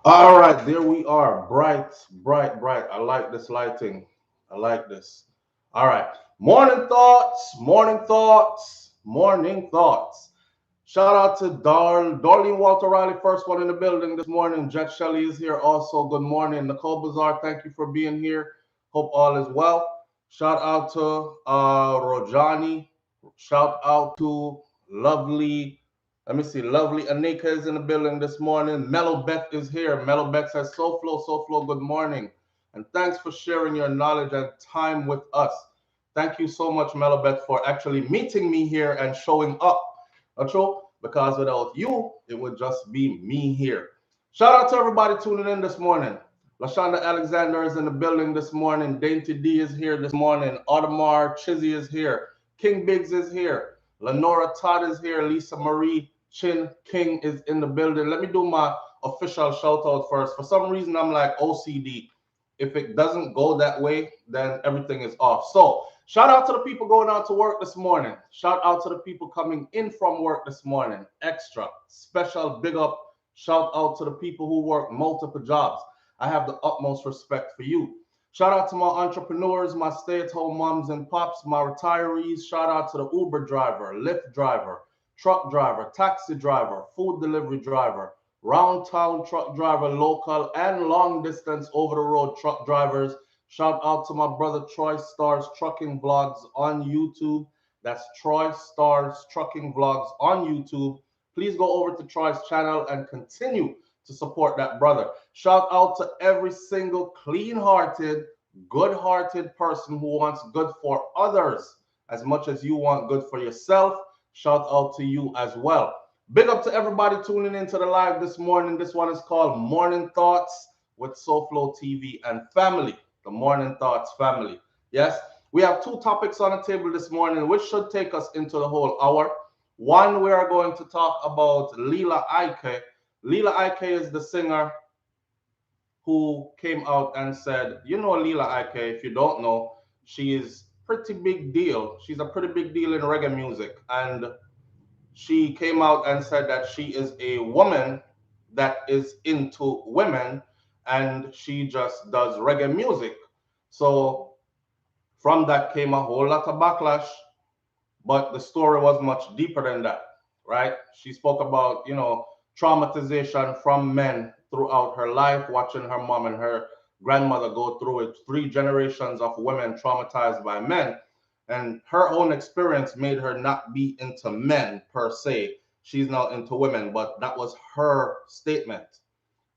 All right, there we are. Bright, bright, bright. I like this lighting. I like this. All right. Morning thoughts, morning thoughts, morning thoughts. Shout out to Darlene Walter Riley, first one in the building this morning. Jet Shelley is here also. Good morning. Nicole Bazaar, thank you for being here. Hope all is well. Shout out to Rojani. Shout out to lovely, let me see, lovely Anika is in the building this morning. Mellow Beth is here. Mellow Beth says, SouFLo, good morning. And thanks for sharing your knowledge and time with us. Thank you so much, Mellow Beth, for actually meeting me here and showing up. Not true? Because without you, it would just be me here. Shout out to everybody tuning in this morning. Lashonda Alexander is in the building this morning. Dainty D is here this morning. Audemars Chizzy is here. King Biggs is here. Lenora Todd is here. Lisa Marie Chin King is in the building. Let me do my official shout out first. For some reason, I'm like OCD. If it doesn't go that way, then everything is off. So, shout out to the people going out to work this morning. Shout out to the people coming in from work this morning. Extra, special, big up. Shout out to the people who work multiple jobs. I have the utmost respect for you. Shout out to my entrepreneurs, my stay at home moms and pops, my retirees. Shout out to the Uber driver, Lyft driver, truck driver, taxi driver, food delivery driver, round town truck driver, local and long distance over the road truck drivers. Shout out to my brother Troy Stars Trucking Vlogs on YouTube. That's Troy Stars Trucking Vlogs on YouTube. Please go over to Troy's channel and continue to support that brother. Shout out to every single clean hearted, good hearted person who wants good for others as much as you want good for yourself. Shout out to you as well. Big up to everybody tuning into the live this morning. This one is called Morning Thoughts with SouFLoTV and family. The Morning Thoughts family. Yes, we have two topics on the table this morning, which should take us into the whole hour. One, we are going to talk about Lila Ike. Lila Ike is the singer who came out and said, you know, Lila Ike, if you don't know, she is pretty big deal. She's a pretty big deal in reggae music. And she came out and said that she is a woman that is into women and she just does reggae music. So from that came a whole lot of backlash, but the story was much deeper than that, right? She spoke about, traumatization from men throughout her life, watching her mom and her grandmother go through it, three generations of women traumatized by men. And her own experience made her not be into men per se. She's now into women, but that was her statement.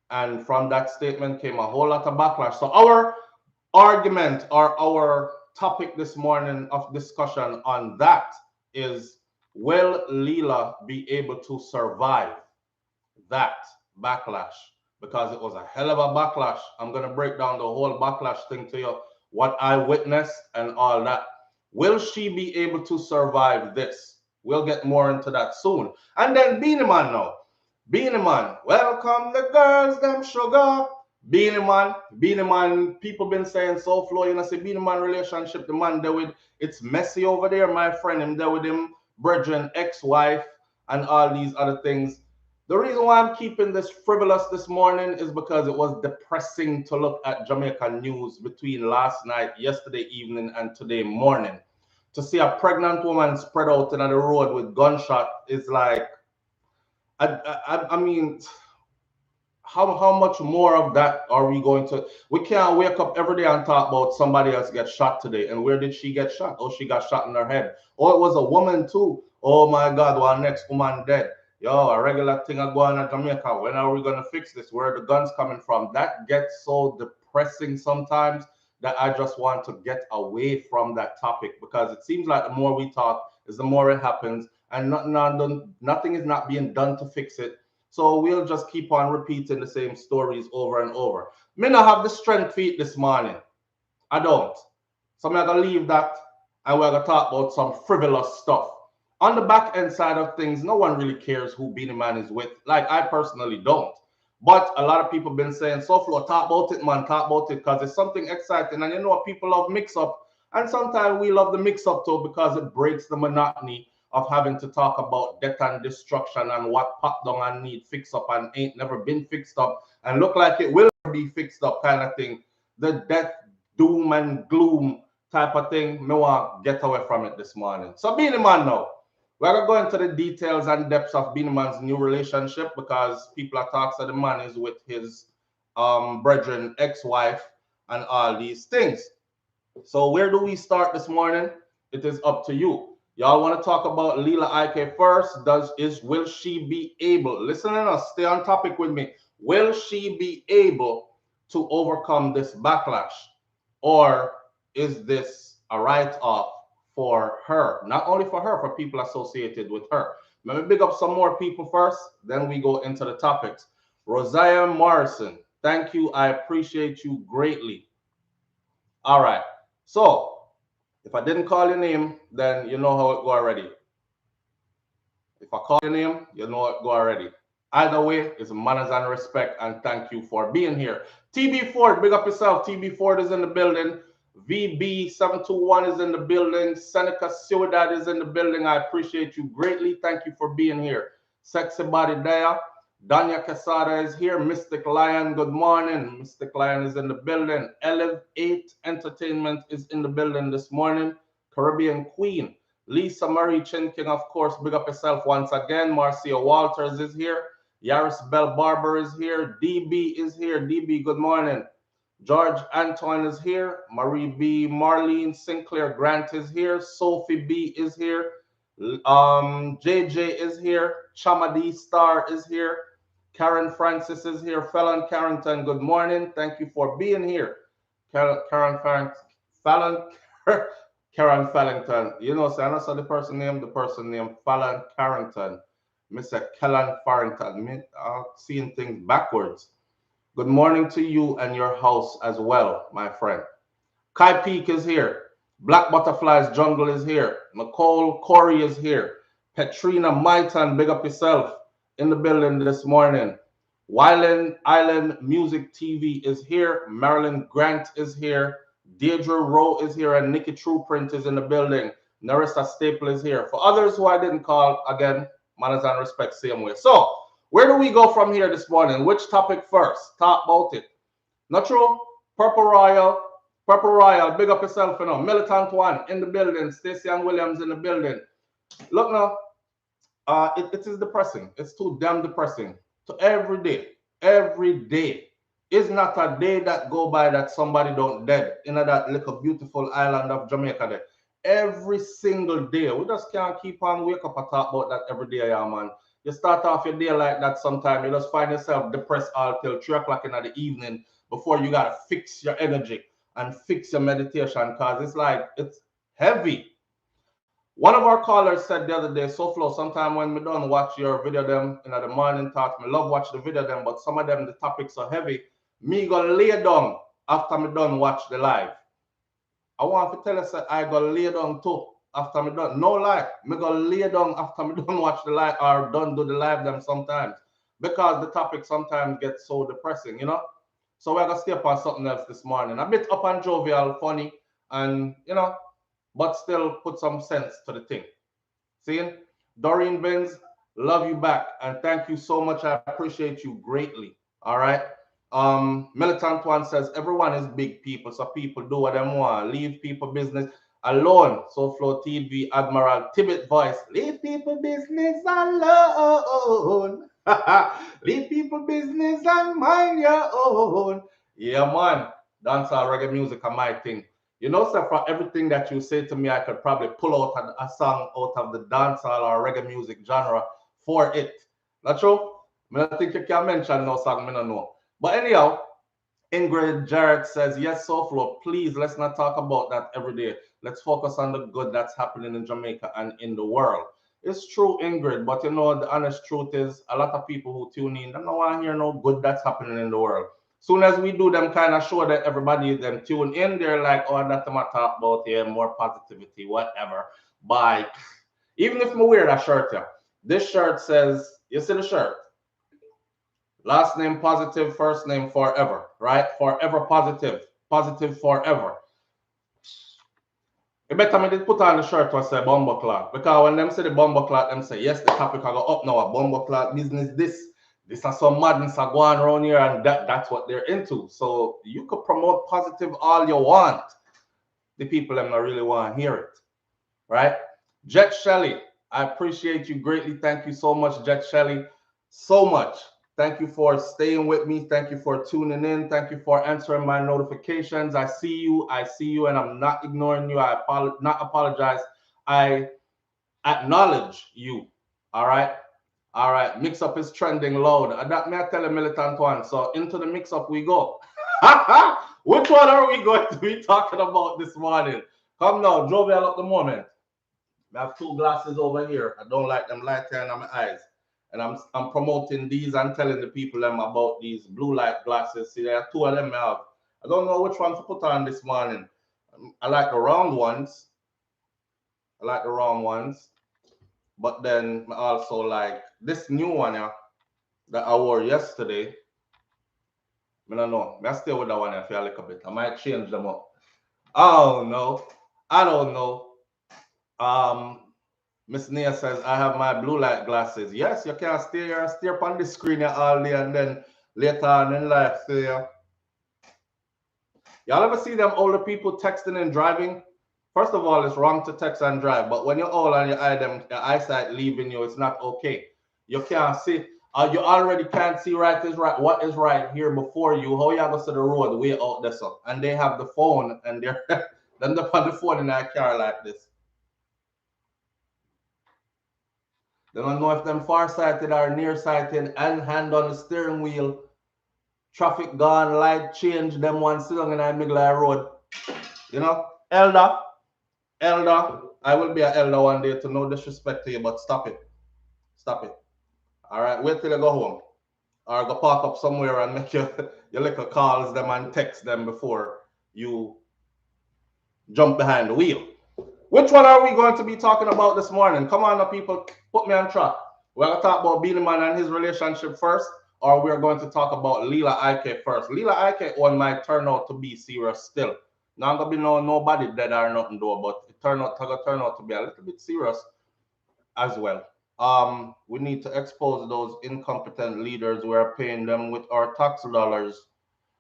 And from that statement came a whole lot of backlash. So our argument or our topic this morning of discussion on that is, will Leela be able to survive that backlash? Because it was a hell of a backlash. I'm going to break down the whole backlash thing to you, what I witnessed and all that. Will she be able to survive this? We'll get more into that soon. And then Beenie Man now. Beenie Man, welcome the girls, them sugar. Beenie Man, people been saying SouFLo, say Beenie Man relationship, the man there with, it's messy over there, my friend, him there with him, brethren, ex-wife, and all these other things. The reason why I'm keeping this frivolous this morning is because it was depressing to look at Jamaican news between last night, yesterday evening, and today morning. To see a pregnant woman spread out in the road with gunshot is like, I mean, how much more of that are we going to? We can't wake up every day and talk about somebody else get shot today. And where did she get shot? Oh, she got shot in her head. Oh, it was a woman too. Oh my God, one next woman dead. Yo, a regular thing are going on in Jamaica. When are we gonna fix this? Where are the guns coming from? That gets so depressing sometimes that I just want to get away from that topic, because it seems like the more we talk is the more it happens, and nothing is not being done to fix it. So we'll just keep on repeating the same stories over and over. Me not have the strength for it this morning. I don't. So I'm gonna leave that and we're gonna talk about some frivolous stuff. On the back end side of things, no one really cares who Beenie Man is with. Like, I personally don't. But a lot of people been saying, SouFLo, talk about it, man, talk about it, because it's something exciting. And you know what, people love mix up. And sometimes we love the mix up too, because it breaks the monotony of having to talk about death and destruction and what popped down and need fix up and ain't never been fixed up and look like it will be fixed up kind of thing. The death, doom and gloom type of thing. Me want get away from it this morning. So Beenie Man now. We're going to go into the details and depths of Beenie Man's new relationship because people are talking that the man is with his brethren, ex-wife, and all these things. So where do we start this morning? It is up to you. Y'all want to talk about Lila Ike first? Will she be able? Listen and stay on topic with me. Will she be able to overcome this backlash, or is this a write-off for her? Not only for her, for people associated with her. Let me big up some more people first, then we go into the topics. Rosiah Morrison, thank you. I appreciate you greatly. All right. So, if I didn't call your name, then you know how it go already. If I call your name, you know it go already. Either way, it's manners and respect, and thank you for being here. TB Ford, big up yourself. TB Ford is in the building. VB721 is in the building. Seneca Ciudad is in the building. I appreciate you greatly. Thank you for being here. Sexy Body Daya. Danya Quesada is here. Mystic Lion, good morning. Mystic Lion is in the building. Elevate Entertainment is in the building this morning. Caribbean Queen. Lisa Marie Chin King, of course, big up yourself once again. Marcia Walters is here. Yaris Bell Barber is here. DB is here. DB, good morning. George Antoine is here. Marie B. Marlene Sinclair Grant is here. Sophie B. is here. JJ is here. Chamadi Star is here. Karen Francis is here. Fallon Carrington, good morning. Thank you for being here. Karen Fallon Farrington. You know, so I know so the person named Fallon Carrington. Mr. Kellen Farrington. I'm seeing things backwards. Good morning to you and your house as well, my friend. Kai Peak is here. Black Butterflies Jungle is here. Nicole Corey is here. Petrina Maitan, big up yourself, in the building this morning. Wyland Island Music TV is here. Marilyn Grant is here. Deirdre Rowe is here. And Nikki Trueprint is in the building. Narissa Staple is here. For others who I didn't call, again, manners and respect, same way. So, where do we go from here this morning? Which topic first? Talk about it. Not true? Purple Royal, big up yourself, you know. Militant One in the building. Stacey Ann Williams in the building. Look now, it is depressing. It's too damn depressing. So every day is not a day that go by that somebody don't dead in that little beautiful island of Jamaica there. Every single day. We just can't keep on wake up and talk about that every day, yeah, man. You start off your day like that sometime. You just find yourself depressed all till 3 o'clock in the evening before you got to fix your energy and fix your meditation because it's like, it's heavy. One of our callers said the other day, SouFLo, sometime when we don't watch your video them in the morning talk, me love watch the video them, but some of them, the topics are heavy. Me go lay down after me done watch the live. I want to tell us that I go lay down too after me done. No lie, me go lay down after me done watch the live or done do the live them sometimes because the topic sometimes gets so depressing, you know? So we're going to stay up on something else this morning. A bit up and jovial, funny, and, you know, but still put some sense to the thing. Seeing? Doreen Benz, love you back. And thank you so much. I appreciate you greatly. All right. Militant One says, everyone is big people, so people do what they want. Leave people business alone. SouFLoTV Admiral Tibet voice. Leave people business alone. Leave people business and mind your own. Yeah, man. Dancehall reggae music are my thing. You know, sir, for everything that you say to me, I could probably pull out a song out of the dancehall or reggae music genre for it. Not true? I don't think you can mention no song, I don't know. But anyhow, Ingrid Jarrett says, yes, SouFLo, please, let's not talk about that every day. Let's focus on the good that's happening in Jamaica and in the world. It's true, Ingrid, but you know, the honest truth is a lot of people who tune in, they don't want to hear no good that's happening in the world. Soon as we do them kind of show that everybody them tune in, they're like, oh, that's what I talk about here, more positivity, whatever. Bye. Even if I wear that shirt here, this shirt says, you see the shirt? Last name positive, first name forever, right? Forever positive, positive forever. You better me did put on the shirt was say bumbo clock. Because when them say the bumbo clock, them say, yes, the topic I go up now, a bumbo clock business, this are some madness are going around here, and that's what they're into. So you could promote positive all you want. The people them not really want to hear it. Right? Jet Shelley, I appreciate you greatly. Thank you so much, Jet Shelley. So much. Thank you for staying with me. Thank you for tuning in. Thank you for answering my notifications. I see you, and I'm not ignoring you. I not apologize. I acknowledge you. All right. All right. Mix up is trending loud. That may I tell a militant one. So into the mix up we go. Which one are we going to be talking about this morning? Come now, Jovial at the moment. I have two glasses over here. I don't like them light on my eyes. And I'm promoting these and telling the people them about these blue light glasses. See, there are two of them I have. I don't know which one to put on this morning. I like the round ones. But then I also like this new one yeah, that I wore yesterday. I don't know. I stay with that one for a little bit. I might change them up. Oh no. I don't know. Miss Nia says, I have my blue light glasses. Yes, you can stay here and stare upon the screen all day and then later on in life, see ya. Y'all ever see them older people texting and driving? First of all, it's wrong to text and drive, but when you're old and your eyesight leaving you, it's not okay. You can't see. You already can't see right is right. What is right here before you? How you going to see the road way out there? So, and they have the phone and they're then they put the phone in their car like this. They don't know if them far-sighted or near-sighted and hand on the steering wheel. Traffic gone, light change, them one still in the middle of the road. You know, elder, I will be an elder one day to no disrespect to you, but stop it. Stop it. All right, wait till you go home. Or go park up somewhere and make your little calls them and text them before you jump behind the wheel. Which one are we going to be talking about this morning? Come on, people, put me on track. We're going to talk about Beenie Man and his relationship first, or we're going to talk about Lila Ike first. Lila Ike one might turn out to be serious still. Not going to be nobody dead or nothing though, but it turn out to be a little bit serious as well. We need to expose those incompetent leaders. We are paying them with our tax dollars.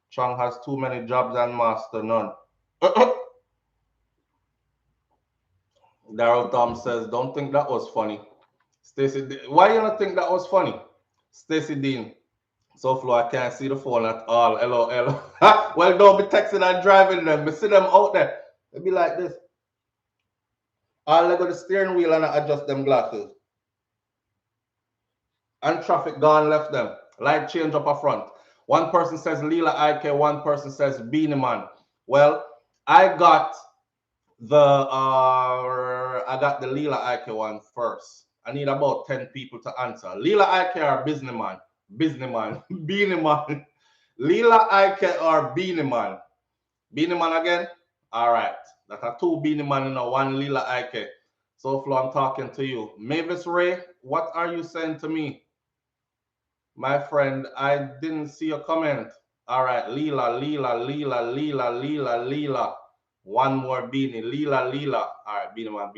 Chung has too many jobs and master none. Daryl Tom says, don't think that was funny. Stacy, why you not think that was funny? Stacy Dean, SouFLo, I can't see the phone at all. LOL. Well, don't be texting and driving them. But see them out there. It be like this. I'll let go the steering wheel and I adjust them glasses. And traffic gone left them. Light change up a front. One person says Lila Ike, one person says Beenie Man. Well, I got the Lila Ike one first. I need about 10 people to answer. Lila Ike or Businessman? Beenie Man. Lila Ike or Beenie Man? Beenie Man again? All right. That's a two Beenie Man and one Lila Ike. SouFLo, I'm talking to you. Mavis Ray, what are you saying to me? My friend, I didn't see a comment. All right, Lila. One more Beanie. Lila. All right, Beenie Man.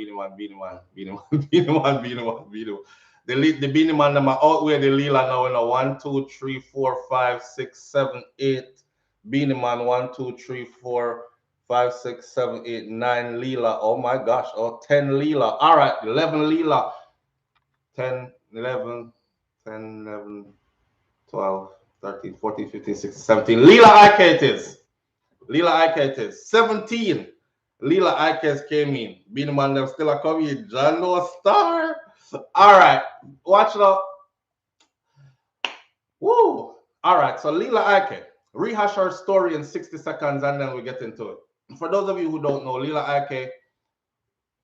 The Beenie Man, them are outweigh the Lila now. You know, 1, 2, 3, 4, 5, 6, 7, 8. Beenie Man, 1, 2, 3, 4, 5, 6, 7, 8, 9 Lila. Oh my gosh. Oh, 10 Lila. All right, 11 Lila. 10, 11, 10, 11. 12, 13, 14, 15, 16, 17. Lila Ike it is. 17. Lila Ike came in. Beenie Man them still a come in. John no star. All right. Watch it up. Woo. All right. So Lila Ike. Rehash her story in 60 seconds and then we get into it. For those of you who don't know, Lila Ike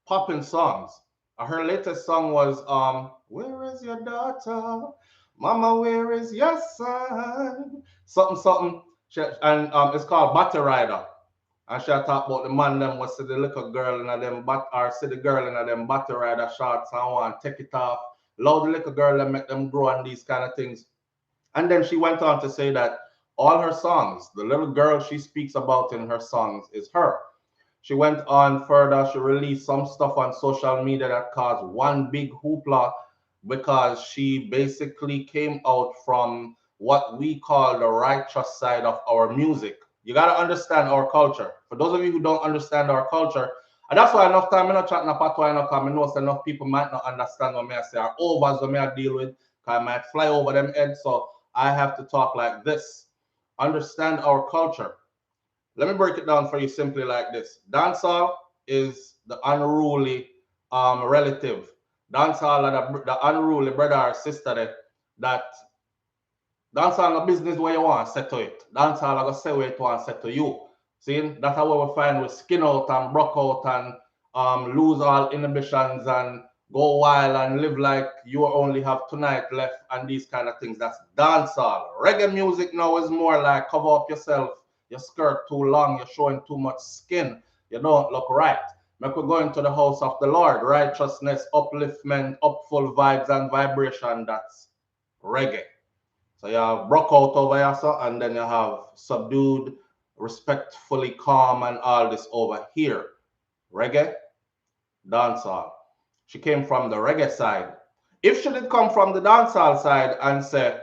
popping songs. Her latest song was Where is your daughter? Mama, where is your son? Something. And it's called Battle Rider. And she talk about the man them was see the little girl in them see the girl in them Battle Rider shorts and want take it off. Love the little girl and make them grow and these kind of things. And then she went on to say that all her songs, the little girl she speaks about in her songs is her. She went on further. She released some stuff on social media that caused one big hoopla because she basically came out from what we call the righteous side of our music. You got to understand our culture. For those of you who don't understand our culture, and that's why enough time I'm not chatting about why enough time I know enough people might not understand what I say or overs what I deal with, because I might fly over them heads. So I have to talk like this. Understand our culture. Let me break it down for you simply like this. Dancehall is the unruly relative. Dancehall are the unruly brother or sister that dancehall a business where you want to set to it. Dancehall are going to say where you want to set to you. See, that's how we find we skin out and broke out and lose all inhibitions and go wild and live like you only have tonight left and these kind of things. That's dancehall. Reggae music now is more like cover up yourself, your skirt too long, you're showing too much skin, you don't look right. Like we're going to the house of the Lord, righteousness, upliftment, upful vibes and vibration. That's reggae. So you have broke out over here, so, and then you have subdued, respectfully calm, and all this over here. Reggae, dancehall. She came from the reggae side. If she did come from the dancehall side and say,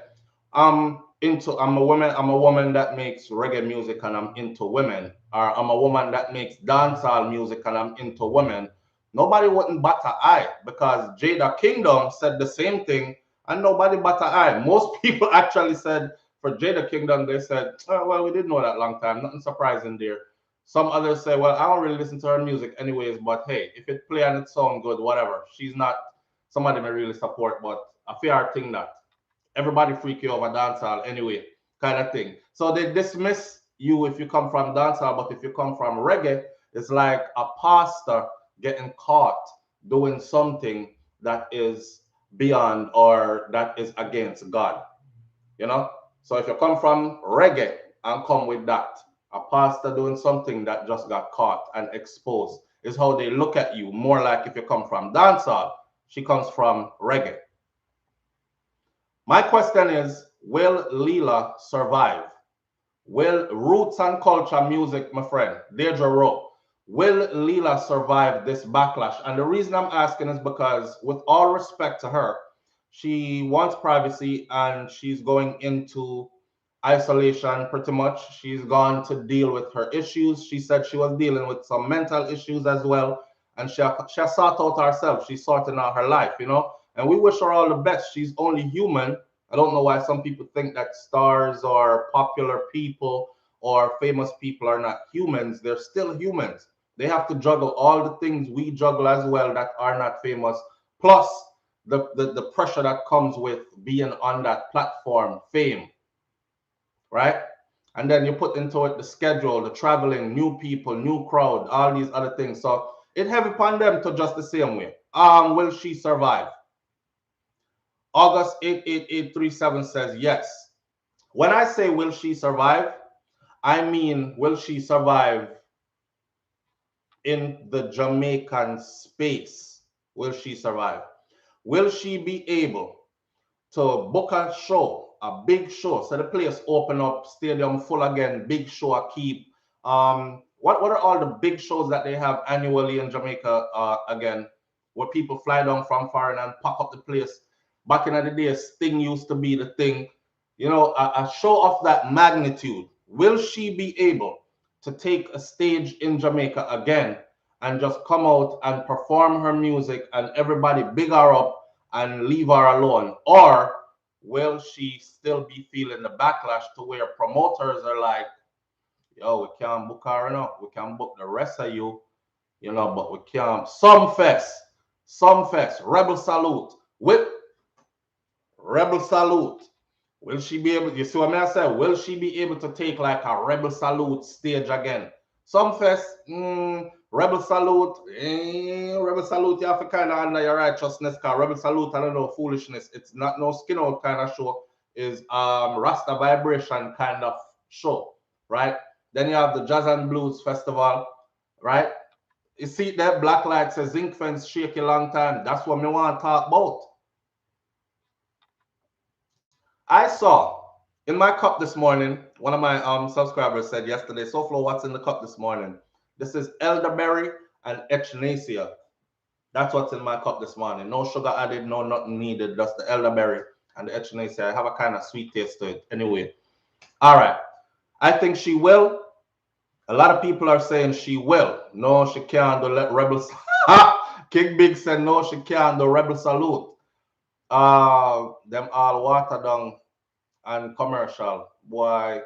I'm a woman that makes reggae music and I'm into women, or I'm a woman that makes dancehall music and I'm into women, nobody wouldn't bat an eye because Jada Kingdom said the same thing and nobody bat an eye. Most people actually said for Jada Kingdom, they said, oh, well, we didn't know that long time, nothing surprising there. Some others say, well, I don't really listen to her music anyways, but hey, if it play and it sound good, whatever. She's not somebody may really support, but a fair thing that everybody freak you over dancehall anyway, kind of thing. So they dismiss you if you come from dancehall, but if you come from reggae, it's like a pastor getting caught doing something that is beyond or that is against God, you know? So if you come from reggae and come with that, a pastor doing something that just got caught and exposed is how they look at you. More like if you come from dancehall, she comes from reggae. My question is, will Lila survive? Will roots and culture music, my friend, Deirdre Rowe, will Lila survive this backlash? And the reason I'm asking is because, with all respect to her, she wants privacy and she's going into isolation pretty much. She's gone to deal with her issues. She said she was dealing with some mental issues as well. And she sought out herself. She's sorting out her life, you know. And we wish her all the best. She's only human. I don't know why some people think that stars or popular people or famous people are not humans. They're still humans. They have to juggle all the things we juggle as well that are not famous, plus the pressure that comes with being on that platform, fame, right? And then you put into it the schedule, the traveling, new people, new crowd, all these other things. So it heavy upon them to just the same way. Will she survive? August 88837 says yes. When I say will she survive, I mean will she survive in the Jamaican space? Will she survive? Will she be able to book a show, a big show? So the place open up, stadium full again, big show a keep. What are all the big shows that they have annually in Jamaica again, where people fly down from foreign and pack up the place? Back in the day, Sting used to be the thing. You know, a show of that magnitude. Will she be able to take a stage in Jamaica again and just come out and perform her music and everybody big her up and leave her alone? Or will she still be feeling the backlash to where promoters are like, yo, we can't book her enough. We can book the rest of you, you know, but we can't. Some fest, Rebel Salute, with Rebel Salute. Will she be able, you see what I say? Will she be able to take like a Rebel Salute stage again? Some fest, Rebel Salute, Rebel Salute, you have to kind of under your righteousness, because Rebel Salute, I don't know, foolishness. It's not no skin out kind of show. Is Rasta Vibration kind of show, right? Then you have the Jazz and Blues Festival, right? You see that Black Light says Zinc Fence shake a long time. That's what me want to talk about. I saw in my cup this morning, one of my subscribers said yesterday, SouFLo, what's in the cup this morning? This is elderberry and echinacea. That's what's in my cup this morning. No sugar added, no nothing needed. Just the elderberry and the echinacea. I have a kind of sweet taste to it. Anyway, all right. I think she will. A lot of people are saying she will. No, she can't do let rebels. King Big said no, she can't do rebel salute. Them all water down and commercial. Boy,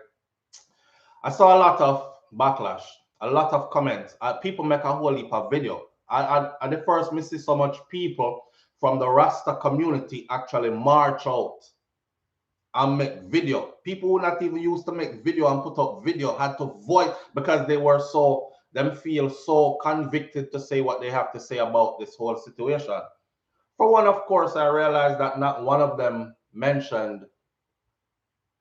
I saw a lot of backlash, a lot of comments. People make a whole heap of video. At the first, me see so much people from the Rasta community actually march out and make video. People who not even used to make video and put up video had to voice because they were so, them feel so convicted to say what they have to say about this whole situation. For one, of course, I realized that not one of them mentioned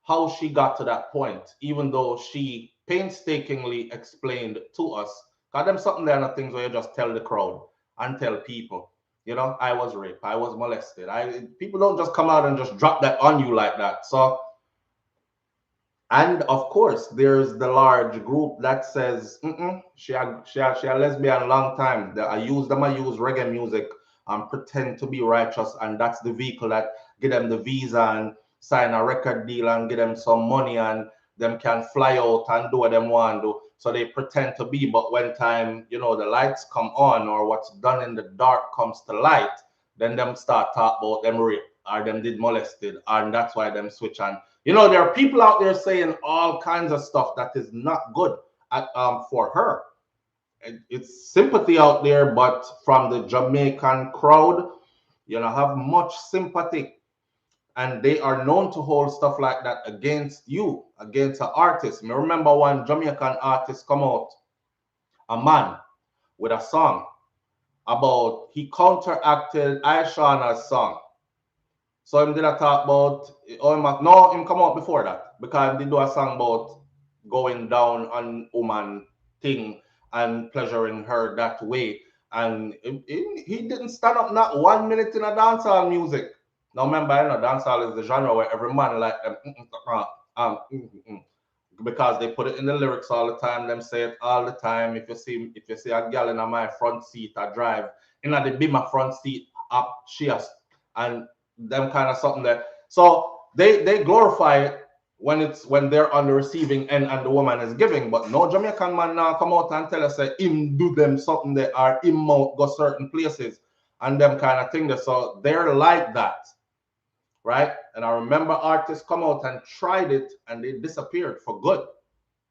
how she got to that point, even though she painstakingly explained to us. Because them something there are things where you just tell the crowd and tell people, you know, I was raped, I was molested. People don't just come out and just drop that on you like that. So, and of course, there's the large group that says, she a lesbian long time. I use reggae music and pretend to be righteous, and that's the vehicle that get them the visa and sign a record deal and get them some money, and them can fly out and do what them want to do. So they pretend to be, but when time, you know, the lights come on or what's done in the dark comes to light, then them start talk about them rape or them did molested, and that's why them switch on. You know, there are people out there saying all kinds of stuff that is not good for her. It's sympathy out there, but from the Jamaican crowd, you know, have much sympathy. And they are known to hold stuff like that against you, against an artist. I remember one Jamaican artist come out, a man, with a song about, he counteracted Aishana's song. So him did a talk about, no, him come out before that because they do a song about going down on woman thing and pleasuring her that way. And he didn't stand up not 1 minute in a dancehall music. Now remember, you know, dancehall is the genre where every man like because they put it in the lyrics all the time. Them say it all the time. If you see a girl in my front seat, I drive in the be my front seat up, she has, and them kind of something that, so they glorify it when they're on the receiving end and the woman is giving. But no Jamaican man now come out and tell us that him do them something that are him go certain places and them kind of thing. So they're like that, right? And I remember artists come out and tried it and they disappeared for good.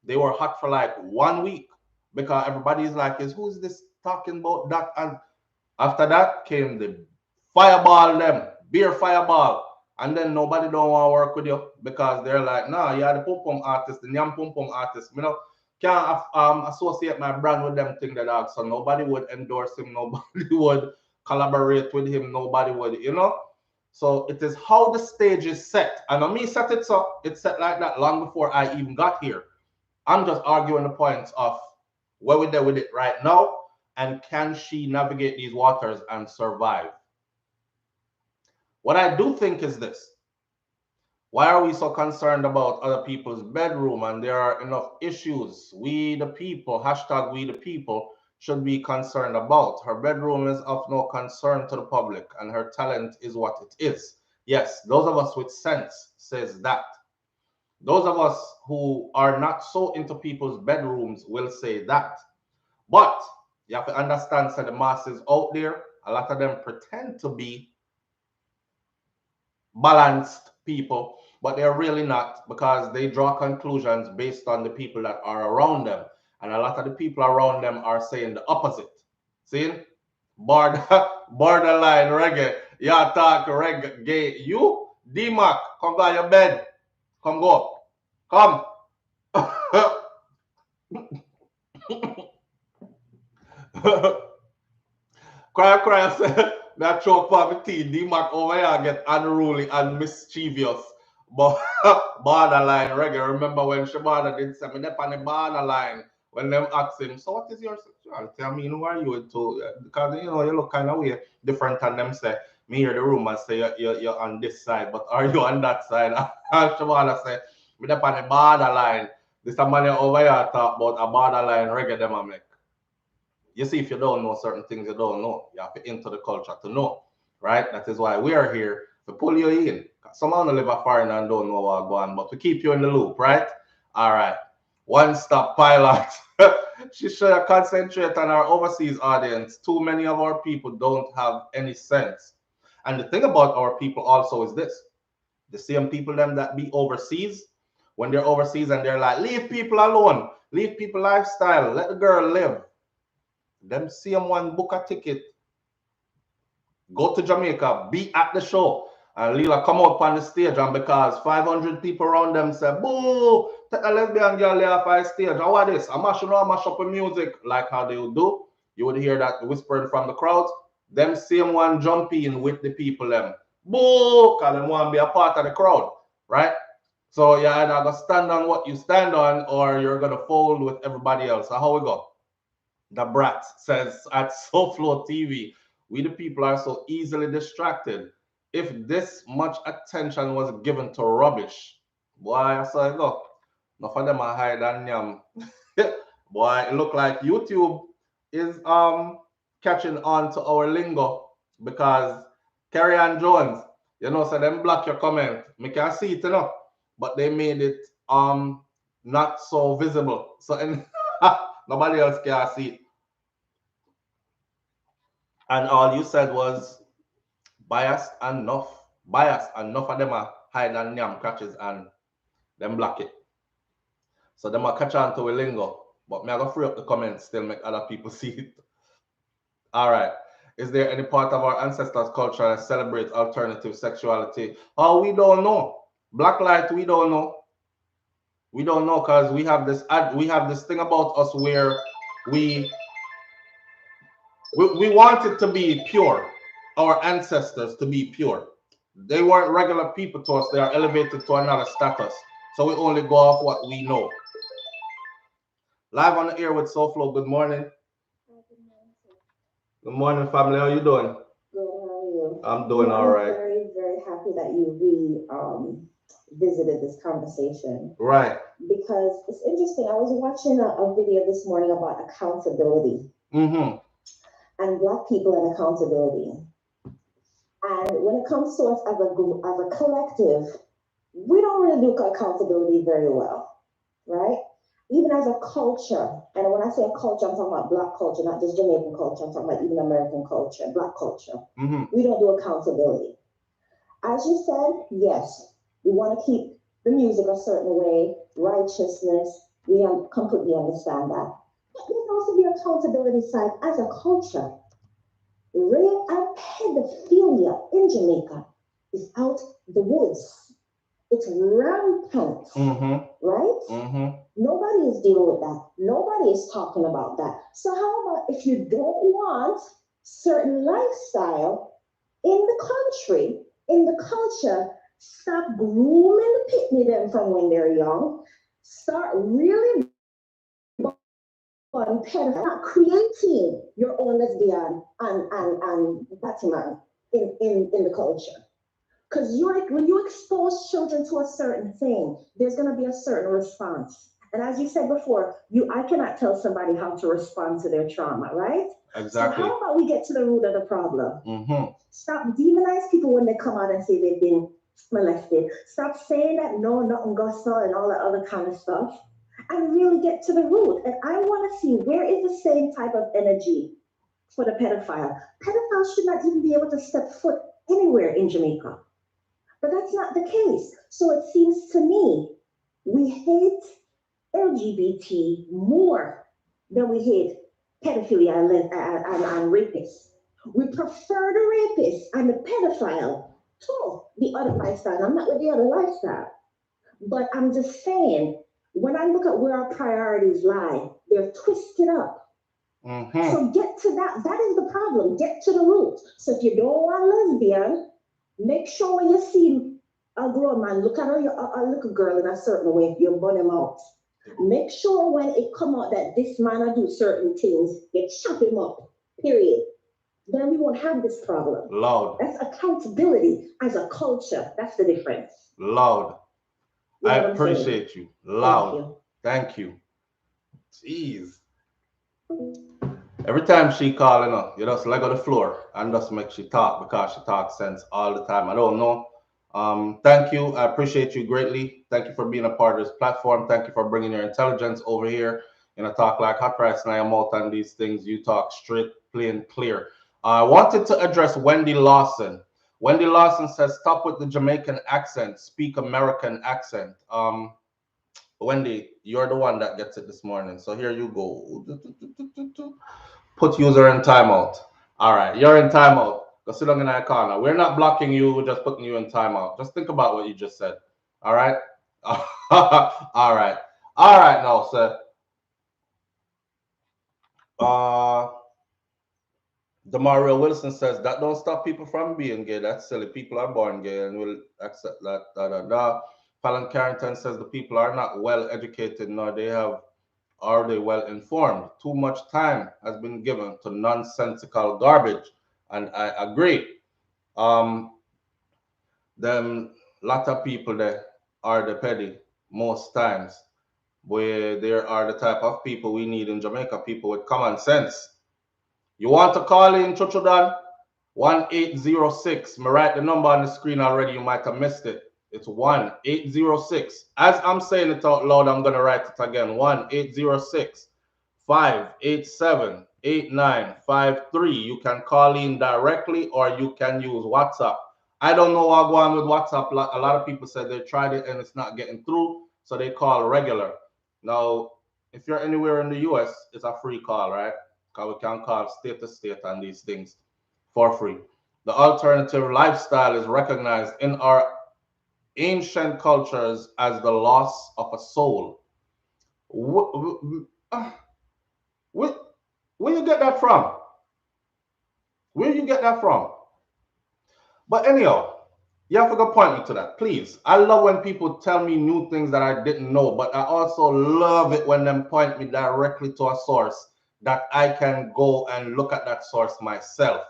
They were hot for like 1 week because everybody's like, who's this talking about that? And after that came the fireball, them beer fireball, and then nobody don't want to work with you because they're like, nah, you're the pum pum artist, the yam pum pum artist. You know, can't associate my brand with them thing that dog. So nobody would endorse him, nobody would collaborate with him, nobody would, you know. So it is how the stage is set. And on me set it so it's set like that long before I even got here. I'm just arguing the points of where we're there with it right now, and can she navigate these waters and survive? What I do think is this. Why are we so concerned about other people's bedroom? And there are enough issues we the people, hashtag we the people, should be concerned about. Her bedroom is of no concern to the public, and her talent is what it is. Yes, those of us with sense says that. Those of us who are not so into people's bedrooms will say that. But you have to understand that the masses out there, a lot of them pretend to be balanced people, but they're really not, because they draw conclusions based on the people that are around them. And a lot of the people around them are saying the opposite. See? Borderline reggae. Yeah, talk reggae. You, D-Mac, come go your bed. Come go. Come. Cry say that choke for my teeth. D-Mac over here get unruly and mischievous. But borderline reggae. Remember when Shabana did say me on the borderline when them asked him, so what is your sexuality? I mean, who are you into? Because you know you look kind of weird, different than them say. Me hear the rumors say you're on this side, but are you on that side? And Shabana say, me on the borderline. This a man over here talk about a borderline reggae them a make. You see, if you don't know certain things, you don't know. You have to enter the culture to know, right? That is why we are here to pull you in. Some of you live a foreign and don't know what's going on, but we keep you in the loop, right? All right. One stop pilot. She should concentrate on our overseas audience. Too many of our people don't have any sense. And the thing about our people also is this: the same people them that be overseas, when they're overseas and they're like, leave people alone, leave people lifestyle, let the girl live. Them same one book a ticket, go to Jamaica, be at the show, and Lila come out on the stage, and because 500 people around them say, boo, take a lesbian girl there off the stage. And what this? I mash up with music, like how they would do. You would hear that whispering from the crowds. Them same one jump in with the people them. Boo, because them want to be a part of the crowd, right? So you're either going to stand on what you stand on, or you're going to fold with everybody else. So how we go? The brat says at SouFLoTV, we the people are so easily distracted. If this much attention was given to rubbish, boy, I saw it go. Enough of them are hide and yam. Boy, it look like YouTube is catching on to our lingo because Carrie Ann Jones, so them block your comment. Me can see it, but they made it not so visible. So and nobody else can see it. And all you said was biased enough of them are hide and yam catches and them block it. So them are catch on to a lingo. But me I go free up the comments, still make other people see it. All right. Is there any part of our ancestors' culture that celebrates alternative sexuality? Oh, we don't know. Black light, we don't know. We don't know because we have this thing about us where we we want it to be pure. Our ancestors to be pure. They weren't regular people to us. They are elevated to another status. So we only go off what we know. Live on the air with SouFLo. Good morning. Good morning, family. How you doing? Good, how are you? I'm doing all right. Very, very happy that you visited this conversation Right. because it's interesting. I was watching a video this morning about accountability Mm-hmm. and Black people and accountability. And when it comes to us as a group, as a collective, we don't really do accountability very well, right? Even as a culture, and when I say a culture, I'm talking about Black culture, not just Jamaican culture. I'm talking about even American culture, Black culture. Mm-hmm. We don't do accountability. As you said, yes, we want to keep the music a certain way, righteousness. We completely understand that. But there's also the accountability side as a culture. Rape and pedophilia in Jamaica is out the woods. It's rampant, right? Mm-hmm. Nobody is dealing with that. Nobody is talking about that. So how about if you don't want certain lifestyle in the country, in the culture, stop grooming the pitney them from when they're young. Start really on pedophile, creating your own lesbian and Batman in the culture. Because when you expose children to a certain thing, there's going to be a certain response. And as you said before, I cannot tell somebody how to respond to their trauma, right? Exactly. So how about we get to the root of the problem? Mm-hmm. Stop demonize people when they come out and say they've been molested. Stop saying that no, nothing goes on and all that other kind of stuff. And really get to the root. And I want to see where is the same type of energy for the pedophile. Pedophiles should not even be able to step foot anywhere in Jamaica. But that's not the case. So it seems to me we hate LGBT more than we hate pedophilia and rapists. We prefer the rapist and the pedophile to the other lifestyle. I'm not with the other lifestyle. But I'm just saying, when I look at where our priorities lie, they're twisted up. Mm-hmm. So get to that. That is the problem. Get to the root. So if you don't want lesbian, make sure when you see a grown man, look at a little girl in a certain way, you burn him out. Make sure when it come out that this man will do certain things, you chop him up. Period. Then we won't have this problem. Loud. That's accountability as a culture. That's the difference. Loud. You know I what I'm saying? appreciate you. Loud. Thank you. Thank you. Jeez. Every time she call, you just leg on the floor and just make she talk because she talks sense all the time. I don't know. Thank you. I appreciate you greatly. Thank you for being a part of this platform. Thank you for bringing your intelligence over here. Talk like hot rice and I am out on these things. You talk straight, plain, clear. I wanted to address Wendy Lawson. Wendy Lawson says, "Stop with the Jamaican accent. Speak American accent." Wendy, you're the one that gets it this morning. So here you go. Put user in timeout. All right, you're in timeout. Go sit down in that corner. We're not blocking you, we're just putting you in timeout. Just think about what you just said. All right? All right. All right now, sir. Uh Demario Wilson says that don't stop people from being gay. That's silly. People are born gay and will accept that. Da, da, da. Fallon Carrington says the people are not well educated nor are they well informed. Too much time has been given to nonsensical garbage, and I agree. Um, them lot of people that are the petty most times, where there are the type of people we need in Jamaica, people with common sense. You want to call in Chuchudan? 1806. Me write the number on the screen already. You might have missed it. It's 1806. As I'm saying it out loud, I'm going to write it again. 1806 587 8953. You can call in directly or you can use WhatsApp. I don't know what going on with WhatsApp. A lot of people said they tried it and it's not getting through, so they call regular. Now, if you're anywhere in the US, it's a free call, right? Because we can call state to state on these things for free. The alternative lifestyle is recognized in our ancient cultures as the loss of a soul. Where, where you get that from? Where you get that from? But anyhow, you have to go point me to that, please. I love when people tell me new things that I didn't know, but I also love it when them point me directly to a source that I can go and look at that source myself.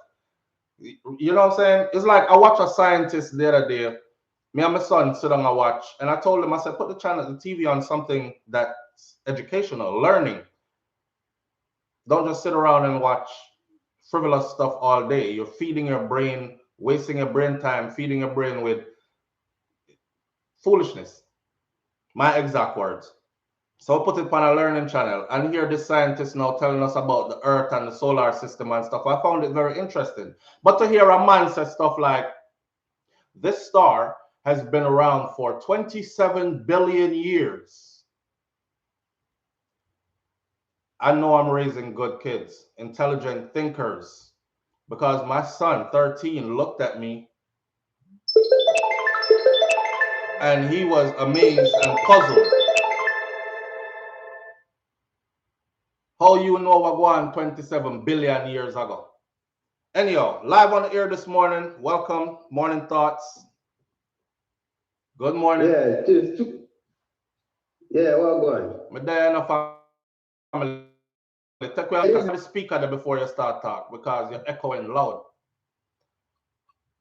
You know what I'm saying? It's like I watched a scientist the other day. Me and my son sit down and watch, and I told him, I said, put the channel, the TV on something that's educational, learning. Don't just sit around and watch frivolous stuff all day. You're feeding your brain, wasting your brain time, feeding your brain with foolishness. My exact words. So I put it on a learning channel, and here this scientist now telling us about the Earth and the solar system and stuff. I found it very interesting. But to hear a man say stuff like, this star has been around for 27 billion years. I know I'm raising good kids, intelligent thinkers, because my son, 13, looked at me and he was amazed and puzzled. How you know what going 27 billion years ago? Anyhow, live on the air this morning. Welcome. Morning thoughts. Good morning. Yeah, yeah, well going. My day in family. Take the speaker there before you start talk because you're echoing loud.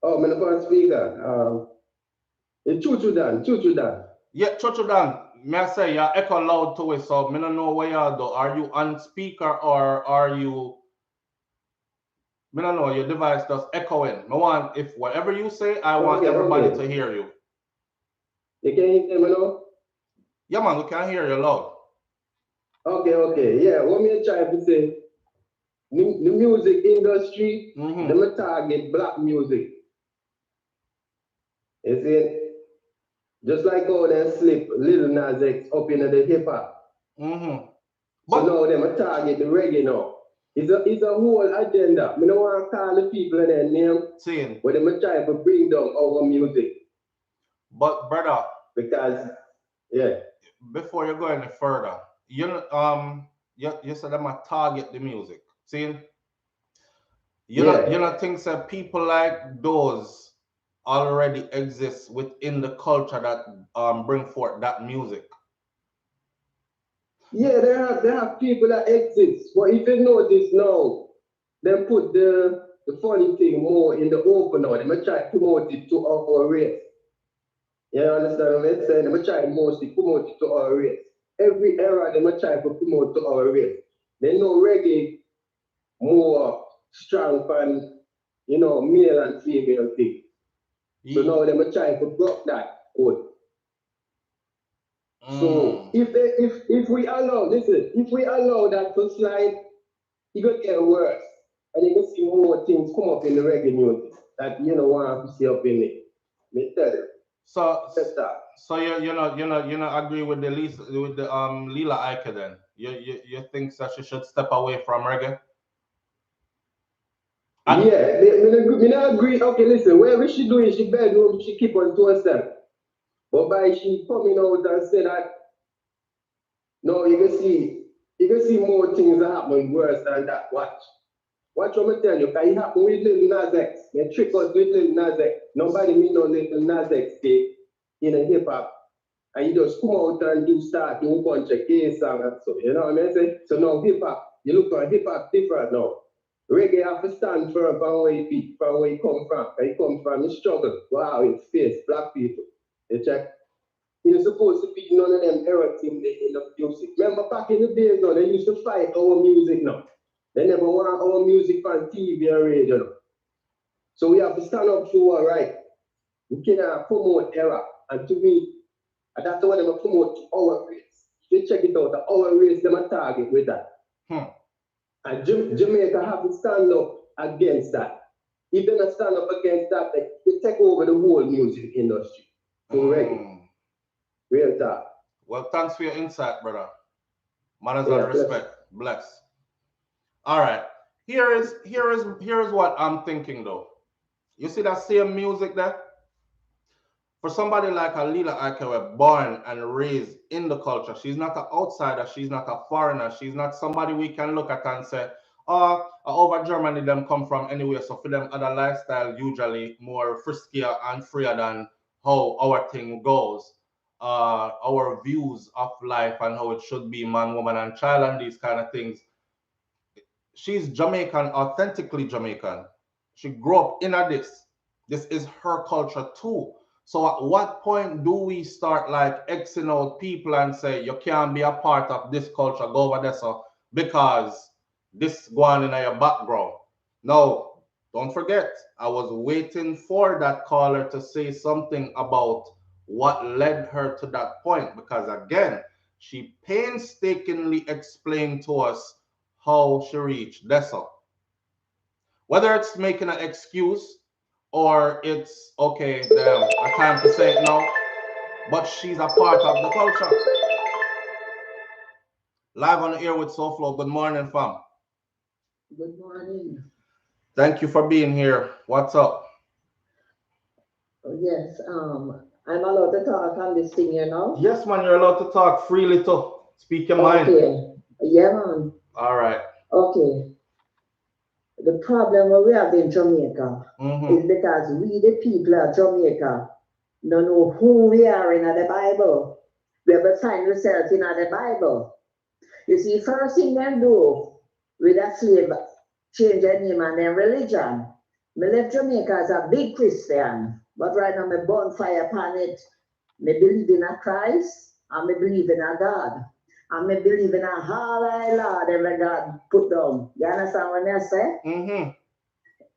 Oh, I'm on speaker. It's Chuchu Dan. Yeah, Chochodan, may I say you echo loud to it, so I don't know where you do. Are you on speaker or are you? I don't know. Your device does echoing. I want if whatever you say, I want everybody to hear you. You can hear me now? Yeah, man, we can hear you loud. Okay. Yeah, what me trying to say, the music industry, them target black music. You see? Just like how they slip Lil Nas X up into the hip hop. So now them target the reggae now. It's a whole agenda. I don't want to call the people in their name, but them try to bring down our music. But brother, because yeah. Before you go any further, you said them a target the music. See? You know things that people like those already exist within the culture that bring forth that music. Yeah, there are people that exist. But if you notice now, they put the funny thing more in the open now. They might try to promote it to our race. You understand what I'm saying? They might try mostly promote it to our race. Every era they might try to promote to our race. They know reggae more strong from, you know, male and female thing. So now them are trying to block that code. So if we allow, listen, if we allow that to slide, it could get worse. And you can see more things come up in the reggae music that you know want to see up in it. Me tell you. So you know agree with the Lila Ike then? You think that she should step away from reggae? Yeah, me not agree. Okay, listen, whatever she doing, she bedroom, she keep on to herself. But by she coming out and say that, no, you can see more things that happen worse than that. Watch what I tell you, because it happened with Little Nas X. They trick us with Little Nas X. Nobody me know Little Nas X in a hip hop. And you just come out and start do a bunch of gay songs and so, you know what I mean? So now hip hop, you look at hip hop different now. Reggae have to stand firm from where he come from. He come from the struggle. Wow, his face, black people. You check. You're supposed to be none of them error in the music. Remember back in the days now, they used to fight our music now. They never want our music on TV or radio now. So we have to stand up for our right. We cannot promote error. And to me, that's why they promote our race. They check it out, our race, them a target with that. And Jamaica have to stand up against that. If they don't stand up against that, they take over the whole music industry. Reggae. Real talk. Well, thanks for your insight, brother. Manners and respect. Bless. All right. Here is what I'm thinking though. You see that same music there? For somebody like a Lila Ike, were born and raised in the culture. She's not an outsider. She's not a foreigner. She's not somebody we can look at and say, oh, over Germany, them come from anywhere. So for them, other lifestyle usually more friskier and freer than how our thing goes. Our views of life and how it should be man, woman, and child and these kind of things. She's Jamaican, authentically Jamaican. She grew up in this. This is her culture too. So at what point do we start like Xing out people and say, you can't be a part of this culture, go over there, so because this going in your background? No, don't forget, I was waiting for that caller to say something about what led her to that point, because again, she painstakingly explained to us how she reached Dessa. Whether it's making an excuse or it's okay, damn, I time to say it now, but she's a part of the culture. Live on the air with SouFLo. Good morning, fam. Good morning. Thank you for being here. What's up? Yes, I'm allowed to talk on this thing, you know? Yes, man, you're allowed to talk freely too. Speak your mind. Okay. Yeah, man. All right. Okay. The problem we have in Jamaica is because we, the people of Jamaica, don't know who we are in the Bible. We have to find ourselves in the Bible. You see, first thing they do with a slave, change their name and their religion. Me left Jamaica as a big Christian, but right now me bonfire upon it. Me believe in a Christ, and me believe in a God. And me believe in a all I Lord every God put down. You understand what I say?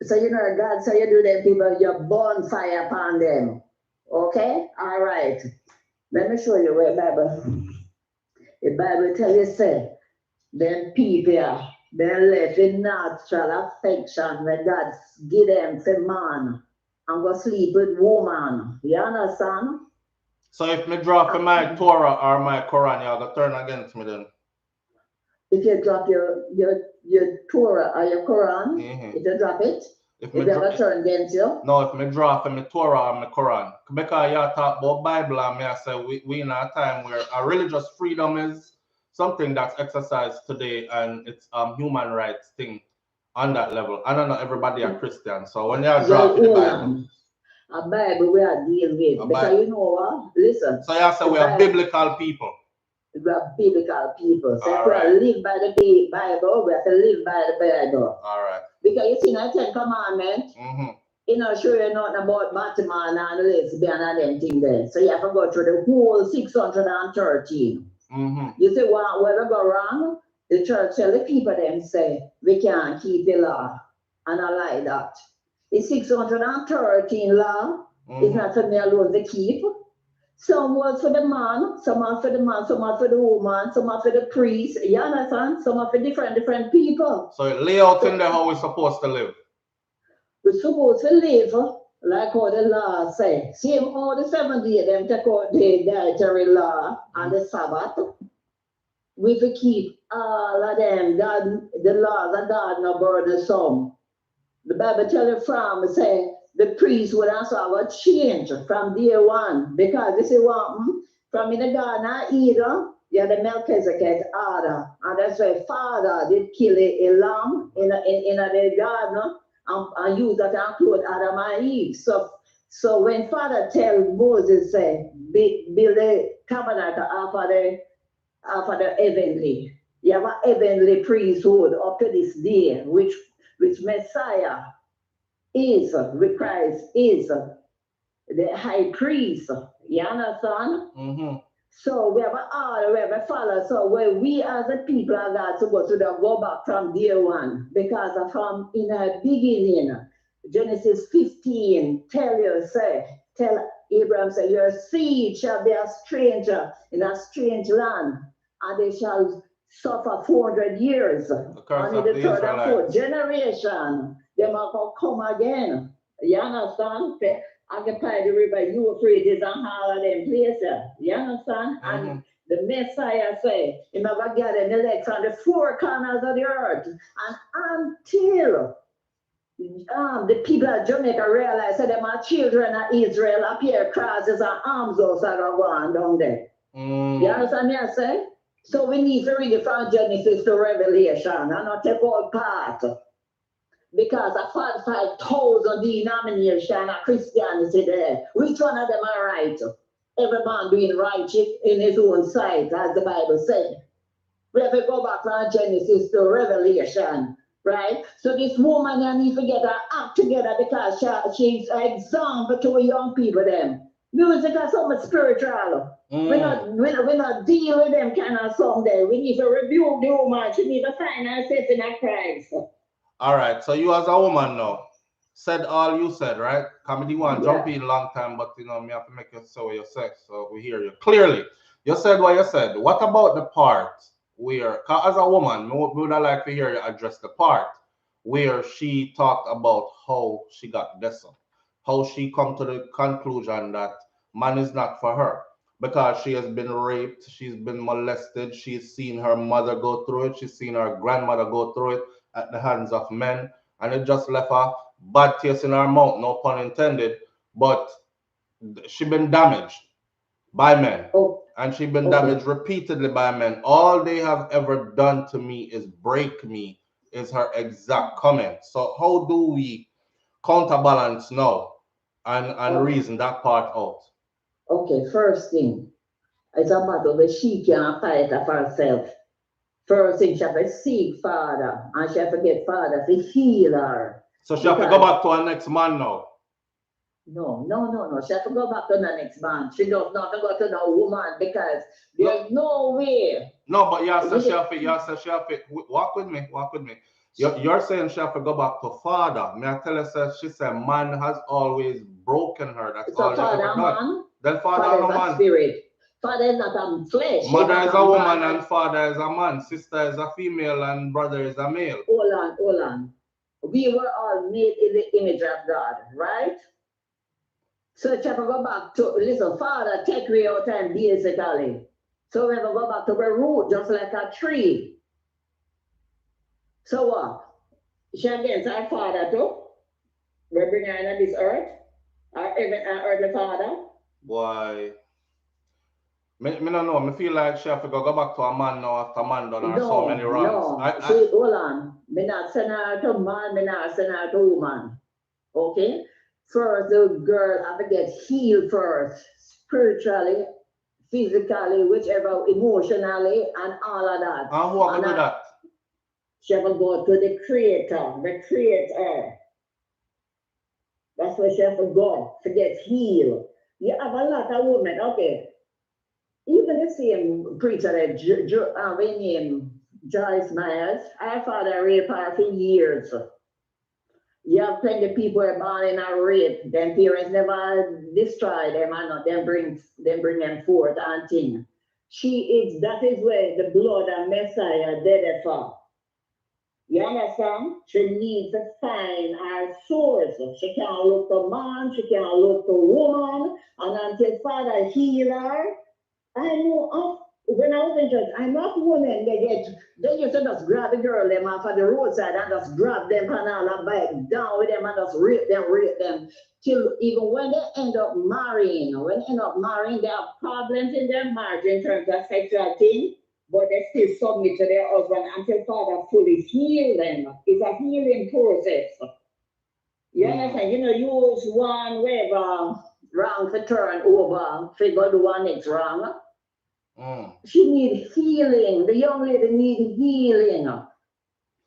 So you know God, so you do them people, you bonfire upon them. Okay? All right. Let me show you where the Bible tell you say, them people, they left in natural affection where God give them for man and go sleep with woman. You understand? So if me drop my Torah or my Quran, you're going to turn against me then? If you drop your Torah or your Quran, if you drop it, if you ever turn against you? No, if me drop my Torah or my Quran. Because you talk about Bible and me I say we in a time where a religious freedom is something that's exercised today, and it's human rights thing on that level. I don't know everybody a Christian. So when you drop the Bible. A Bible we are dealing with. Because you know what? Listen. So you say we are biblical people. We are biblical people. So if we live by the Bible, we have to live by the Bible. All right. Because you see, the 10 Commandments, you know, sure you're not about Batman and lesbian and them thing there. So you have to go through the whole 613. You see, where we go wrong? The church tell the people them say, we can't keep the law. And I like that. It's 613 law. It's not for me alone to keep. Some was for the man, some are for the man, some are for the woman, some are for the priest. You understand? Some are for different people. So it lay out in there how we're supposed to live. We're supposed to live like how the law say. Same all the 7 days, them take out the dietary law and the Sabbath. We to keep all of them. God, the laws of God no burden some. The Bible tell you from say the priest would also have a change from day one because this is what from in the Garden of Eden, you have the Melchizedek order, and that's why Father did kill a lamb in the garden and use that to include Adam and Eve. So when Father tell Moses say build a tabernacle after the heavenly, you have a heavenly priesthood up to this day, which Messiah is, with Christ is the high priest. You understand? So we have an order, we have a follow. So where we as a people of God supposed to go back from day one, because from in the beginning, Genesis 15 tell Abraham, say, your seed shall be a stranger in a strange land, and they shall suffer 400 years. And in the third and fourth generation, they might come again. You understand? Occupy the river Euphrates and all of them places. You understand? And the Messiah say, he never gather the legs on the four corners of the earth. And until the people of Jamaica realize that them are children of Israel appear crosses and arms also are going down there. You understand me I say? So we need to read it from Genesis to Revelation and not take all part. Because I found 5,000 denomination of Christianity there. Which one of them are right? Every man doing right in his own sight, as the Bible says. We have to go back from Genesis to Revelation, right? So this woman I need to get her act together because she's an example to young people them. Music is something spiritual. We're not dealing with them kind of someday. We need to rebuke the woman. She needs to find herself in a Christ. All right, so you as a woman now said all you said, right? Comedy one jump in long time, but you know me have to make you say what you said, so we hear you clearly. You said what you said. What about the part where, as a woman, we would like to hear you address the part where she talked about how she got this, how she come to the conclusion that man is not for her because she has been raped, she's been molested, she's seen her mother go through it, she's seen her grandmother go through it at the hands of men, and it just left a bad taste in her mouth, no pun intended, but she been damaged by men. And she been damaged repeatedly by men. All they have ever done to me is break me, is her exact comment. So how do we counterbalance now and reason that part out? Okay, first thing, it's a matter that she can't fight for herself. First thing, she have to seek Father, and she have to get Father to heal her. So she have to go back to her next man now? No. She have to go back to the next man. She does not go to the woman because there's no way. No, but you say she have to, walk with me. You're saying she have to go back to Father. May I tell her, she said man has always broken her. That's all Father ever done. Then Father no is man. A spirit. Father is not a flesh. Mother is a woman and father is a man. Sister is a female and brother is a male. Hold on. We were all made in the image of God, right? So if you go back to, listen, Father take we out time basically. So we have to go back to the root, just like a tree. So what? She against our Father too? We bring her into this earth? Our earthly Father? Why? Me don't know. Me feel like she have to go back to a man now after man done her so many wrongs. No, hold on. Me not send her to man, me not send her to woman. Okay? First, the girl have to get healed first, spiritually, physically, whichever, emotionally, and all of that. And who are going to do that? She have to go to the Creator, the Creator. That's where she have to go to get healed. You have a lot of women, okay. Even the same preacher that we name Joyce Myers, our father raped her for years. You have plenty of people who are born in a rape. Them parents never destroy them and not them bring them forth and thing. That is where the blood of Messiah did it for. You understand? She needs to find her source. She can't look to man, she can't look to woman, and until Father heal her. I know when I was in church, I'm not women they used to just grab the girl them off of the roadside and just grab them and all and bike down with them and just rape them till even when they end up marrying, they have problems in their marriage in terms of sexuality, but they still submit to their husband until Father fully heal them. It's a healing process. You understand? You use one whatever wrong to turn over, figure the one next wrong. She needs healing. The young lady needs healing.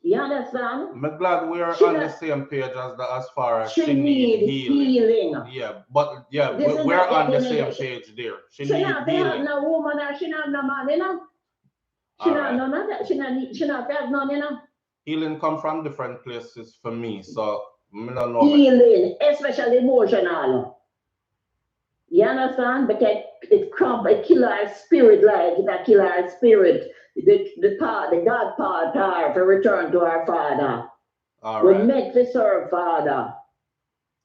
You understand? I'm glad we are on the same page as far as she needs healing. Yeah, but yeah, we're on the same page there. She needs healing. No woman or she not no man, She not none of that. She not have none, Healing come from different places for me, so I don't know. Healing, especially emotional. You understand? Because it kill our spirit, like it kill our spirit. The God part her to return to our Father. We make to serve Father.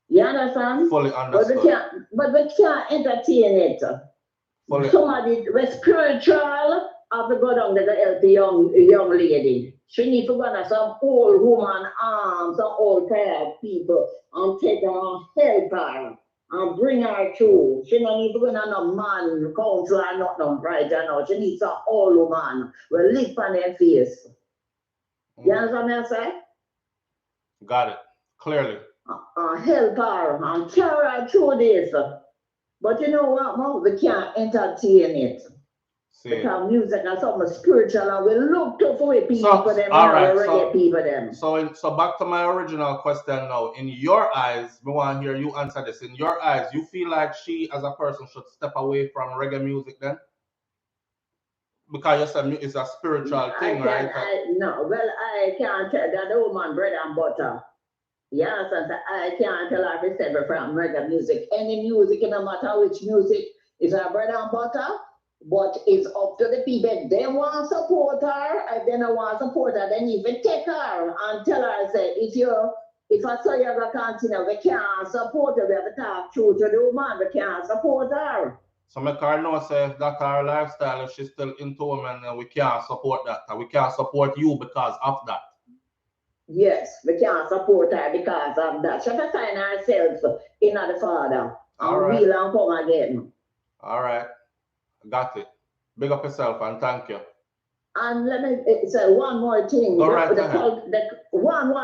You understand? Fully understood. But we can't entertain it. Somebody with spiritual have to go down to help the young lady. She needs to go to some old woman arms, some old tired people and take her and help her and bring her through. She don't need to go to no man council or nothing right now. She needs some old woman with lick on their face. You understand what I say? Got it. Clearly. Help her and carry her through this. But you know what, Mom? We can't entertain it. Because music is something spiritual and we look to for people for them people them. So back to my original question now. In your eyes, we want to hear you answer this. In your eyes, you feel like she as a person should step away from reggae music then? Because you said it's a spiritual thing, right? I can't tell that woman bread and butter. Yes, I can't tell her to step from reggae music. Any music, no matter which music, is a bread and butter. But it's up to the people. If they want to support her, if they don't want to support her, then even take her and tell her, say, if I saw you're going to continue, we can't support her. We have to talk true to the woman. We can't support her. So make her know, say, if that's her lifestyle, if she's still into women, we can't support that. We can't support you because of that. Yes, we can't support her because of that. She has to find herself in the Father. And real and come again. All right. Got it. Big up yourself and thank you. And let me say one more thing. One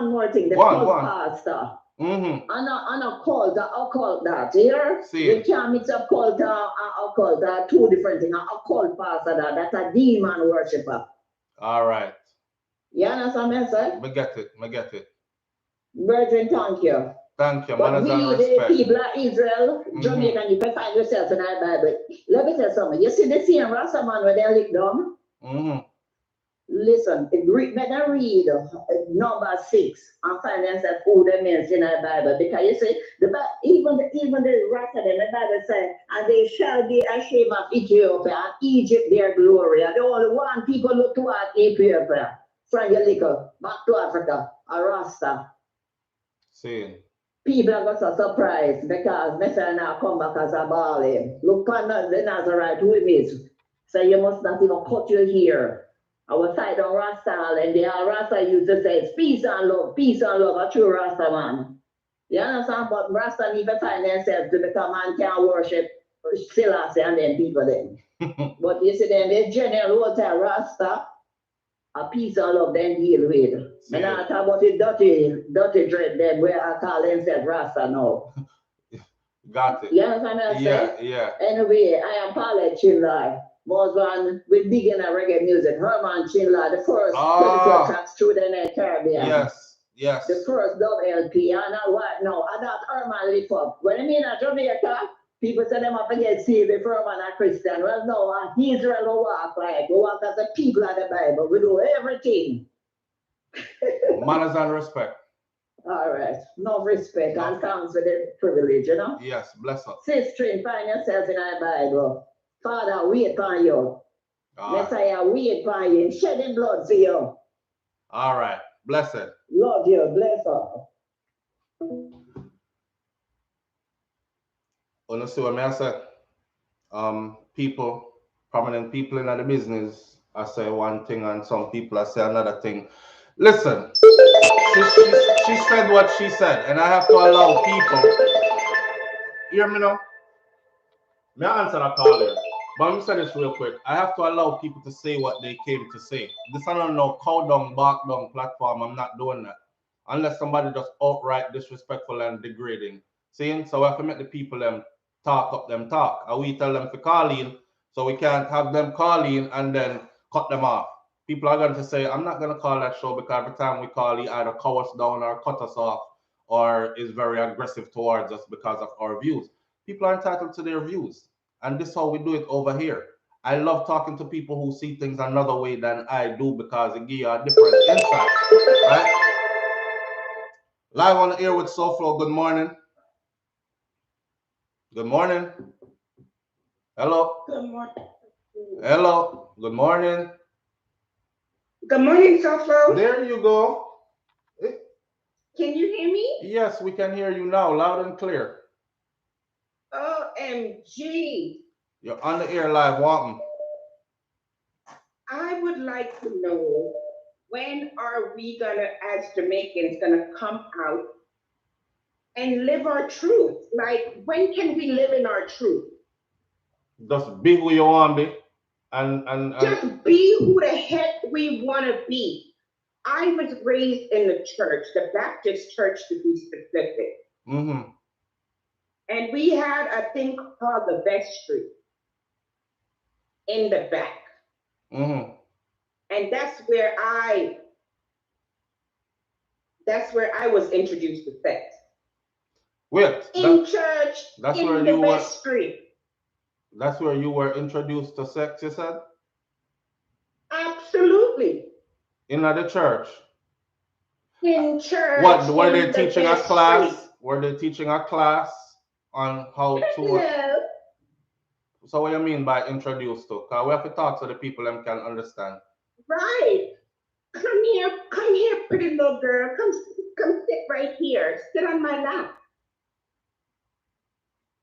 more thing. The cult pastor. And a cult that. Here, we can't mix up cult and occult. Are two different things. A cult pastor that's a demon worshiper. All right. You understand me, sir? I get it. Brethren, thank you. Thank you. But we, the people of Israel, Jamaica, you can find yourself in our Bible. Let me tell you something. You see the same Rasta man where they lick down? Listen, better read number 6 and find yourself who they means in our Bible. Because you see, even the Rasta in the Bible says, and they shall be ashamed of Ethiopia and Egypt their glory. And the only one people look toward Ethiopia from your liquor back to Africa, a Rasta. See. People are so surprised because Messiah now come back as a Bali. Look on the Nazarite who it is. So you must not even cut your hair. I was side on Rasta and the Rasta used to say peace and love, a true Rasta man. You understand? But Rasta need to find themselves to become and can worship Selassie and then people then. But you see them, the general will tell Rasta, a peace and love then deal with. And I talk about the dirty dread them where I call themselves Rasta now. Got it. You understand what I say? Yeah. Anyway, I am Paula Chinlai. Was one with big in reggae music. Herman Chinlai, the first 24 tracks through the Caribbean. Yes. The first dub LP. And what now? I got Herman lift up. When I mean at Jamaica, People say them have to get saved before man a Christian. Well, no, Israel will walk like we walk as the people of the Bible. We do everything. Manners and respect. All right. No respect and comes with the privilege, you know? Yes, bless her. Sister, find yourself in our Bible. Father, wait for you. Messiah, wait for you. Shedding blood for you. All right. Blessed. Love you. Bless her. Honestly, what I said, people, prominent people in the business, I say one thing and some people I say another thing. Listen, she said what she said, and I have to allow people. Hear me now? May I answer that call here? But let me say this real quick. I have to allow people to say what they came to say. This is not no cow down, bark down platform. I'm not doing that. Unless somebody just outright disrespectful and degrading. See? So we have to make the people them talk up them talk. And we tell them to call in, so we can't have them call in and then cut them off. People are going to say, I'm not going to call that show because every time we call, he either cow us down or cut us off or is very aggressive towards us because of our views. People are entitled to their views. And this is how we do it over here. I love talking to people who see things another way than I do because it gives you a different insight. Right? Live on the air with SouFLo. Good morning. Good morning. Hello. Good morning. Hello. Good morning. Good morning, SouFLo. There you go. Can you hear me? Yes, we can hear you now, loud and clear. OMG. You're on the air live, Walton. I would like to know, when are we gonna, as Jamaicans, gonna come out and live our truth? Like, when can we live in our truth? Just be who you want to be. And just be who the heck we want to be. I was raised in the church, the Baptist church to be specific. Mm-hmm. And we had a thing called the vestry in the back. Mm-hmm. And that's where I was introduced to sex. Wait. In church, that's in where the you vestry. That's where you were introduced to sex, you said? Absolutely. In the church? In church. What, were they teaching a class? Were they teaching a class on how to... No. So what do you mean by introduced to? Because we have to talk so the people them can understand. Right. Come here, pretty little girl. Come sit right here. Sit on my lap.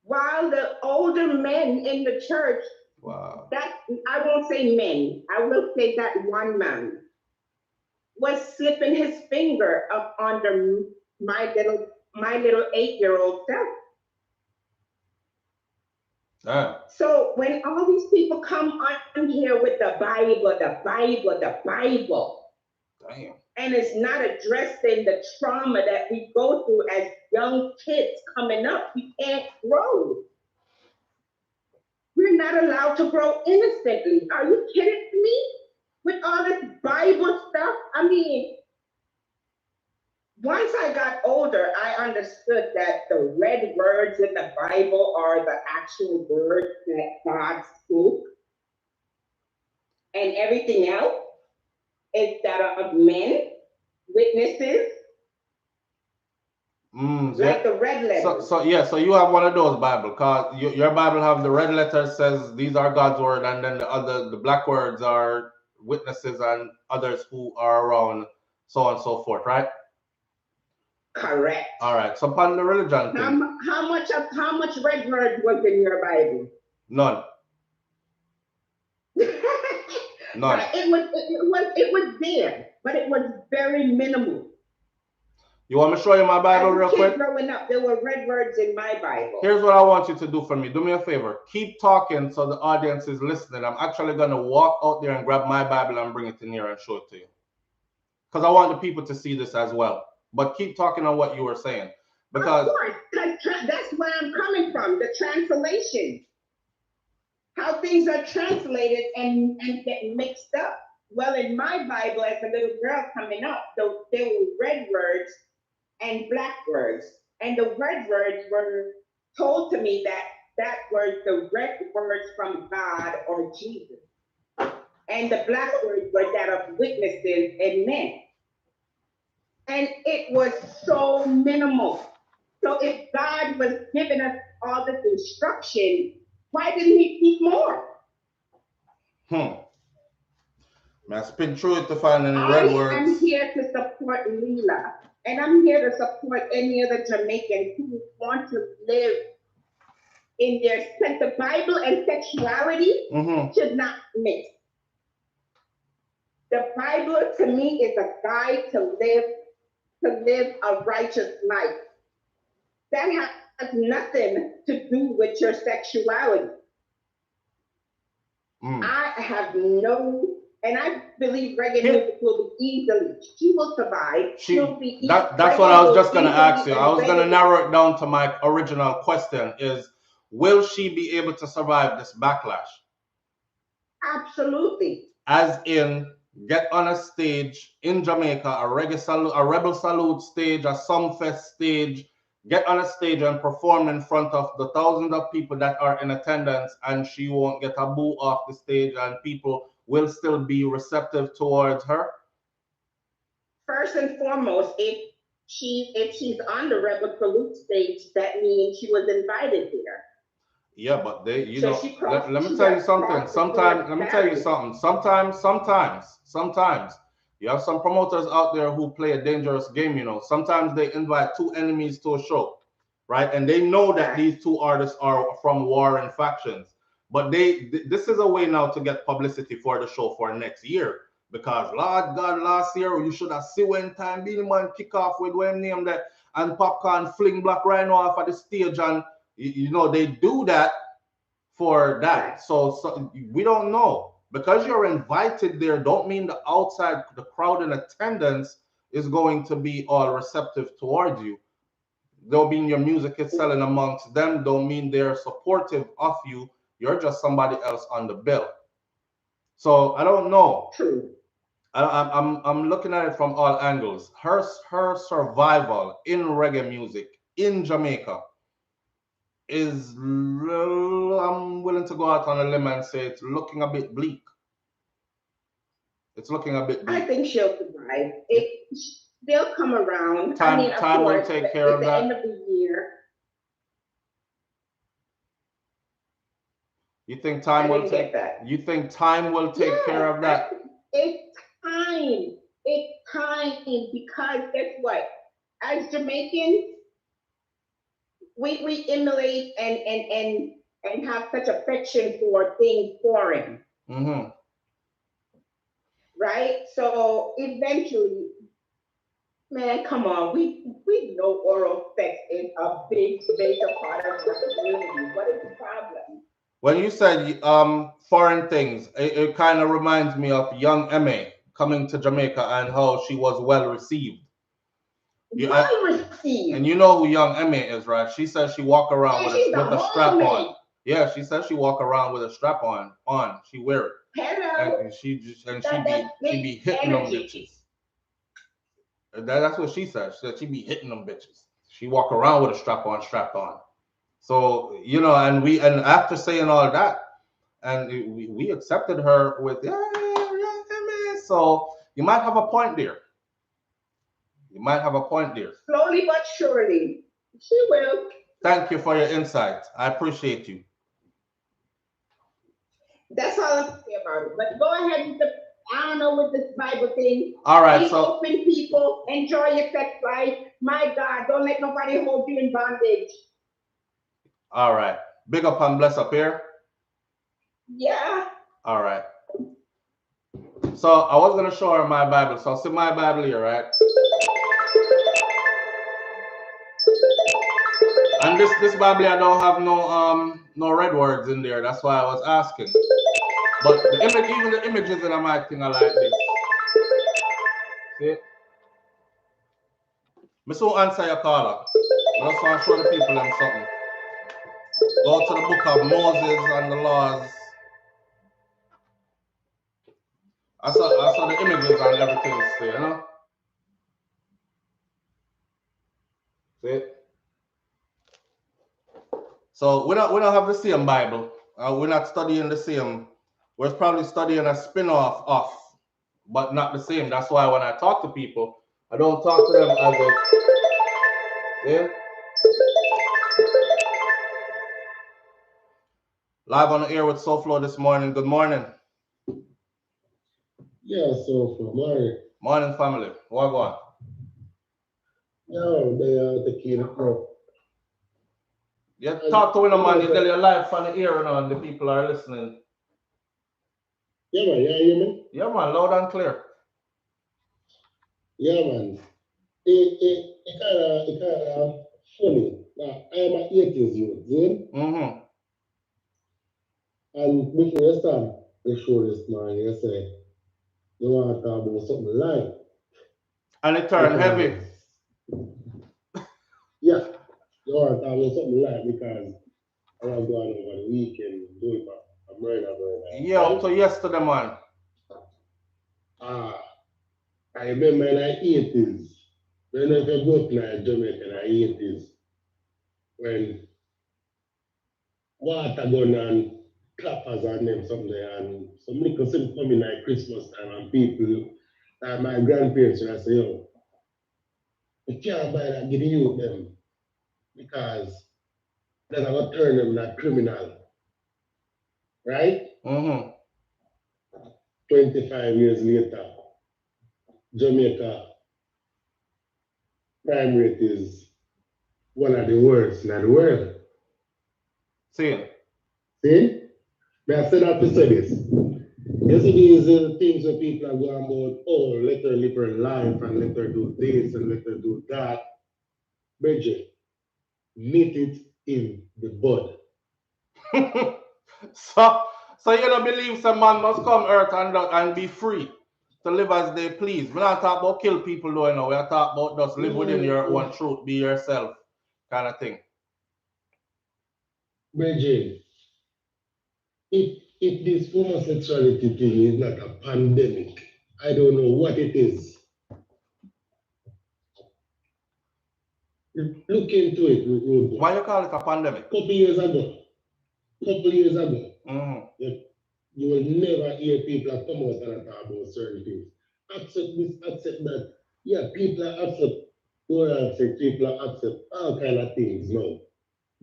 While the older men in the church, wow. That I won't say men, I will say that one man was slipping his finger up under my little 8-year-old self. Damn. So when all these people come on here with the Bible, damn, and it's not addressing the trauma that we go through as young kids coming up, we can't grow. We're not allowed to grow innocently. Are you kidding me? With all this Bible stuff? I mean, once I got older, I understood that the red words in the Bible are the actual words that God spoke. And everything else is that of men, witnesses, like the red letters. So you have one of those Bible, because your Bible have the red letters says these are God's word, and then the black words are witnesses and others who are around, so on and so forth, right? Correct. All right. So upon the religion thing, how much red word was in your Bible? None. None. It was there, but it was very minimal. You want me to show you my Bible real quick? Growing up, there were red words in my Bible. Here's what I want you to do for me. Do me a favor. Keep talking so the audience is listening. I'm actually going to walk out there and grab my Bible and bring it in here and show it to you. Because I want the people to see this as well. But keep talking on what you were saying. Because, of course, that's where I'm coming from, the translation. How things are translated and get mixed up. Well, in my Bible, as a little girl coming up, there were red words and black words. And the red words were told to me that that were direct words from God or Jesus. And the black words were that of witnesses and men. And it was so minimal. So if God was giving us all this instruction, why didn't he speak more? I spin through it to find any red words. I am here to support Lila. And I'm here to support any other Jamaicans who want to live in their sense. The Bible and sexuality should not mix. The Bible to me is a guide to live a righteous life. That has nothing to do with your sexuality. I have no, and I believe reggae music will be easily. She will survive. That's what I was just going to ask you. I was going to narrow it down to my original question: is will she be able to survive this backlash? Absolutely. As in, get on a stage in Jamaica, a reggae salute, a rebel salute stage, a sumfest stage, get on a stage and perform in front of the thousands of people that are in attendance, and she won't get a boo off the stage, and people will still be receptive towards her? First and foremost, if she's on the rebel salute stage, that means she was invited there. Yeah, but they, you know, let me tell you something. Sometimes, let me tell you something. Sometimes, you have some promoters out there who play a dangerous game, you know. Sometimes they invite two enemies to a show, right? And they know that these two artists are from warring factions. But this is a way now to get publicity for the show for next year. Because, Lord God, last year, you should have seen when time Beenie Man kick off with when name that and Popcorn fling Black Rhino off at the stage, and you know, they do that for that. So we don't know. Because you're invited there, don't mean the crowd in attendance is going to be all receptive towards you. Don't mean your music is selling amongst them. Don't mean they're supportive of you. You're just somebody else on the bill. So I don't know. I'm looking at it from all angles. Her survival in reggae music in Jamaica is, I'm willing to go out on a limb and say it's looking a bit bleak. It's looking a bit bleak. I think she'll survive. They'll come around. Time will take care of that. At the end of the year. You think time will take that? You think time will take care of that? It's time. It's time, because guess what? As Jamaicans, we emulate and have such affection for things foreign. Right? So eventually, man, come on. We know oral sex is a big major part of the community. What is the problem? When you said foreign things, it kind of reminds me of young Emma coming to Jamaica and how she was well received. Well received. And you know who young Emma is, right? She says she walk around with a strap on. Yeah, she says she walk around with a strap on. She wear it. Hello. And she be hitting them bitches. That's what she says. She said she be hitting them bitches. She walk around with a strap on. So, you know, and after saying all that, and we accepted her with, yeah. So you might have a point there. Slowly but surely, she will. Thank you for your insight. I appreciate you. That's all I'm saying about it. But go ahead with with this Bible thing. All right, be open, people. Enjoy your sex life. My God, don't let nobody hold you in bondage. All right. Big up and bless up here. Yeah. All right. So I was gonna show her my Bible. So see my Bible here, right? And this Bible I don't have no red words in there. That's why I was asking. But even the images in my thing are like this. See? I so answer your caller. I just want to show the people them something. Go to the book of Moses and the laws. I saw the images and everything, see, you know? See? So we don't have the same Bible. We're not studying the same. We're probably studying a spin-off of, but not the same. That's why when I talk to people, I don't talk to them as a yeah. Live on the air with SouFLo this morning. Good morning. Yeah, SouFLo, morning. Morning, family. What going? No, they are the key to pro. Yeah, talk to them, man. You tell your life on the air, and the people are listening. Yeah, man. Yeah, you man. Yeah, man. Loud and clear. Yeah, man. It kind of funny. Now, I am an 80s youth, see? Mm-hmm. And before you start the show this morning, you say you want to talk about something light. And it turned heavy. Yeah, you want to talk about something light because I was going over the weekend doing a murder. Yeah, up to yesterday, man. I remember in the 80s, when I grew up in Jamaica in the 80s, when water gun and clappers and them something and some little things coming like Christmas time and people, like my grandparents, and I say, yo, you can't buy that, give the youth them because then I will turn them like criminal. Right? Mm-hmm. 25 years later, Jamaica crime rate is one of the worst in the world. See? May I say that to say this? You see these things where people are going about, oh, let her live her life and let her do this and let her do that. Bridget, nip it in the bud. So you don't believe some man must come earth and be free to live as they please. We're not talking about kill people though, you know. We're talking about just live within your own truth, be yourself kind of thing. Bridget, if this homosexuality thing is not a pandemic, I don't know what it is. Look into it, Road. Why you call it a pandemic? Couple years ago, you will never hear people come out and talk about certain things. Accept this, accept that. Yeah, people accept, people accept all kind of things now.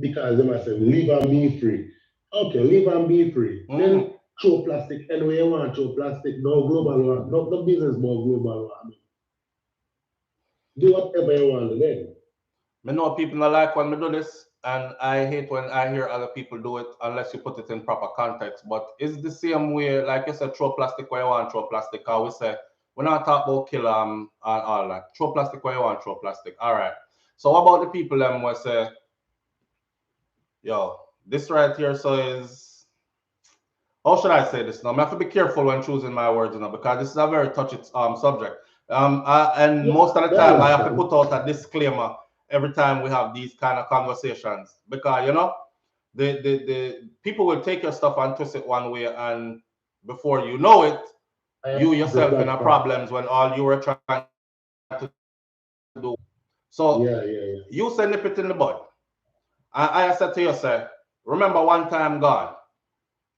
Because they must say, live and be free. Okay, live and be free. Then throw plastic anywhere you want, throw plastic, no global warming, no business about global warming. Do whatever you want then. I know people don't like when we do this, and I hate when I hear other people do it unless you put it in proper context. But it's the same way, like you said, throw plastic where you want, throw plastic. How we say, we're not talking about kill and all that. Throw plastic where you want, throw plastic. All right. So what about the people them who say, yo, this right here, so is, how should I say this now? I have to be careful when choosing my words, you know, because this is a very touchy subject. Most of the time I have to put out a disclaimer every time we have these kind of conversations, because you know the people will take your stuff and twist it one way, and before you know it, you yourself in a problems when all you were trying to do. So you say nip it in the bud. I said to you, say, remember one time gone.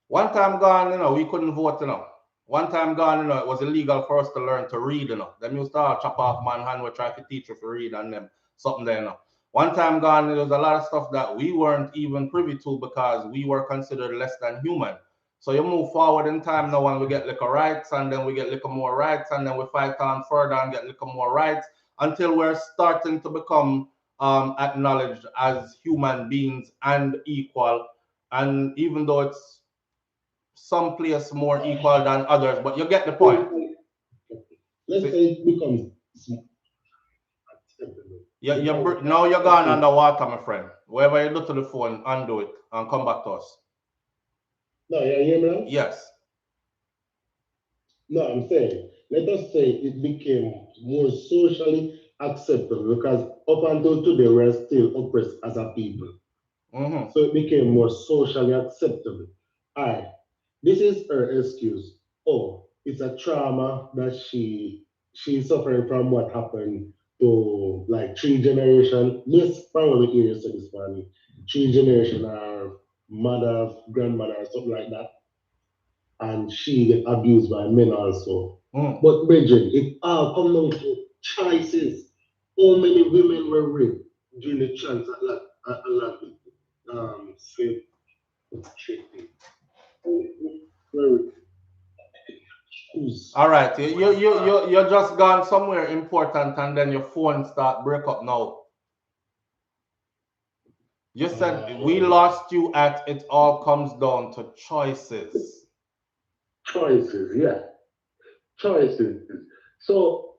One time gone, you know, we couldn't vote, you know. One time gone, you know, it was illegal for us to learn to read, you know. Them used to all chop off man hand, we try to teach you to read and them something there, you know. One time gone, there was a lot of stuff that we weren't even privy to because we were considered less than human. So you move forward in time now and we get little rights and then we get little more rights and then we fight on further and get little more rights until we're starting to become acknowledged as human beings and equal. And even though it's some place more equal than others, but you get the point. Let's say it becomes now you're gone underwater, my friend. Wherever you do to the phone, undo it and come back to us. No, you hear me now? Yes. No, I'm saying, let us say it became more socially acceptable because up until today we're still oppressed as a people. So it became more socially acceptable. All right, this is her excuse. Oh, it's a trauma that she's suffering from what happened to like 3 generations. Yes, probably hear you say this morning. 3 generations, or mother, grandmother, or something like that. And she get abused by men also. But Bridget, it all come down to choices. How many women were raped during the transatlantic slave trade? All right, you just gone somewhere important and then your phone start break up now. You said we lost you at it all comes down to choices. Choices, yeah. Choices. So,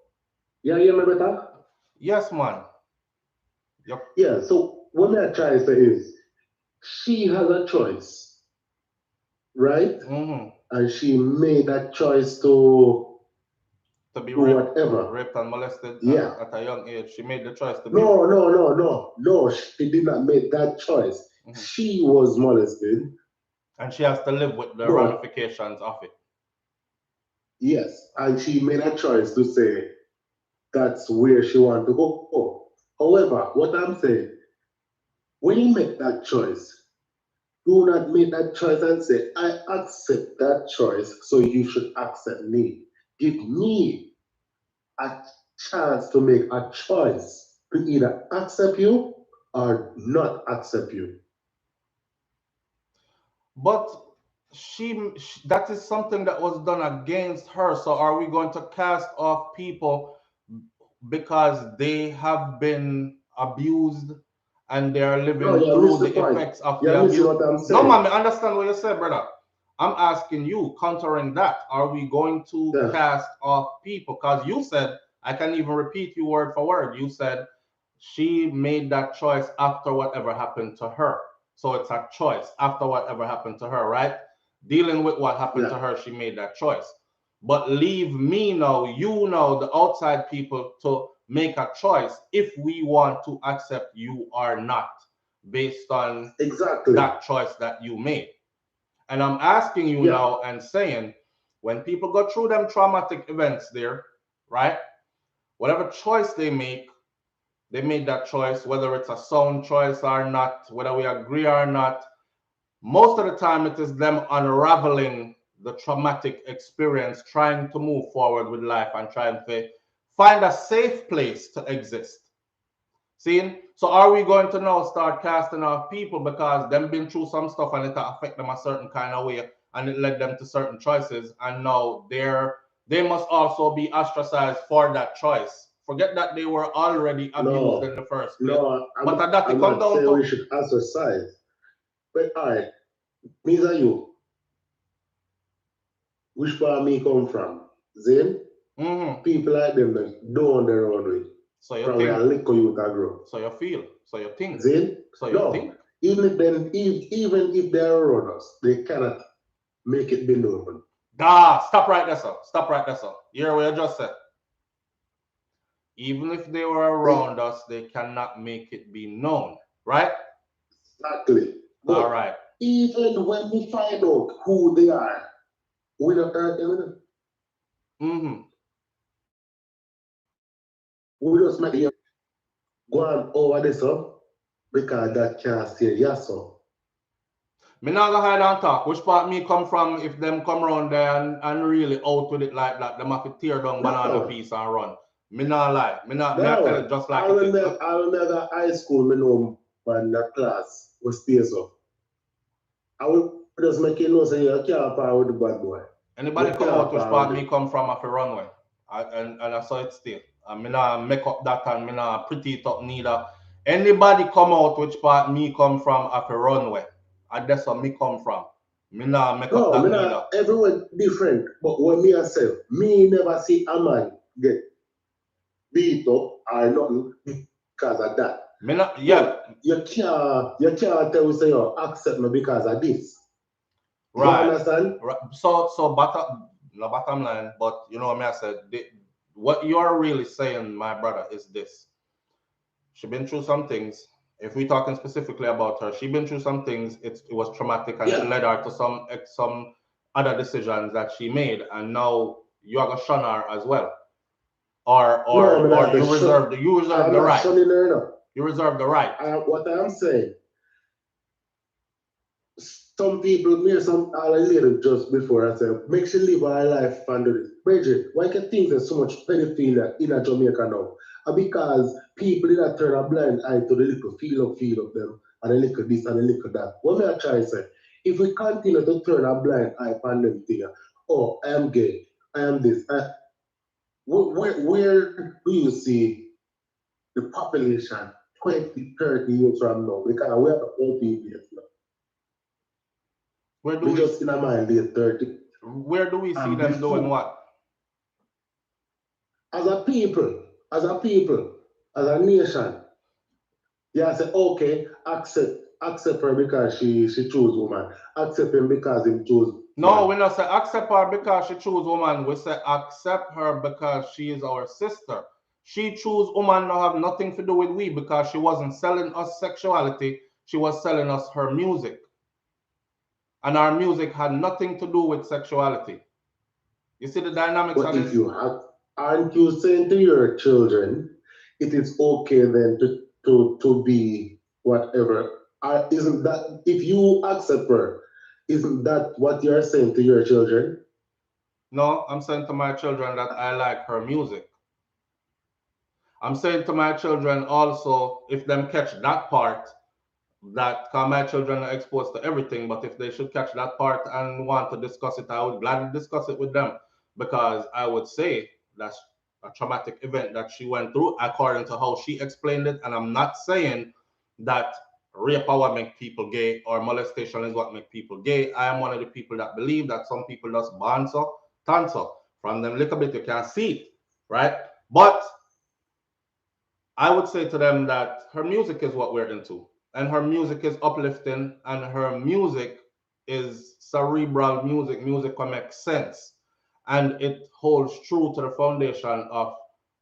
yeah, you remember that? Yes, man. Yep. Yeah, so what I'm trying to say is she has a choice, right? And she made that choice to be do whatever. Raped and molested at a young age. She made the choice to be. No, she did not make that choice. She was molested. And she has to live with the ramifications of it. Yes, and she made a choice to say that's where she wanted to go. However, what I'm saying, when you make that choice, do not make that choice and say, I accept that choice, so you should accept me. Give me a chance to make a choice to either accept you or not accept you. But that is something that was done against her. So are we going to cast off people because they have been abused and they are living through the effects of the abuse? No, man, I understand what you said, brother. I'm asking you, countering that, are we going to cast off people? Because you said, I can even repeat you word for word. You said she made that choice after whatever happened to her. So it's a choice after whatever happened to her, right? Dealing with what happened to her, she made that choice. But leave me now, you know, the outside people to make a choice if we want to accept you or not, based on that choice that you made. And I'm asking you now and saying, when people go through them traumatic events there, right? Whatever choice they make, they made that choice, whether it's a sound choice or not, whether we agree or not. Most of the time, it is them unraveling the traumatic experience, trying to move forward with life and trying to find a safe place to exist. See? So are we going to now start casting off people because they've been through some stuff and it affect them a certain kind of way and it led them to certain choices, and now they must also be ostracized for that choice? Forget that they were already abused in the first place. No, I'm not saying we should ostracize. But all right, me and you, which part me come from? Zane? People like them that don't on their own way. So you probably think. A little youth that grow. So you feel. So you think. Zane? So you think. Even if they're around us, they cannot make it be known. Stop right there, sir. Stop right there, sir. You hear what you just said? Even if they were around us, they cannot make it be known, right? Exactly. But all right. Even when we find out who they are, we don't hurt them. We just make them go on over this up because that can't stay yes, sir. Me not gonna hide and talk. Which part me come from if them come around there and really out with it like that, them have to tear down banana piece and run. Me not lie. Me tell it just like I remember high school, me know when that class was stays up. I will just make you know say you can't power with the bad boy. Anybody come out which part me come from off a runway. And I saw it still. And me not make up that and me not pretty it up neither. Anybody come out which part me come from off a runway. And that's where me come from. Me not make up that neither. Everyone different. But when me myself, me never see a man get beat up or nothing because of that. Me not, you can't tell me say you accept me because of this. Right. You understand? Right. So bottom line, but you know what I said. What you're really saying, my brother, is this. She been through some things. If we're talking specifically about her, she been through some things. It was traumatic and it led her to some other decisions that she made, and now you are gonna shun her as well. Or you reserve the right. Her, no. You reserve the right. What I'm saying, some people, me some all I later just before I said, make she live her life and do this. Bridget, why can things there's so much pedophilia in a Jamaica now? Because people did not turn a blind eye to the little feel of them and a little this and a little that. What may I try to say? If we continue to turn a blind eye upon them thing, oh, I am gay, I am this. Where do you see the population 20, 30 years from now? Because we have old people now. Where do we just in my late 30. Where do we see them doing what? As a people, as a nation, yeah, say okay, accept her because she choose woman. Accept him because he choose. No, we not say accept her because she choose woman. We say accept her because she is our sister. She choose woman no have nothing to do with we because she wasn't selling us sexuality. She was selling us her music. And our music had nothing to do with sexuality. You see the dynamics but of if this? You have, aren't you saying to your children, it is okay then to be whatever? Isn't that, if you accept her, isn't that what you're saying to your children? No, I'm saying to my children that I like her music. I'm saying to my children also, if them catch that part, that because my children are exposed to everything, but if they should catch that part and want to discuss it, I would gladly discuss it with them because I would say that's a traumatic event that she went through according to how she explained it. And I'm not saying that rape what make people gay or molestation is what make people gay. I am one of the people that believe that some people just born so, turn so. From them little bit you can see it, right? But I would say to them that her music is what we're into, and her music is uplifting, and her music is cerebral music, music that makes sense, and it holds true to the foundation of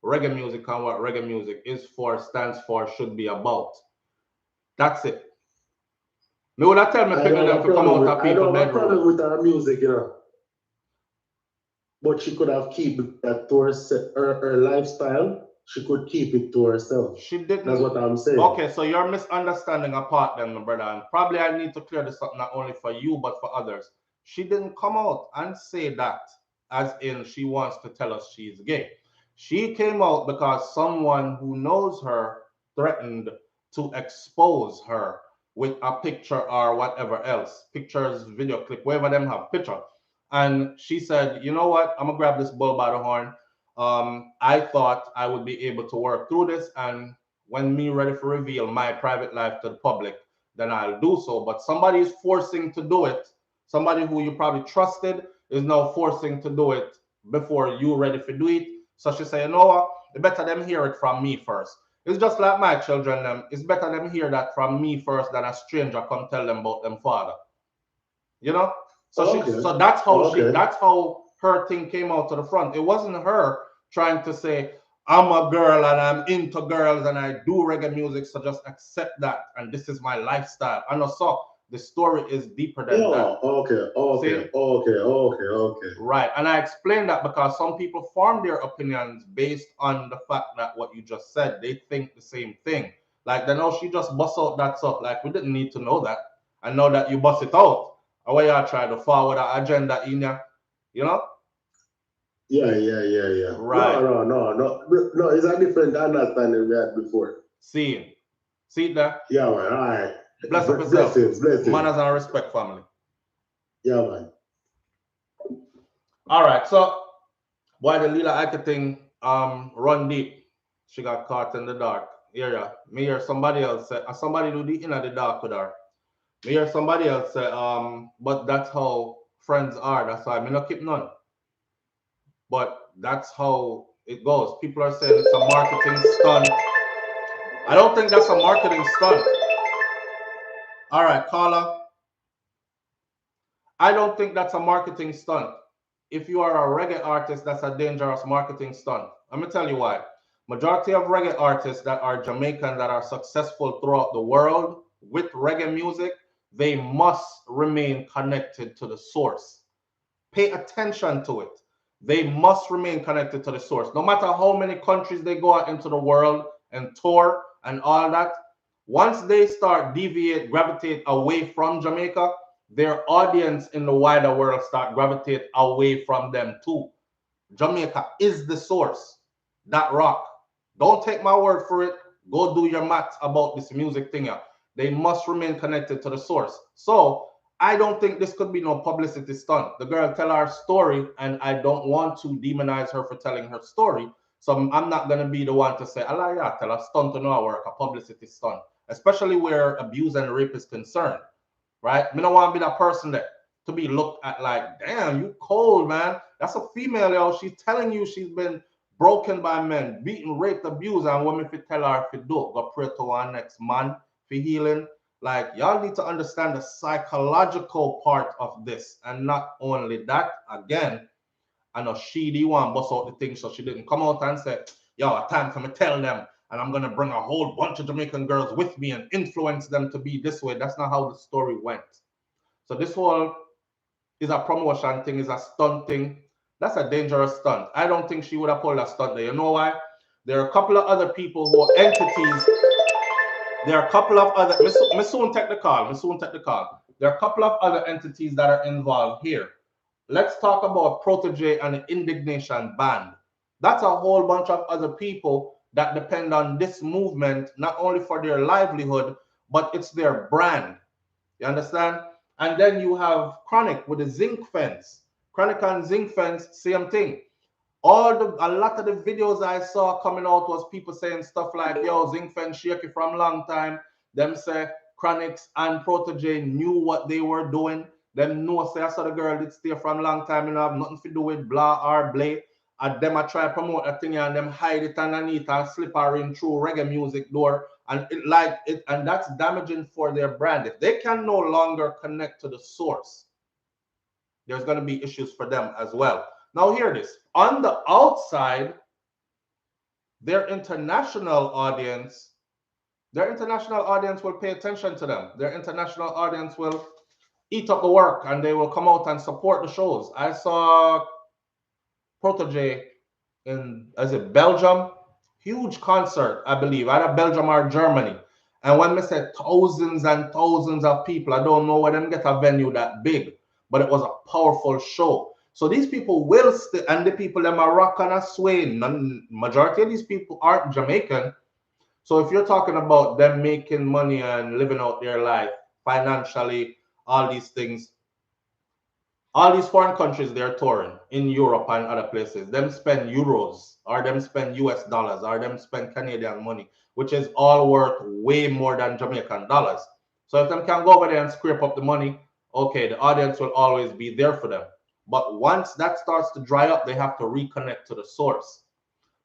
reggae music and what reggae music is for, stands for, should be about. That's it. Me would I tell me people them to come out of people bedroom. I don't have a problem with her music, you know. But she could have keep that to her lifestyle. She could keep it to herself. She didn't. That's what I'm saying. Okay, so you're misunderstanding a part then, my brother. And probably I need to clear this up not only for you, but for others. She didn't come out and say that as in she wants to tell us she's gay. She came out because someone who knows her threatened to expose her with a picture or whatever else. Pictures, video clip, wherever them have picture. And she said, you know what? I'm going to grab this bull by the horn. I thought I would be able to work through this, and when me ready to reveal my private life to the public, then I'll do so. But somebody is forcing to do it. Somebody who you probably trusted is now forcing to do it before you ready to do it. So she say, you know what? It's better them hear it from me first. It's just like my children. It's better them hear that from me first than a stranger come tell them about them father. You know? So so that's how her thing came out to the front. It wasn't her trying to say, I'm a girl and I'm into girls and I do reggae music, so just accept that and this is my lifestyle. And also the story is deeper than that. Okay. Right. And I explained that because some people form their opinions based on the fact that what you just said, they think the same thing. Like they know she just bust out that stuff. Like we didn't need to know that. And now that you bust it out, or why y'all try to forward an agenda in ya, you know? Yeah. Right. No, it's a different understanding we had before. See that? Yeah, man. All right. Bless up yourself. Blessings. Manners and respect, family. Yeah, man. All right. So why the Lila Ike thing run deep? She got caught in the dark. Yeah. Me or somebody else say, somebody do the inner the dark with her. Me or somebody else say, but that's how friends are. That's why I not keep none. But that's how it goes. People are saying it's a marketing stunt. I don't think that's a marketing stunt. All right, caller. I don't think that's a marketing stunt. If you are a reggae artist, that's a dangerous marketing stunt. I'm going to tell you why. Majority of reggae artists that are Jamaican that are successful throughout the world with reggae music, they must remain connected to the source. Pay attention to it. They must remain connected to the source. No matter how many countries they go out into the world and tour and all that, once they start gravitate away from Jamaica, their audience in the wider world start gravitate away from them too. Jamaica is the source. That rock. Don't take my word for it. Go do your maths about this music thing. They must remain connected to the source. So I don't think this could be no publicity stunt. The girl tell her story, and I don't want to demonize her for telling her story. So I'm not gonna be the one to say, Allah, yeah, tell a stunt to no work, a publicity stunt, especially where abuse and rape is concerned, right? Me don't want to be that person that to be looked at like, damn, you cold, man. That's a female, yo. She's telling you she's been broken by men, beaten, raped, abused, and women if you tell her if you do, go pray to our next man for healing. Like, y'all need to understand the psychological part of this, and not only that. Again, I know she the one bust out the thing, so she didn't come out and say, yo, a time for me tell them, and I'm gonna bring a whole bunch of Jamaican girls with me and influence them to be this way. That's not how the story went. So this whole is a promotion thing, is a stunt thing. That's a dangerous stunt. I don't think she would have pulled a stunt there. You know why? There are a couple of other people who are entities. There are a couple of other. Me soon take the call. Me soon take the call. There are a couple of other entities that are involved here. Let's talk about Protege and the Indignation Band. That's a whole bunch of other people that depend on this movement, not only for their livelihood, but it's their brand. You understand? And then you have Chronic with the zinc fence. Chronic and zinc fence, same thing. A lot of the videos I saw coming out was people saying stuff like, yo, zinc fence shaky from long time. Them say Chronics and Protege knew what they were doing. Them know say I saw the girl did stay from long time and have nothing to do with blah or blay. And them I try to promote a thing and them hide it underneath and slip her in through reggae music door. And it like it, and that's damaging for their brand. If they can no longer connect to the source, there's going to be issues for them as well. Now hear this. On the outside, their international audience will pay attention to them. Their international audience will eat up the work and they will come out and support the shows. I saw Protege in, is it Belgium? Huge concert, I believe, either Belgium or Germany. And when we say thousands and thousands of people, I don't know where them get a venue that big, but it was a powerful show. So these people will still, and the people them are rock and a sway. Majority of these people aren't Jamaican. So if you're talking about them making money and living out their life financially, all these things, all these foreign countries they're touring in Europe and other places, them spend euros or them spend US dollars or them spend Canadian money, which is all worth way more than Jamaican dollars. So if them can go over there and scrape up the money, okay, the audience will always be there for them. But once that starts to dry up, they have to reconnect to the source,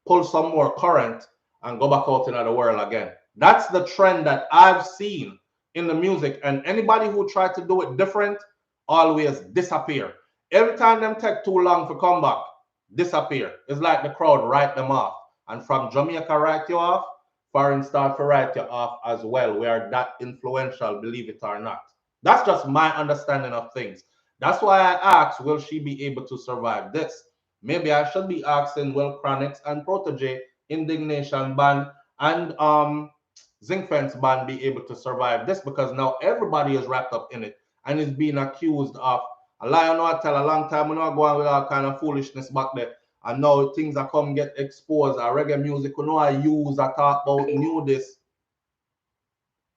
pull some more current, and go back out into the world again. That's the trend that I've seen in the music. And anybody who tried to do it different always disappear. Every time them take too long to come back, disappear. It's like the crowd write them off. And from Jamaica write you off, foreign start to write you off as well. We are that influential, believe it or not. That's just my understanding of things. That's why I asked, will she be able to survive this? Maybe I should be asking, will Chronics and Protege, Indignation Band, and Zinc Fence Band be able to survive this? Because now everybody is wrapped up in it and is being accused of a lie. I know I tell a long time, we not going with all kind of foolishness back there. And now things are come get exposed. Our reggae music, we know I use, I talk about, knew this.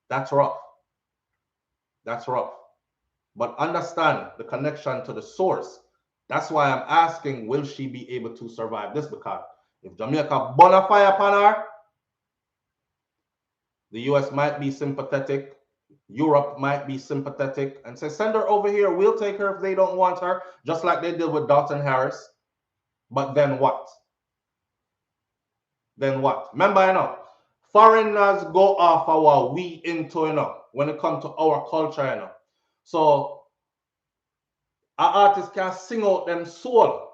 That's rough. That's rough. But understand the connection to the source. That's why I'm asking, will she be able to survive this? Because if Jamaica burn a fire upon her, the US might be sympathetic. Europe might be sympathetic and say, send her over here. We'll take her if they don't want her, just like they did with Dalton Harris. But then what? Then what? Remember, you know, foreigners go off our we into, you know, when it comes to our culture, you know. So our artists can sing out them soul.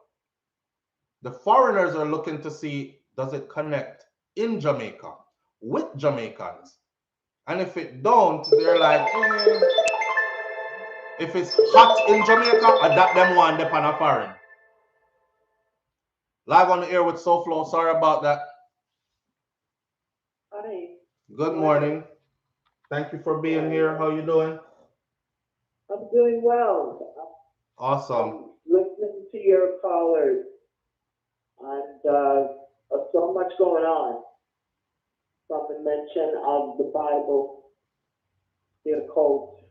The foreigners are looking to see, does it connect in Jamaica with Jamaicans? And if it don't, they're like, if it's hot in Jamaica, I that them one dep on a foreign. Live on the air with SouFLo. Sorry about that. Hi. Good morning. Thank you for being here. How you doing? I'm doing well. Awesome. Listening to your callers, and so much going on. From the mention of the Bible, the occult,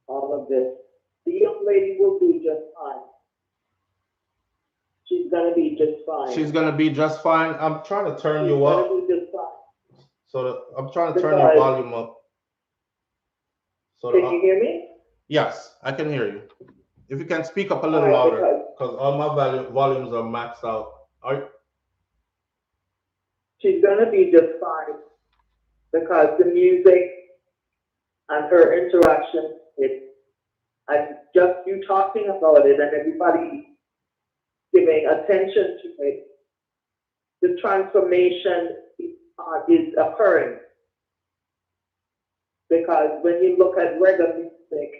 all of this. The young lady will do just fine. She's gonna be just fine. She's gonna be just fine. I'm trying to turn you up. She's gonna be just fine. So I'm trying to turn your volume up. So can you hear me? Yes, I can hear you. If you can speak up a little louder, because all my volumes are maxed out. She's gonna be just fine because the music and her interaction, and just you talking about it and everybody giving attention to it, the transformation is occurring. Because when you look at reggae music,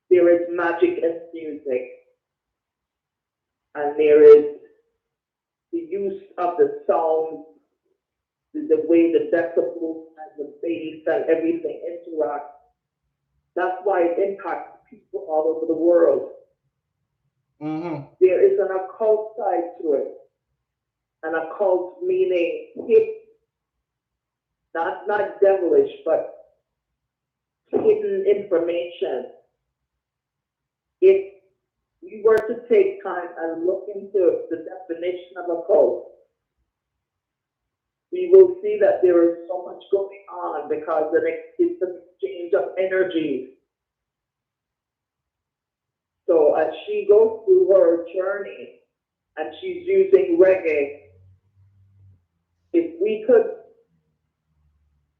there is magic in music, and there is the use of the sound, the way the decibels and the bass and everything interact. That's why it impacts people all over the world. Mm-hmm. There is an occult side to it. An occult meaning hidden, not devilish, but hidden information. If we were to take time and look into the definition of occult, we will see that there is so much going on because it's an exchange of energies. So as she goes through her journey and she's using reggae, if we could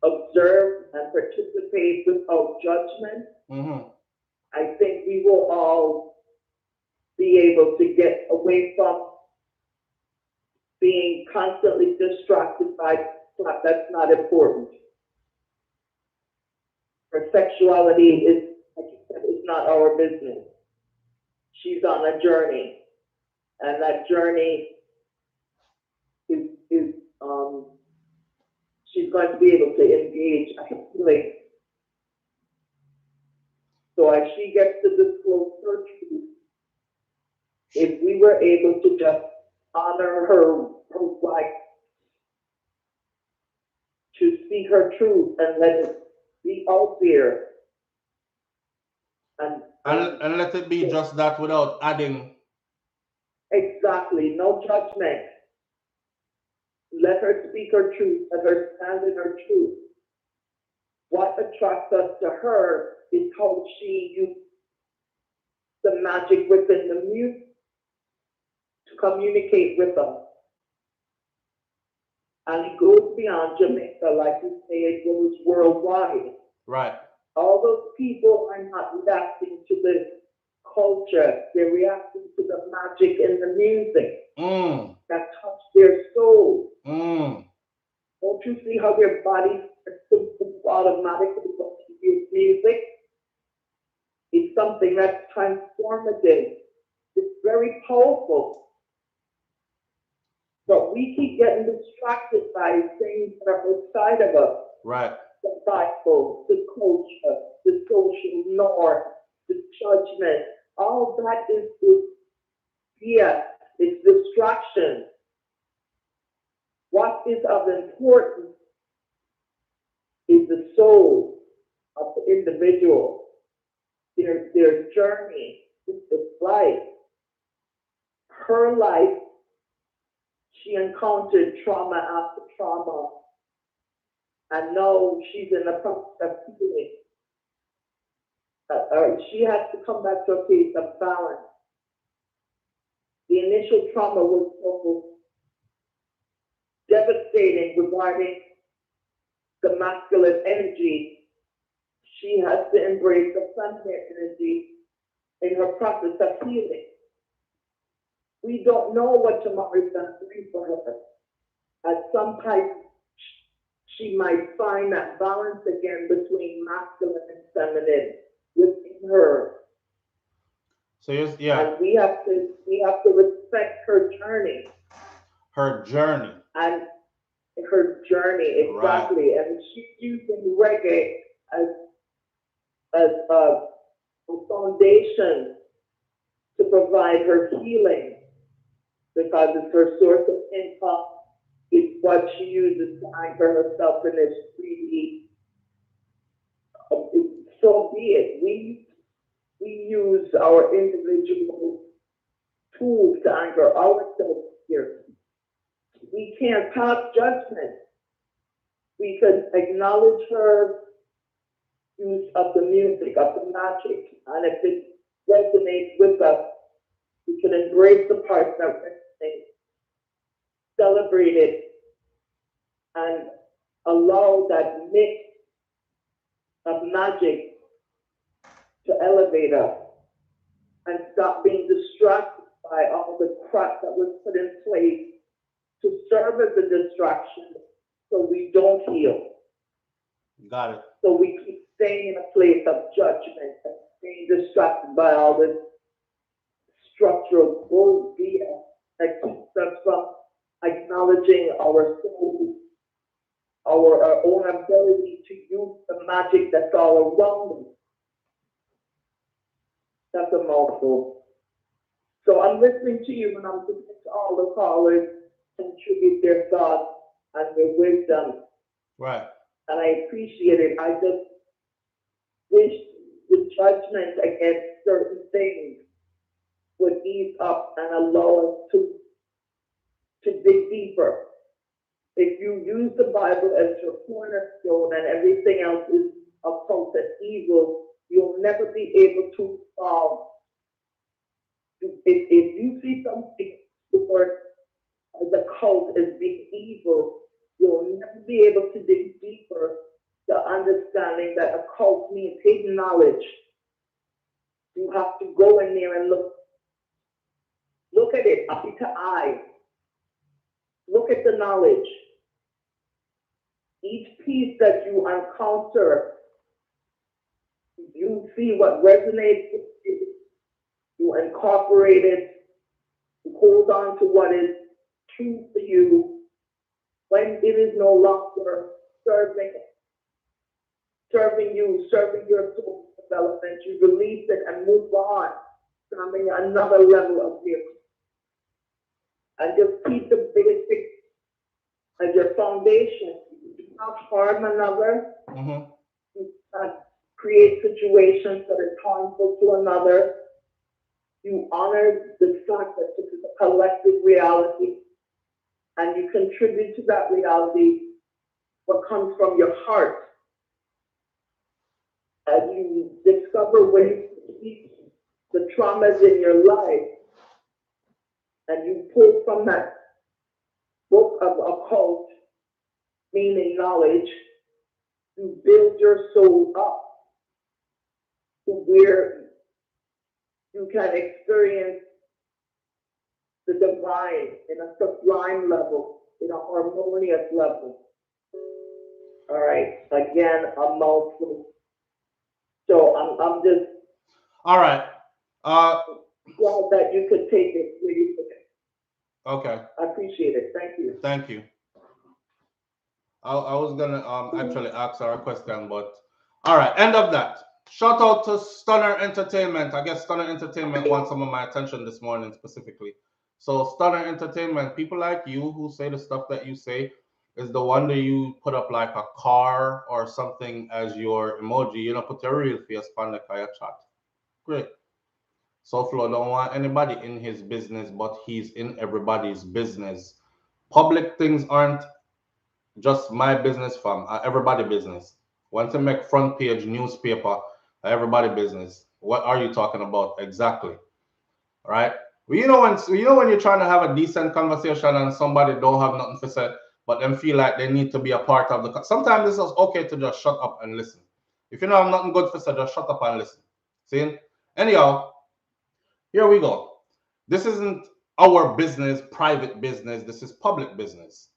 observe and participate without judgment, I think we will all be able to get away from being constantly distracted by stuff that's not important. Her sexuality is, like you said, is not our business. She's on a journey, and that journey is she's going to be able to engage, I feel. So as she gets to disclose her truth, if we were able to just honor her right to speak her truth and let it be out there. And let it be just that without adding. Exactly, no judgment. Let her speak her truth, let her stand in her truth. What attracts us to her is how she used the magic within the music to communicate with us. And it goes beyond Jamaica, like you say, it goes worldwide. Right. All those people are not reacting to the culture, they're reacting to the magic in the music that touch their soul. Don't you see how their bodies automatically go to use music? It's something that's transformative. It's very powerful. But we keep getting distracted by things that are outside of us. Right. The Bible, the culture, the social norm, the judgment. All that is it's distraction. What is of importance is the soul of the individual, their journey, this life. Her life, she encountered trauma after trauma, and now she's in the process of healing. She has to come back to a place of balance. The initial trauma was so devastating regarding the masculine energy. She has to embrace the feminine energy in her process of healing. We don't know what tomorrow is going to bring for her. At some point, she might find that balance again between masculine and feminine within her. So yeah. And we have to respect her journey. Her journey. And her journey, exactly. Right. And she's using reggae as as a foundation to provide her healing, because it's her source of income. It's what she uses to anchor herself in this 3D. So be it. We use our individual tools to anchor ourselves here. We can't pass judgment. We can acknowledge her use of the music, of the magic, and if it resonates with us, we can embrace the parts that resonate, celebrate it, and allow that mix of magic to elevate us and stop being distracted by all the crap that was put in place to serve as a distraction so we don't heal. Got it. So we keep staying in a place of judgment and being distracted by all this structural bull BS that keeps us from acknowledging our soul, our own ability to use the magic that's all around us. That's a mouthful. So I'm listening to you and I'm listening to all the callers contribute their thoughts and their wisdom. Right. And I appreciate it. I just wish the judgment against certain things would ease up and allow us to dig deeper. If you use the Bible as your cornerstone and everything else is occult and evil, you'll never be able to solve. If you see something as a cult as being evil, you'll never be able to dig deeper to understanding that a cult means hidden knowledge. You have to go in there and look at it, eye to eye. Look at the knowledge. Each piece that you encounter, you see what resonates with you. You incorporate it. You hold on to what is true for you. When it is no longer serving you, serving your soul development, you release it and move on, coming another level of you. And just keep the basic as your foundation. You do not harm another. Mm-hmm. You do not create situations that are harmful to another. You honor the fact that this is a collective reality, and you contribute to that reality what comes from your heart. As you discover ways to keep the traumas in your life, and you pull from that book of occult, meaning knowledge, you build your soul up to where you can experience the divine in a sublime level, in a harmonious level. All right, again, a mouthful. So I'm just. All right. Glad that you could take it where you took it. Okay. I appreciate it. Thank you. Thank you. I was gonna actually ask her a question, but all right, end of that. Shout out to Stunner Entertainment. I guess Stunner Entertainment wants some of my attention this morning specifically. So Stunner Entertainment, people like you who say the stuff that you say, is the wonder you put up like a car or something as your emoji. You know, put your real face on the kaya chat. Great. SouFLo don't want anybody in his business, but he's in everybody's business. Public things aren't just my business, fam. Everybody business. Want to make front page newspaper, everybody business. What are you talking about exactly? All right. Well, you know when you're trying to have a decent conversation and somebody don't have nothing to say, but them feel like they need to be a part of the. Sometimes it's just okay to just shut up and listen. If you know have nothing good to say, just shut up and listen. See? Anyhow, here we go. This isn't our business, private business. This is public business.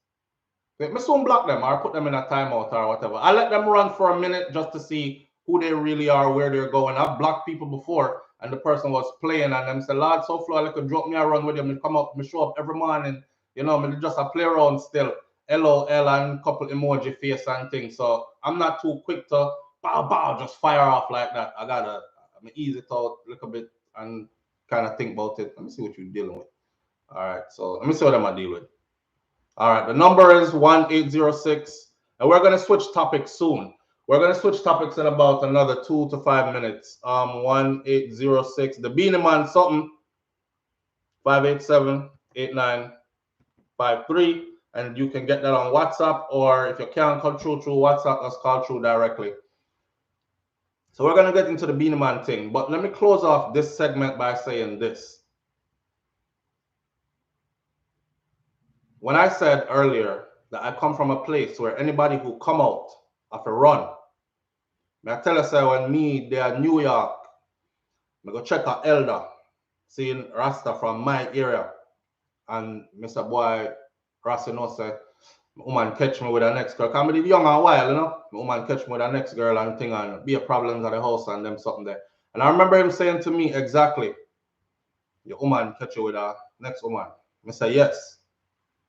Me soon block them or put them in a timeout or whatever. I let them run for a minute just to see who they really are, where they're going. I've blocked people before and the person was playing and them say, Lord, SouFLo, I could drop me a run with you. Me come up, me show up every morning. You know, me just a play around still. LOL and couple emoji face and things. So I'm not too quick to bow, bow, just fire off like that. I'm ease it out a little bit and kind of think about it. Let me see what you're dealing with. All right, so let me see what I'm gonna deal with. All right, the number is 1806, and we're gonna switch topics soon. We're gonna switch topics in about another 2 to 5 minutes. 1806, the Beenie Man something 587-8953, and you can get that on WhatsApp, or if you can't call through WhatsApp, let's call through directly. So we're gonna get into the Beenie Man thing, but let me close off this segment by saying this. When I said earlier that I come from a place where anybody who come out have to run, I tell you, say, when me there in New York, I go check an elder, seeing Rasta from my area, and Mr. Boy, Rasta know say, woman catch me with the next girl. Cause I be young and wild, you know. Woman catch me with the next girl and thing, and be a problem at the house and them something there. And I remember him saying to me exactly, your woman catch you with the next woman. I say yes.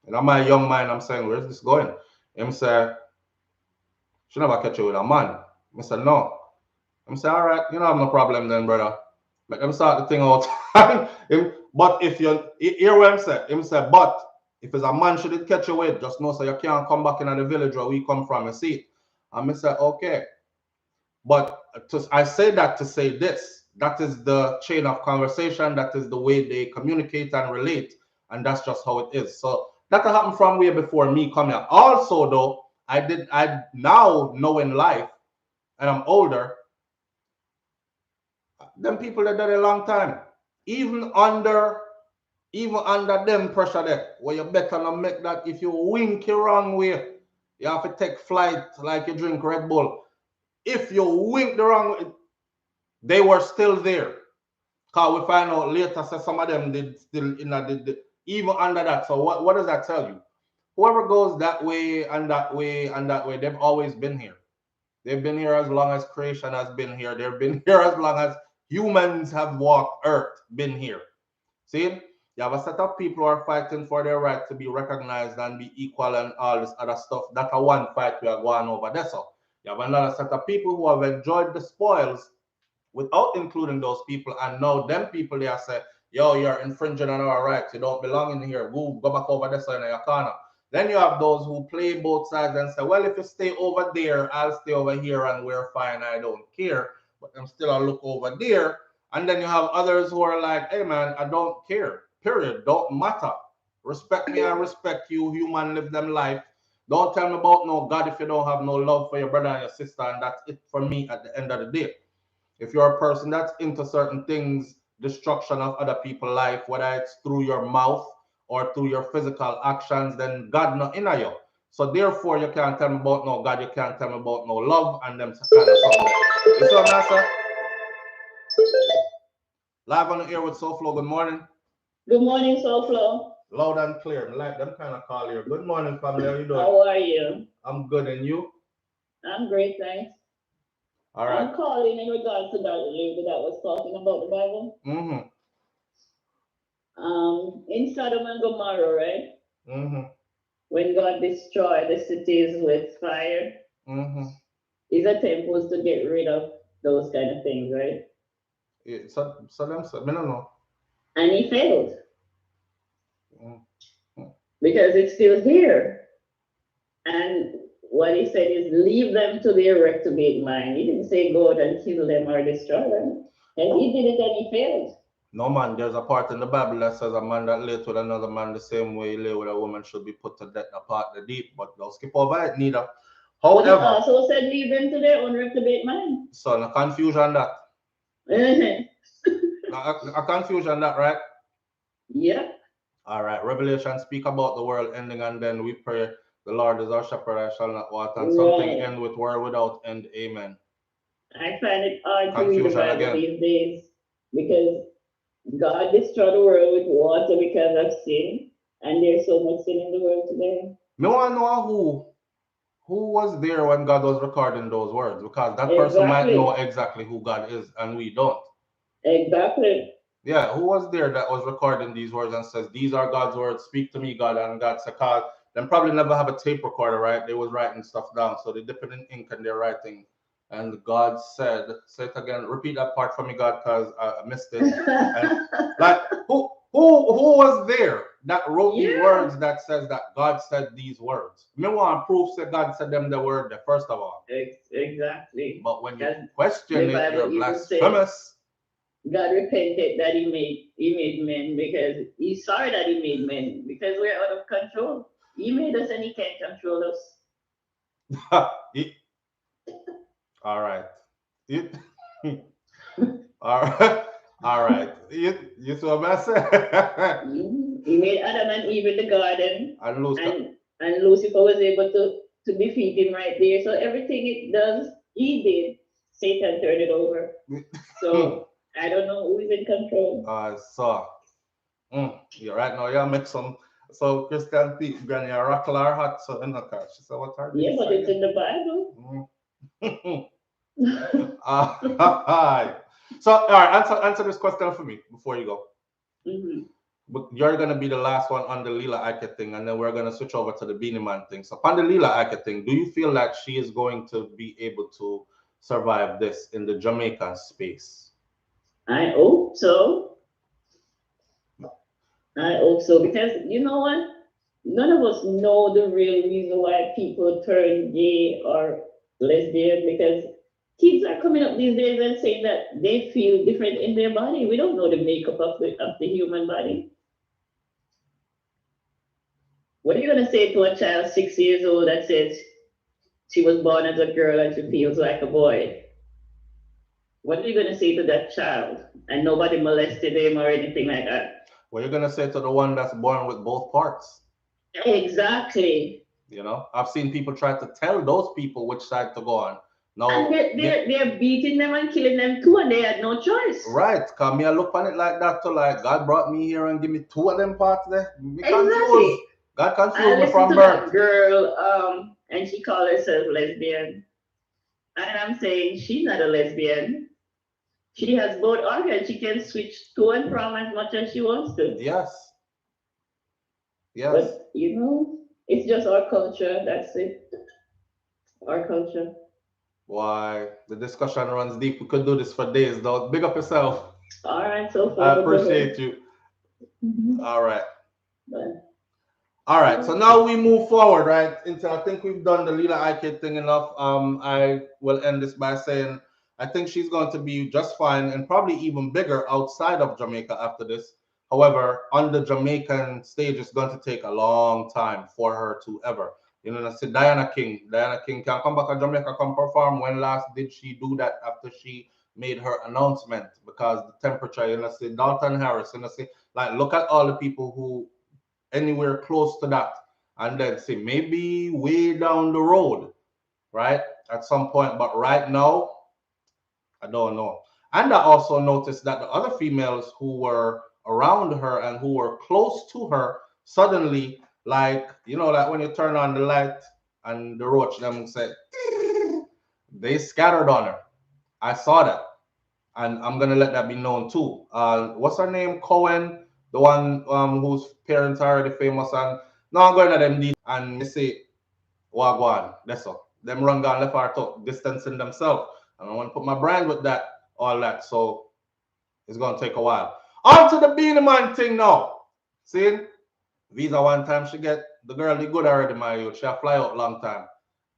And in my young mind, I'm saying, where's this going? Him say, she never catch you with a man. I said, no. I say, all right, you don't have no problem then, brother. Make him start the thing out. But if you hear what him say, but if it's a man should it catch you with, just know so you can't come back in the village where we come from and see it. And I say, okay. But I say that to say this. That is the chain of conversation. That is the way they communicate and relate. And that's just how it is. So that happened from way before me coming here. Also, though, I now know in life, and I'm older, them people that did a long time. Even under them pressure there, where you better not make that. If you wink your wrong way, you have to take flight like you drink Red Bull. If you wink the wrong way, they were still there. Because we find out later, so some of them did still even under that. So what does that tell you? Whoever goes that way and that way and that way, they've always been here. They've been here as long as creation has been here. They've been here as long as humans have walked Earth, been here. See? You have a set of people who are fighting for their right to be recognized and be equal and all this other stuff. That's a one fight we are going over there. So you have another set of people who have enjoyed the spoils without including those people, and now them people they are say, yo, you're infringing on our rights, you don't belong in here, go back over there so in your corner. Then you have those who play both sides and say, well, if you stay over there, I'll stay over here and we're fine, I don't care, but I'm still a look over there. And then you have others who are like, hey man, I don't care, period, don't matter, respect me, I respect you, human live them life. Don't tell me about no God if you don't have no love for your brother and your sister, and that's it for me at the end of the day. If you're a person that's into certain things, destruction of other people's life, whether it's through your mouth or through your physical actions, then God not in you. So therefore, you can't tell me about no God, you can't tell me about no love and them kind of stuff. You see what I'm saying? Live on the air with SouFLo. Good morning. Good morning, SouFLo. Loud and clear. I like them kind of call here. Good morning, family. How you doing? How are you? I'm good, and you? I'm great, thanks. All right. I'm calling in regards to that lady that was talking about the Bible. Mm-hmm. In Sodom and Gomorrah, right? Mm-hmm. When God destroyed the cities with fire, mm-hmm. His attempt was to get rid of those kind of things, right? Yeah, so them said, I don't know. And He failed. Mm-hmm. Because it's still here. And what He said is, leave them to their reprobate mind. He didn't say go out and kill them or destroy them. And He did it and He failed. No, man, there's a part in the Bible that says a man that laid with another man the same way he lay with a woman should be put to death apart the deep, but don't skip over it neither. However, but He also said leave them to their own reprobate mind. So, no confusion that. a confusion that, right? Yeah. All right, Revelation speak about the world ending, and then we pray, the Lord is our shepherd, I shall not want, and something end with world without end. Amen. I find it hard to read the Bible these days because God destroyed the world with water because of sin, and there's so much sin in the world today. Me want to know who was there when God was recording those words, because that person might know exactly who God is, and we don't. Exactly. Yeah, who was there that was recording these words and says, these are God's words, speak to me, God, and God said, cause them probably never have a tape recorder, right? They was writing stuff down, so they dipping in ink and they're writing And God said, say it again, repeat that part for me, God, because I missed it. And, like, who was there that wrote the words that says that God said these words? Me want proof that God said them the word the first of all. Exactly. But when you question it, you're even blasphemous. God repented that he made men because he's sorry that he made men because we're out of control. He made us and he can't control us. All right. All right. All right. You saw what I said? He made Adam and Eve in the garden. And Lucifer was able to defeat him right there. So everything it does, he did. Satan turned it over. So I don't know who is in control. You're right now. You make some. So Christian people, granny a rockle or hot, so in the car. She said, "What are these?" Yeah, but it's in the Bible. So, all right, answer this question for me before you go. Mm-hmm. But you're gonna be the last one on the Lila Ike thing, and then we're gonna switch over to the Beenie Man thing. So, on the Lila Ike thing, do you feel like she is going to be able to survive this in the Jamaican space? I hope so. I hope so because you know what? None of us know the real reason why people turn gay or lesbian because kids are coming up these days and saying that they feel different in their body. We don't know the makeup of the human body. What are you gonna say to a child 6 years old that says she was born as a girl and she feels like a boy? What are you gonna say to that child? And nobody molested him or anything like that. What are you gonna say to the one that's born with both parts? Exactly. You know, I've seen people try to tell those people which side to go on. No, and they're beating them and killing them too, and they had no choice. Right, cause me I look on it like that too. Like God brought me here and give me two of them parts there. Exactly. God confused me from birth. That girl, and she called herself lesbian, and I'm saying she's not a lesbian. She has both organs. She can switch to and from as much as she wants to. Yes. Yes. But you know, it's just our culture. That's it. Our culture. Why the discussion runs deep. We could do this for days, though. Big up yourself. All right, so I appreciate you. Mm-hmm. All right. Bye. All right. So now we move forward, right? Into I think we've done the Lila Ike thing enough. I will end this by saying I think she's going to be just fine and probably even bigger outside of Jamaica after this. However, on the Jamaican stage, it's going to take a long time for her to ever. You know, I said Diana King can come back to Jamaica, come perform. When last did she do that after she made her announcement? Because the temperature, you know, say Dalton Harris, you know, say like look at all the people who anywhere close to that, and then say maybe way down the road, right? At some point, but right now, I don't know. And I also noticed that the other females who were around her and who were close to her suddenly, like, you know, like when you turn on the light and the roach them say, they scattered on her. I saw that. And I'm gonna let that be known too. What's her name? Cohen, the one whose parents are already famous, and no, I'm going to them details and they say, Wagwan, that's all. Them run down left or top, distancing themselves. And I want to put my brand with that, all that. So it's gonna take a while. On to the Beenie Man thing now. See? Visa one time she get the girl the good already, my youth. She fly out long time.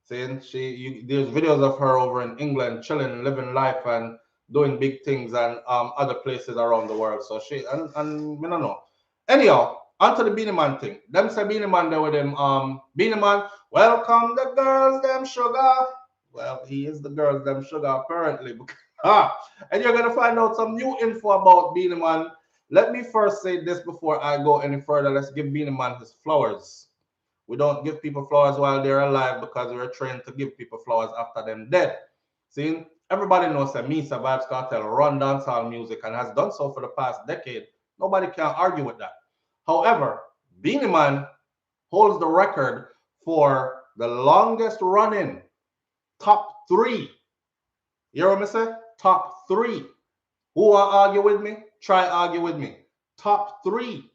Saying there's videos of her over in England chilling, living life and doing big things and other places around the world. So she and I don't know. Anyhow, onto the Beenie Man thing. Them say Beenie Man there with him. Beenie Man, welcome the girls, them sugar. Well, he is the girls, them sugar apparently. And you're gonna find out some new info about Beenie Man. Let me first say this before I go any further. Let's give Beenie Man his flowers. We don't give people flowers while they're alive because we're trained to give people flowers after them dead. See, everybody knows that Misa Vibes Cartel run dancehall music and has done so for the past decade. Nobody can argue with that. However, Beenie Man holds the record for the longest running top three. You hear what I say? Top three. Who want to argue with me? Try argue with me. Top three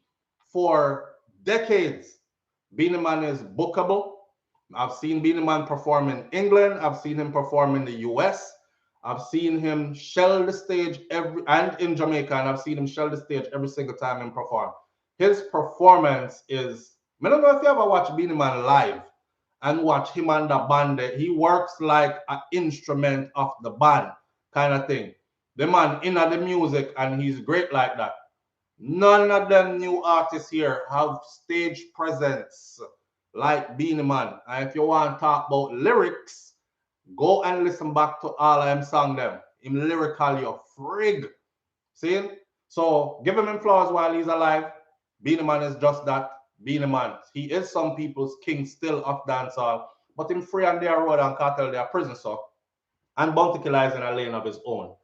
for decades. Beenie Man is bookable. I've seen Beenie Man perform in England. I've seen him perform in the US. I've seen him shell the stage and in Jamaica, and I've seen him shell the stage every single time he perform. His performance is, I don't know if you ever watch Beenie Man live and watch him and the band. He works like an instrument of the band kind of thing. The man in the music, and he's great like that. None of them new artists here have stage presence like Beenie Man. And if you want to talk about lyrics, go and listen back to all of them song them. Him lyrical, you frig. See? So give him flowers while he's alive. Beenie Man is just that. Beenie Man. He is some people's king still of dancehall. But him free on their road and cartel their prison, so. And Bounty Killer is in a lane of his own.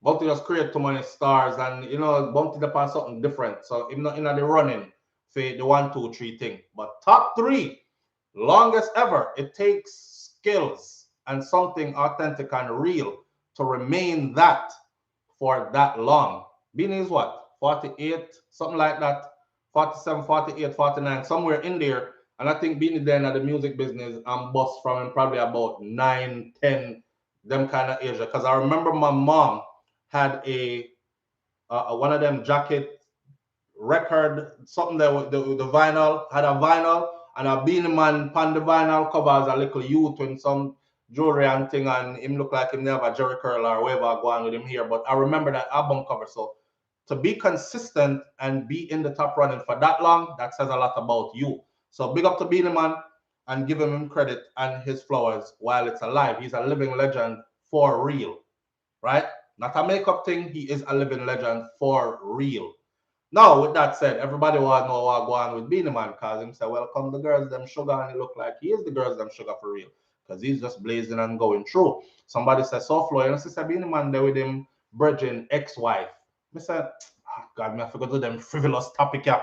Bounty just create too many stars, and you know, Bounty depends something different. So him not in the running for the 1, 2, 3 thing. But top 3, longest ever. It takes skills and something authentic and real to remain that for that long. Beenie is what? 48, something like that. 47, 48, 49, somewhere in there. And I think Beenie then at the music business and bust from him probably about 9, 10, them kind of age. Because I remember my mom had a one of them jacket record, something that the vinyl, had a vinyl, and a Beenie Man pan the vinyl cover as a little youth with some jewelry and thing, and him look like him never Jerry Curl or whatever going with him here. But I remember that album cover. So to be consistent and be in the top running for that long, that says a lot about you. So big up to Beenie Man and give him credit and his flowers while it's alive. He's a living legend for real, right? Not a makeup thing. He is a living legend for real. Now, with that said, everybody want to know what go on with Beenie Man, because him say, welcome the girls, them sugar, and he look like he is the girls, them sugar for real, because he's just blazing and going through. Somebody says, SouFLo, you know, sister Beenie Man there with him, virgin ex-wife. I said, oh, God, I forgot to them frivolous topic here.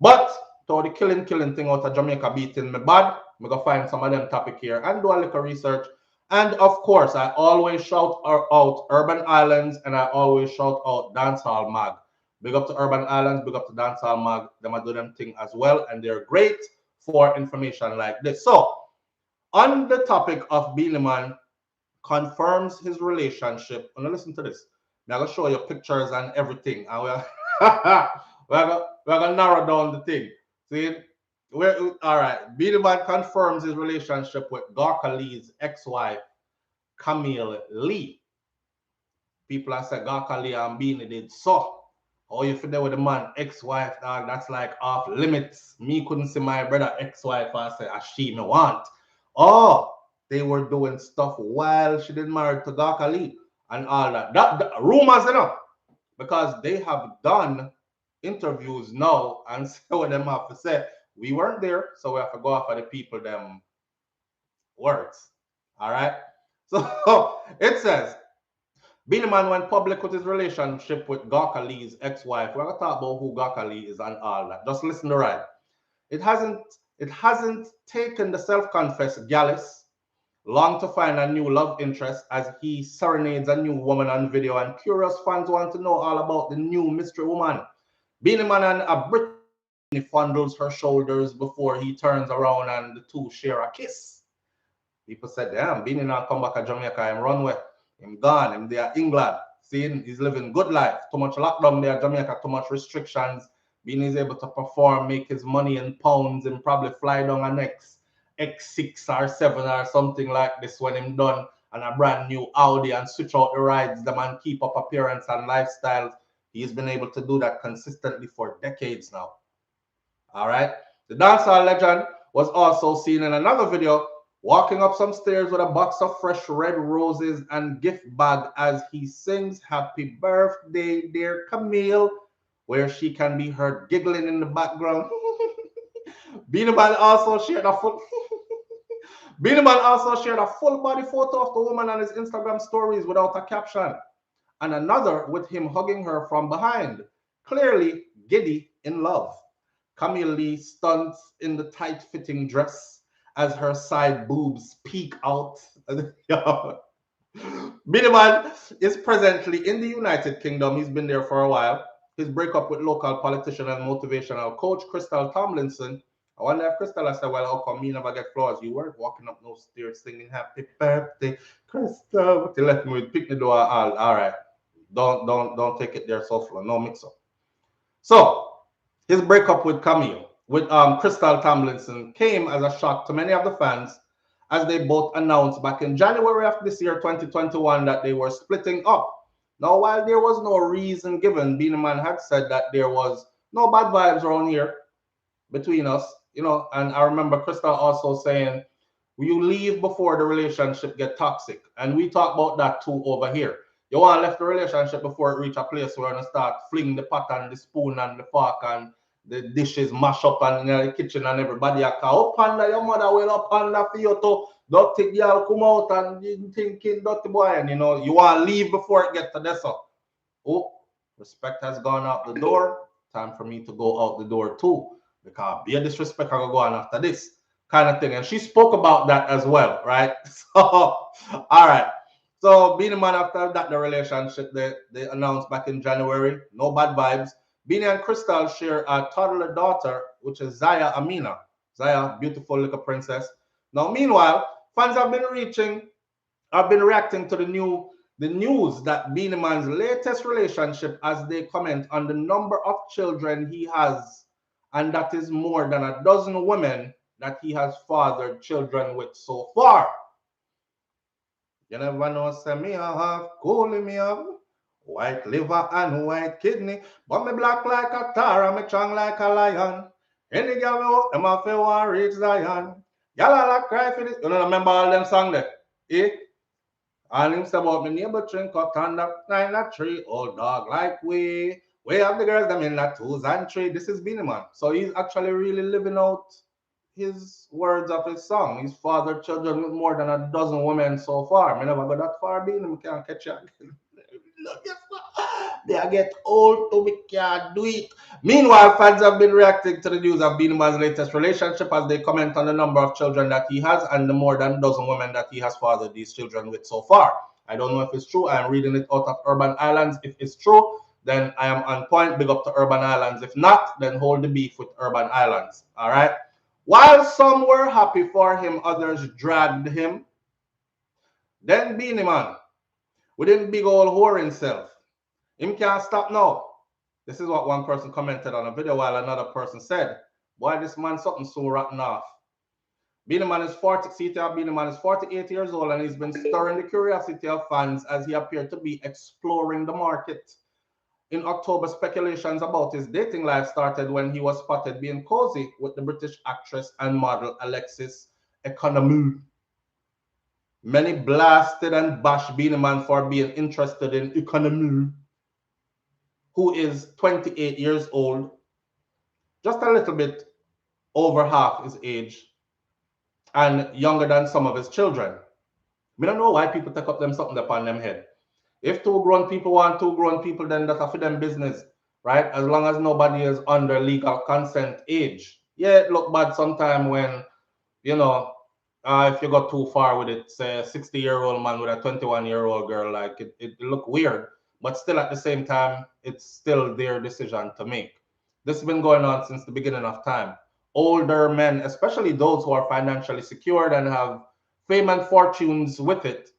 But, to the killing thing out of Jamaica beating me bad, I'm going to find some of them topic here and do a little research. And of course, I always shout out Urban Islands, and I always shout out Dancehall Mag. Big up to Urban Islands, big up to Dancehall Mag. Them do them thing as well, and they're great for information like this. So, on the topic of Beenie Man confirms his relationship, and listen to this. Now I'm gonna show you pictures and everything, and we're gonna narrow down the thing. See, all right. Beenie Man confirms his relationship with Garka Lee's ex-wife, Camille Lee. People have said Garka Lee and Beenie did so. Oh, you feel there with the man ex-wife, dog, that's like off limits. Me couldn't see my brother ex-wife and say, she me want. Oh, they were doing stuff while she didn't marry to Garka Lee and all that. That rumors, you know, because they have done interviews now and say what them have to say. We weren't there, so we have to go off of the people them words. All right. So it says Beenie Man went public with his relationship with Garka Lee's ex-wife. We're gonna talk about who Garka Lee is and all that. Just listen to right. It hasn't taken the self-confessed Gallus long to find a new love interest as he serenades a new woman on video, and curious fans want to know all about the new mystery woman. Beenie Man and a Brit fondles her shoulders before he turns around and the two share a kiss. People said, damn, Beenie now come back to Jamaica and run away. Him gone, him there England. Seeing he's living good life. Too much lockdown there, Jamaica, too much restrictions. Beenie is able to perform, make his money in pounds, and probably fly down a next X6 or 7 or something like this when him done and a brand new Audi and switch out the rides, them and keep up appearance and lifestyles. He's been able to do that consistently for decades now. All right. The dancehall legend was also seen in another video walking up some stairs with a box of fresh red roses and gift bag as he sings happy birthday, dear Camille, where she can be heard giggling in the background. Beenie Man also shared a full Beenie Man also shared a full body photo of the woman on his Instagram stories without a caption, and another with him hugging her from behind, clearly giddy in love. Camille Lee stunts in the tight-fitting dress as her side boobs peek out. Beenie Man is presently in the United Kingdom. He's been there for a while. His breakup with local politician and motivational coach Crystal Tomlinson I wonder if Crystal said, well, how come me never get flowers? You weren't walking up no stairs singing happy birthday, Crystal. But you left me with pick the door. All right. Don't take it there, SouFLo. No mix up. So his breakup with Camille, with Crystal Tomlinson, came as a shock to many of the fans as they both announced back in January of this year, 2021, that they were splitting up. Now, while there was no reason given, Beenie Man had said that there was no bad vibes around here between us, you know, and I remember Crystal also saying, you leave before the relationship get toxic. And we talk about that too over here. You want to left the relationship before it reach a place where you start fling the pot and the spoon and the fork and the dishes mash up and in the kitchen and everybody a call, up under your mother will up under for you to dirty girl come out and you thinking dirty boy, and you know, you want to leave before it get to this up. Oh, respect has gone out the door. Time for me to go out the door too. Because be a disrespect, I go on after this kind of thing. And she spoke about that as well, right? So, all right. So, Beenie Man, after that, the relationship they announced back in January, no bad vibes. Beenie and Crystal share a toddler daughter, which is Zaya Amina. Zaya, beautiful little princess. Now, meanwhile, fans have been reacting to the news that Beenie Man's latest relationship as they comment on the number of children he has, and that is more than a dozen women that he has fathered children with so far. You never know, say me I have coolie me have white liver and white kidney, but me black like a tar and me strong like a lion. Any girl me walk, them a feel want reach Zion. Y'all like cry for this. You don't remember all them songs there? Eh? And him say about me neighbor drink cut on the 9 a tree, old dog like we. We have the girls them in the 2s and 3. This is Beenie Man. So he's actually really living out his words of his song. He's fathered children with more than a dozen women so far. Me never go that far, Beenie. Me can't catch you again. They get old to me can't do it. Meanwhile, fans have been reacting to the news of Beenie Man's latest relationship as they comment on the number of children that he has and the more than a dozen women that he has fathered these children with so far. I don't know if it's true. I am reading it out of Urban Islands. If it's true, then I am on point. Big up to Urban Islands. If not, then hold the beef with Urban Islands. All right. While some were happy for him, others dragged him. Then Beenie Man, with him big old whore himself, him can't stop now. This is what one person commented on a video while another person said, boy, this man something so rotten off. Beenie Man is 48 years old and he's been stirring the curiosity of fans as he appeared to be exploring the market. In October, speculations about his dating life started when he was spotted being cozy with the British actress and model Alexis Economou. Many blasted and bashed Beenie Man for being interested in Economou, who is 28 years old, just a little bit over half his age, and younger than some of his children. We don't know why people take up them something upon them head. If two grown people want two grown people, then that's a for them business, right? As long as nobody is under legal consent age. Yeah, it look bad sometime when, you know, if you go too far with it, say a 60-year-old man with a 21-year-old girl, like it look weird. But still at the same time, it's still their decision to make. This has been going on since the beginning of time. Older men, especially those who are financially secured and have fame and fortunes with it,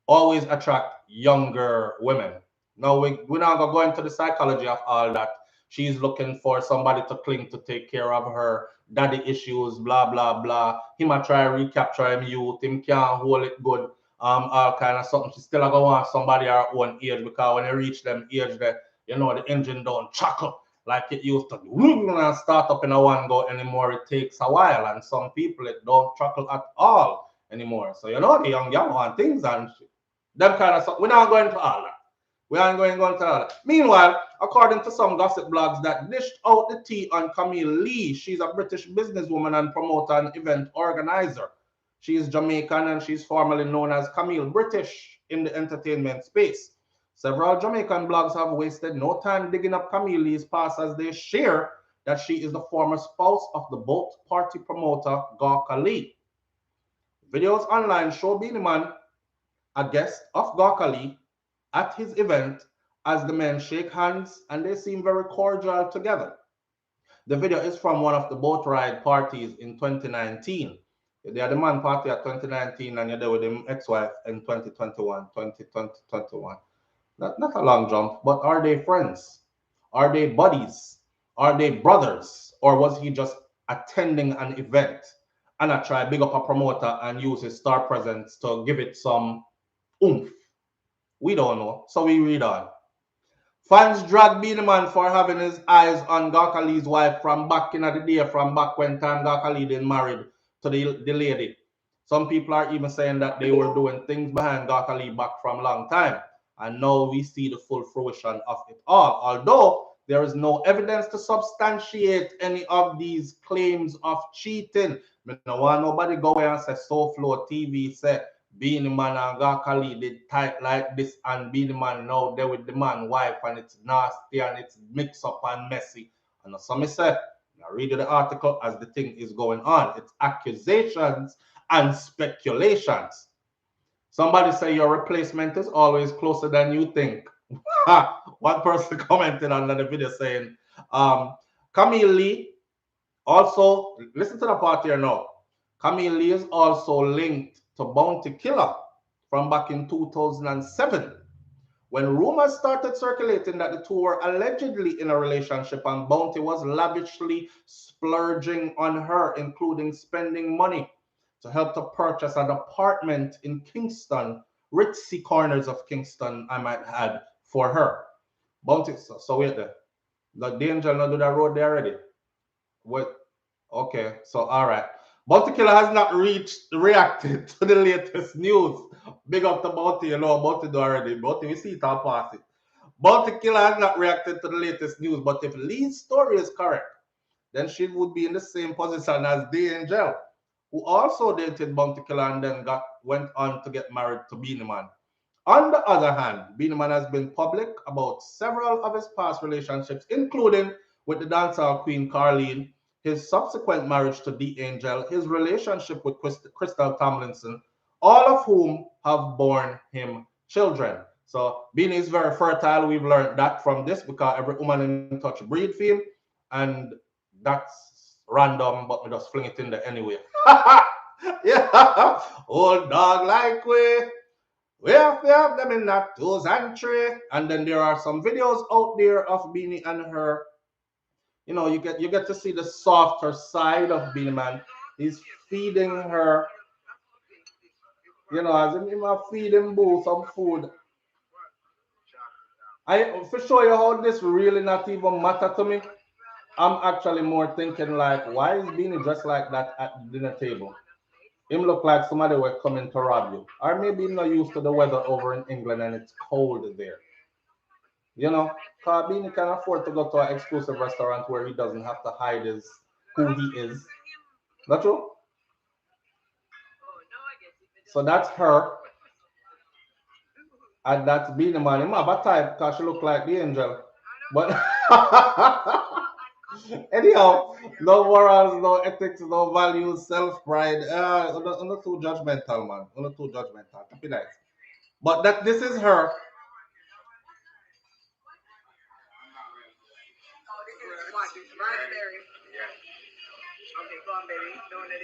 always attract younger women. Now, we're not going to go into the psychology of all that. She's looking for somebody to cling to take care of her daddy issues, blah, blah, blah. He might try to recapture him youth. Him can't hold it good. All kind of something. She still going to want somebody her own age because when you reach them age, that you know, the engine don't chuckle like it used to do and start up in a one go anymore. It takes a while, and some people it don't chuckle at all anymore. So you know the young want things and them kind of stuff. We're not going to all that. We aren't going to all that. Meanwhile, according to some gossip blogs that dished out the tea on Camille Lee, she's a British businesswoman and promoter and event organizer. She is Jamaican and she's formerly known as Camille British in the entertainment space. Several Jamaican blogs have wasted no time digging up Camille Lee's past as they share that she is the former spouse of the boat party promoter Gawker Lee. Videos online show Beenie Man, a guest of Gawker Lee, at his event as the men shake hands and they seem very cordial together. The video is from one of the boat ride parties in 2019. They are the man party at 2019 and you're there with the ex-wife in 2021. Not a long jump, but are they friends? Are they buddies? Are they brothers? Or was he just attending an event and I try big up a promoter and use his star presence to give it some oomph? We don't know, so we read on. Fans drag Beenie Man for having his eyes on Gakali's wife from back in the day, from back when time Gakali didn't married to the lady. Some people are even saying that they were doing things behind Gakali back from a long time. And now we see the full fruition of it all. Although there is no evidence to substantiate any of these claims of cheating. I don't want nobody go away and say SouFLoTV say Beenie Man and Gakali did tight like this and Beenie Man now there with the man wife and it's nasty and it's mixed up and messy. And as some said, I read the article as the thing is going on. It's accusations and speculations. Somebody say your replacement is always closer than you think. One person commented under the video saying, Camille Lee also, listen to the part here now. Camille Lee is also linked to Bounty Killer from back in 2007 when rumors started circulating that the two were allegedly in a relationship and Bounty was lavishly splurging on her, including spending money to help to purchase an apartment in Kingston, ritzy corners of Kingston, I might add, for her. Bounty, so wait there. The angel not do that road there already. Wait, okay, so all right. Bounty Killer has not reacted to the latest news. Big up to Bounty, you know, Bounty do already. Bounty, we see it, I'll pass it. Bounty Killer has not reacted to the latest news, but if Lee's story is correct, then she would be in the same position as the angel, who also dated Bounty Killer and then went on to get married to Beenie Man. On the other hand, Beenie Man has been public about several of his past relationships, including with the dancehall queen Carlene, his subsequent marriage to the angel, his relationship with Crystal Tomlinson, all of whom have borne him children. So Beenie is very fertile. We've learned that from this because every woman in touch breed for him, and that's random, but we just fling it in there anyway. Yeah, old dog like we have to have them in that 2 and 3. And then there are some videos out there of Beenie and her. You know, you get to see the softer side of Beenie Man. He's feeding her, you know, as him feeding Boo some food. I for sure you how this really not even matter to me. I'm actually more thinking like, why is Beenie dressed like that at the dinner table? Him look like somebody were coming to rob you. Or maybe he's not used to the weather over in England and it's cold there. You know, because Beenie can afford to go to an exclusive restaurant where he doesn't have to hide who he is. Not true? So that's her. And that's Beenie Man. He have a type because she look like the angel. But anyhow, no morals, no ethics, no values, self-pride. I'm not too judgmental, man. I'm not too judgmental. Keep it nice. But that this is her.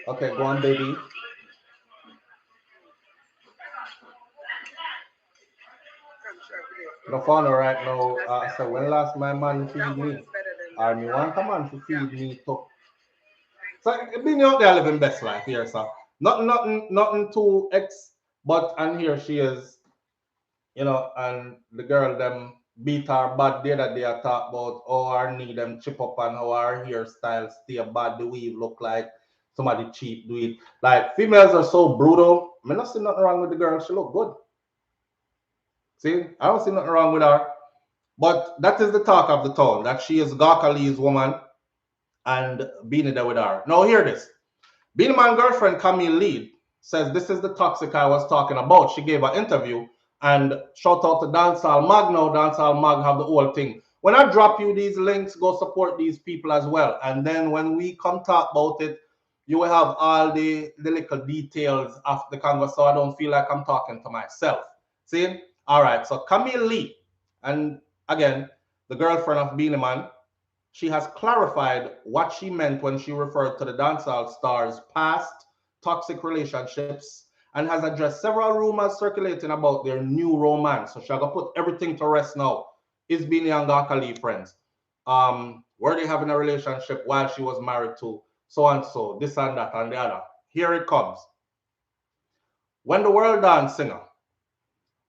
Okay, go on, baby. The phone right now. So when last my man feed me, or me want a man to feed me too. So being out there living best life here, so nothing too but and here she is, you know, and the girl them beat her bad day that they are talk about how her knee them chip up and how her hairstyle stay bad, the weave look like somebody cheap do it. Like females are so brutal. I mean, not see nothing wrong with the girl, she look good. See, I don't see nothing wrong with her. But that is the talk of the town, that she is Gakali's woman and Beenie there with her. Now hear this. Beenie Man girlfriend Camille Lee says this is the toxic I was talking about. She gave an interview and shout out to Dancehall Mag now. Dancehall Mag have the whole thing. When I drop you these links, go support these people as well. And then when we come talk about it, you will have all the little details of the conversation so I don't feel like I'm talking to myself. See? All right. So Camille Lee, and again, the girlfriend of Beenie Man, she has clarified what she meant when she referred to the dancehall stars' past toxic relationships and has addressed several rumors circulating about their new romance. So she's going to put everything to rest now. Is Beenie and Gakali friends? Were they having a relationship while she was married to so and so, this and that and the other? Here it comes. When the world dance singer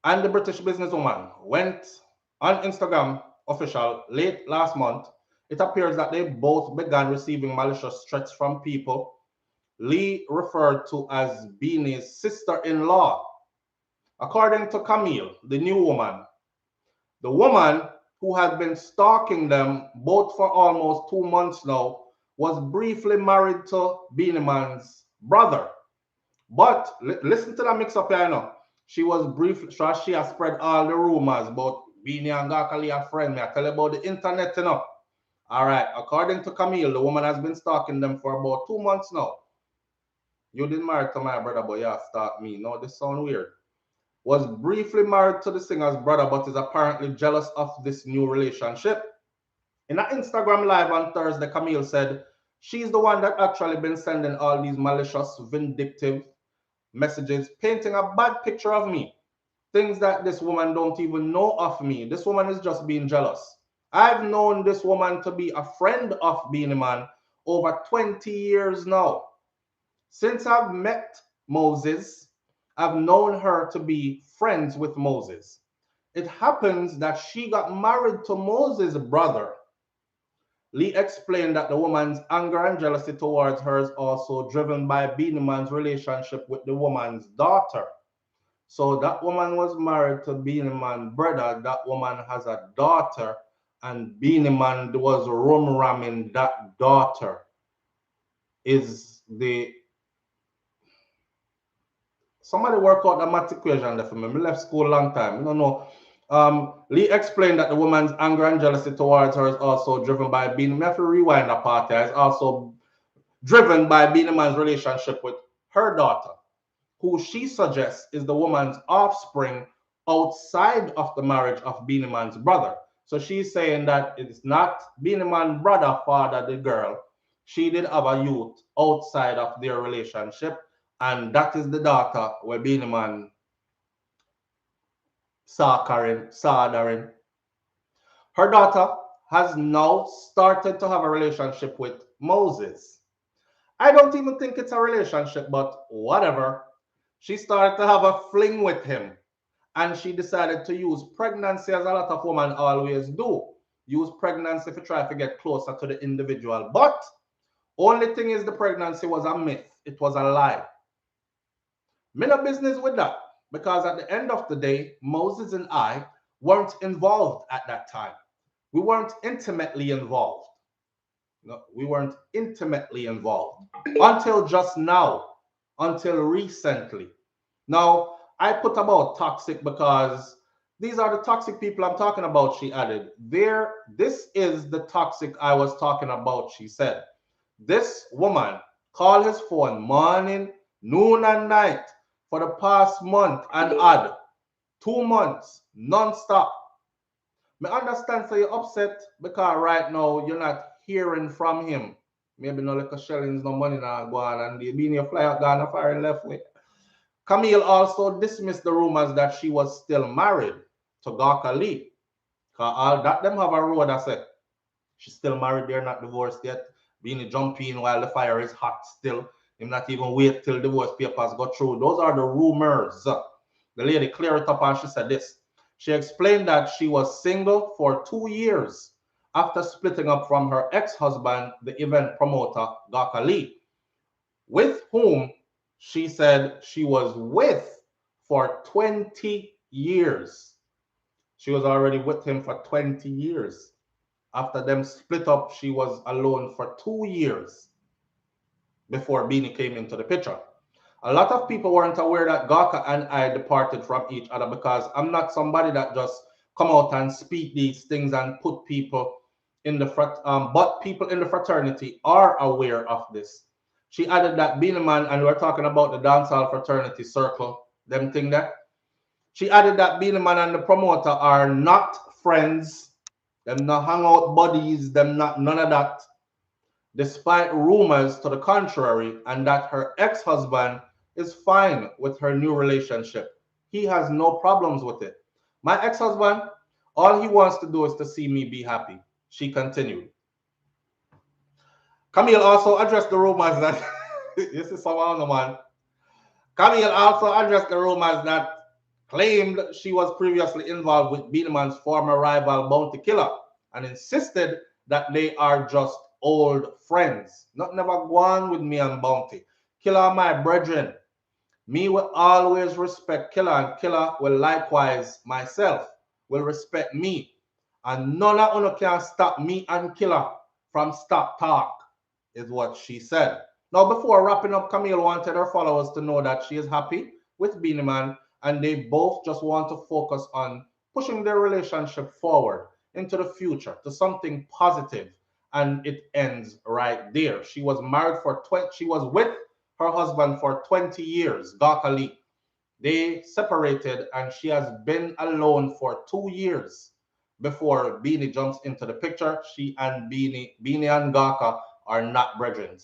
and the British businesswoman went on Instagram official late last month, it appears that they both began receiving malicious threats from people Lee referred to as Beanie's sister-in-law. According to Camille, the new woman, the woman who had been stalking them both for almost 2 months now was briefly married to Beenie Man's brother. But listen to the mix-up here now. She was briefly, so she has spread all the rumors about Beenie and Gakali a friend. Me I tell you about the internet, you know. All right, according to Camille, the woman has been stalking them for about 2 months now. You didn't marry to my brother, but yeah, stalk me. No, this sounds weird. Was briefly married to the singer's brother, but is apparently jealous of this new relationship. In an Instagram live on Thursday, Camille said she's the one that actually been sending all these malicious, vindictive messages, painting a bad picture of me. Things that this woman don't even know of me. This woman is just being jealous. I've known this woman to be a friend of Beenie Man over 20 years now. Since I've met Moses, I've known her to be friends with Moses. It happens that she got married to Moses' brother. Lee explained that the woman's anger and jealousy towards her is also driven by Beenie Man's relationship with the woman's daughter. So that woman was married to Beenie Man's brother. That woman has a daughter, and Beenie Man was rum ramming that daughter. Is the somebody work out the math equation there for me? I left school a long time. I don't know. Lee explained that the woman's anger and jealousy towards her is also driven by Beenie. I have to rewind that part here. It's also driven by Beenie Man's relationship with her daughter, who she suggests is the woman's offspring outside of the marriage of Beenie Man's brother. So she's saying that it's not Beenie Man's brother fathered the girl. She did have a youth outside of their relationship, and that is the daughter where Beenie Man saw Darin. Her daughter has now started to have a relationship with Moses. I don't even think it's a relationship, but whatever. She started to have a fling with him, and she decided to use pregnancy, as a lot of women always do. Use pregnancy to try to get closer to the individual. But only thing is, the pregnancy was a myth. It was a lie. Me no business with that, because at the end of the day, Moses and I weren't involved at that time. We weren't intimately involved. No, we weren't intimately involved until just now, until recently. Now, I put about toxic because these are the toxic people I'm talking about, she added. This is the toxic I was talking about, she said. This woman called his phone morning, noon, and night for the past month and odd. 2 months, non-stop. I understand, so you're upset because right now you're not hearing from him. Maybe no like a shillings, no money now go on, and the being your fly out gone a fire left way. Camille also dismissed the rumors that she was still married to Gaka Lee. Because all that them have a road, I said. She's still married, they're not divorced yet. Being jumping while the fire is hot still. Him not even wait till divorce papers go through. Those are the rumors. The lady cleared it up and she said this. She explained that she was single for 2 years after splitting up from her ex-husband, the event promoter, Gaka Lee, with whom she said she was with for 20 years. She was already with him for 20 years. After them split up, she was alone for 2 years before Beenie came into the picture. A lot of people weren't aware that Gaka and I departed from each other because I'm not somebody that just come out and speak these things and put people in the but people in the fraternity are aware of this. She added that Beenie Man, and we're talking about the dancehall fraternity circle, them thing there. She added that Beenie Man and the promoter are not friends. Them not hangout buddies, them not none of that. Despite rumors to the contrary, and that her ex-husband is fine with her new relationship. He has no problems with it. My ex-husband, all he wants to do is to see me be happy. She continued. Camille also addressed the rumors that this is someone on the man. Camille also addressed the rumors that claimed she was previously involved with Beenie Man's former rival Bounty Killer and insisted that they are just old friends. Not never go on with me and Bounty. Killer my brethren. Me will always respect Killer, and Killer will likewise myself will respect me. And none of you can stop me and Killer from stop talk, is what she said. Now, before wrapping up, Camille wanted her followers to know that she is happy with Beenie Man, and they both just want to focus on pushing their relationship forward into the future to something positive, and it ends right there. She was married for 20, she was with her husband for 20 years, Gakali. They separated, and she has been alone for 2 years before Beenie jumps into the picture. She and Beenie and Gaka are not brethren.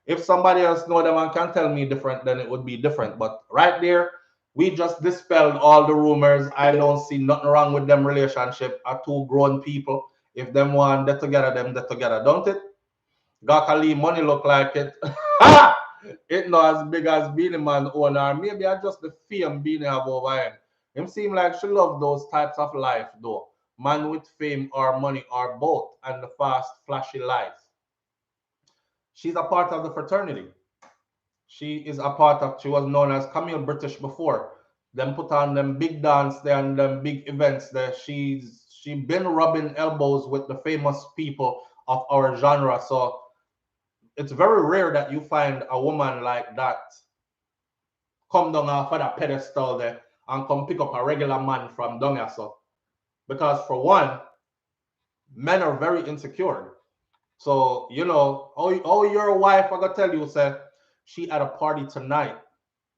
If somebody else know them and can tell me different, then it would be different. But right there, we just dispelled all the rumors. I don't see nothing wrong with them relationship. Are two grown people. If them want they together, them they together, don't it? Gakali money look like it. It not as big as Beenie Man owner. Maybe I just the fame Beenie have over him. Him seem like she love those types of life though. Man with fame or money or both, and the fast, flashy life. She's a part of the fraternity. She is a part of, she was known as Camille British before. Them put on them big dance there and them big events there. She been rubbing elbows with the famous people of our genre. So it's very rare that you find a woman like that come down off of that pedestal there and come pick up a regular man from down here. So, because for one, men are very insecure. So, you know, oh your wife, I gotta tell you, say, she at a party tonight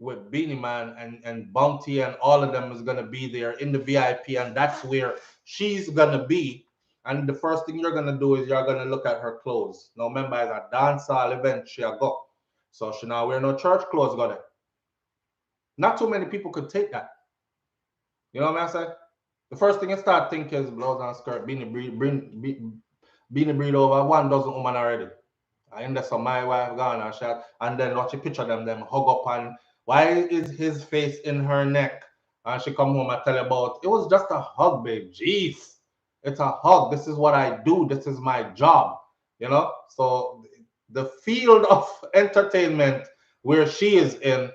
with Beenie Man and Bounty and all of them is gonna be there in the VIP, and that's where she's gonna be. And the first thing you're gonna do is you're gonna look at her clothes. Now remember, it's a dancehall event she a go. So she now wear no church clothes, got it. Not too many people could take that. You know what I'm saying? The first thing you start thinking is blouse and skirt, Beenie breed over 1 dozen women already. And that's my wife gone and shot. And then watch you picture them hug up, and why is his face in her neck? And she come home and tell you about it was just a hug, babe. Jeez. It's a hug. This is what I do. This is my job. You know? So the field of entertainment where she is in,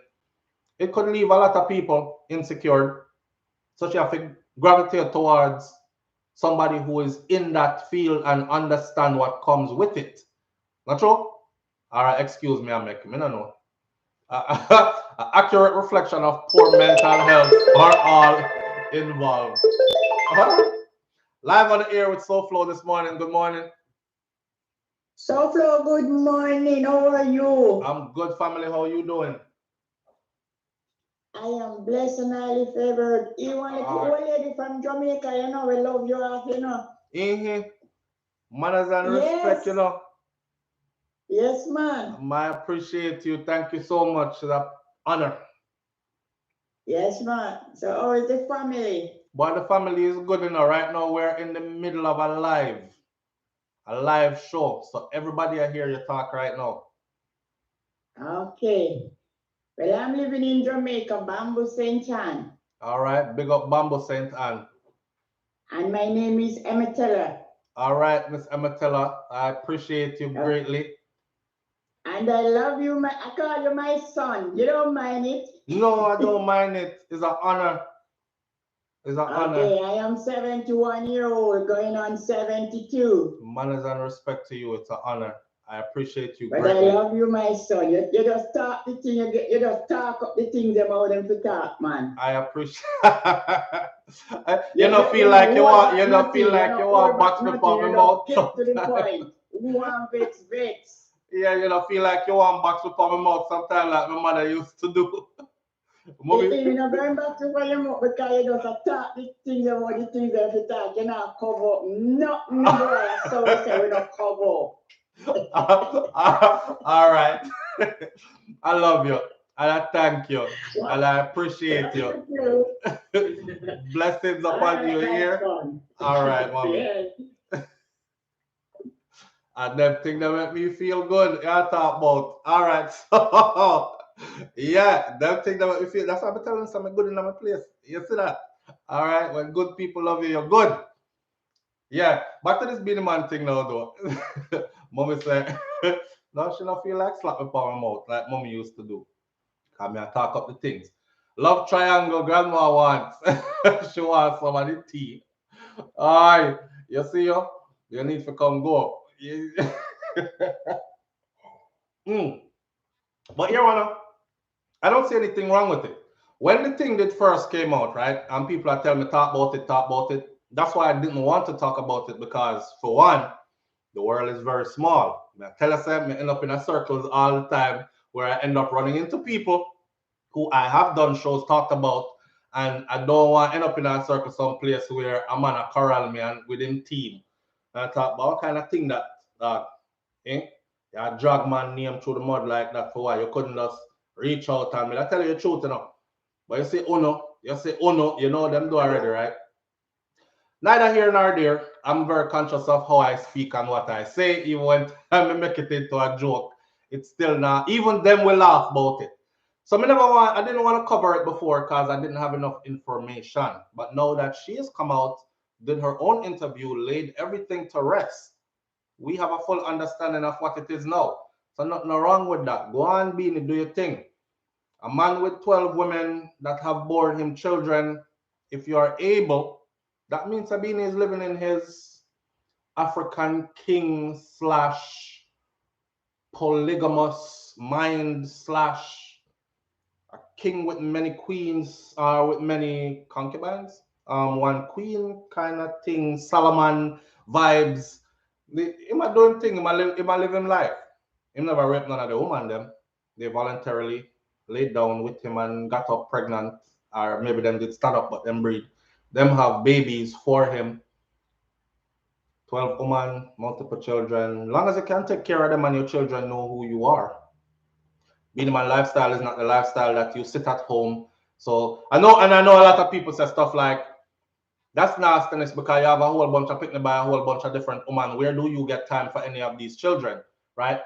it could leave a lot of people insecure. So she have to gravitate towards somebody who is in that field and understand what comes with it. Not true? All right, excuse me, I'm making me no know. Accurate reflection of poor mental health are all involved. Live on the air with SouFLo this morning. Good morning. SouFLo, good morning. How are you? I'm good, family. How are you doing? I am blessed and highly favored. You want to old lady from Jamaica, you know, we love you off, you know. Manners and respect, you know. Yes, man. I appreciate you. Thank you so much. That honor. Yes, man. So how is the family? But the family is good, you know. Right now we're in the middle of a live show. So everybody I hear you talk right now. Okay. Well, I'm living in Jamaica, Bamboo St. Anne. All right. Big up Bamboo St. Anne. And my name is Emetella. All right, Miss Emetella. I appreciate you greatly. And I love you. I call you my son. You don't mind it? No, I don't mind it. It's an honor. It's an honor. Okay, I am 71 years old, going on 72. Manners and respect to you. It's an honor. I appreciate you but greatly. I love you, my son. You just talk the thing, you just talk up the things about them to talk, man. I appreciate. you don't feel like you want. You don't feel like you want box before my mouth. Get to the point. Who want vex? Yeah, you don't feel like you want box before my mouth. Sometimes like my mother used to do. You know, going back to what you because you just talk the things about the things that you talk, you know, cover up nothing, boy. So we say we don't cover up. All right. I love you. And I thank you. And I appreciate you. Blessings upon you here. All right, mommy. And them things that make me feel good. I talk about. All right. So yeah, them things that make me feel. That's why I'm telling something good in my place. You see that? All right. When good people love you, you're good. Yeah. Back to this Beenie Man thing now, though. Mommy said, no, she don't feel like slapping upon my mouth like mommy used to do. Come here, talk up the things. Love triangle, grandma wants. She wants some of the tea. Alright, you see you need to come go. But here, I don't see anything wrong with it. When the thing did first came out, right, and people are telling me talk about it. That's why I didn't want to talk about it because, for one, the world is very small. I tell us I end up in a circles all the time where I end up running into people who I have done shows talked about, and I don't want to end up in a circle someplace where a man a corral me and within team. And I thought, but what kind of thing that eh? You drag man name through the mud like that for why you couldn't just reach out and me. I tell you the truth, But you say uno, you know them do already, right? Neither here nor there. I'm very conscious of how I speak and what I say. Even when I make it into a joke, it's still not. Even them will laugh about it. So I didn't want to cover it before because I didn't have enough information. But now that she has come out, did her own interview, laid everything to rest, we have a full understanding of what it is now. So nothing wrong with that. Go on, Beenie, do your thing. A man with 12 women that have borne him children, if you are able, that means Sabini is living in his African king slash polygamous mind slash a king with many queens with many concubines. One queen kind of thing, Solomon vibes. Him a doing thing, him a living life. Him never raped none of the woman them. They voluntarily laid down with him and got up pregnant, or maybe them did stand up but them breed. Them have babies for him. 12 women, multiple children. Long as you can take care of them and your children know who you are. Beenie Man lifestyle is not the lifestyle that you sit at home. So I know a lot of people say stuff like, that's nastiness because you have a whole bunch of picnic by a whole bunch of different women. Where do you get time for any of these children, right?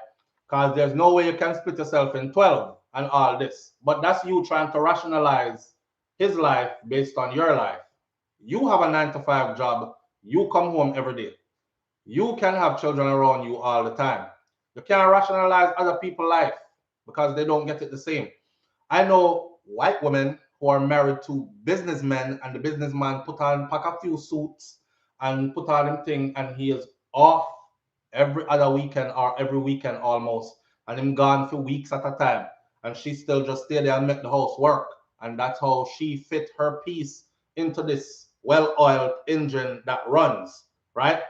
Because there's no way you can split yourself in 12 and all this. But that's you trying to rationalize his life based on your life. You have a 9-to-5 job. You come home every day. You can have children around you all the time. You can't rationalize other people's life because they don't get it the same. I know white women who are married to businessmen, and the businessman pack a few suits and put on him thing, and he is off every other weekend or every weekend almost, and him gone for weeks at a time, and she still just stay there and make the house work, and that's how she fit her piece into this well-oiled engine that runs, right?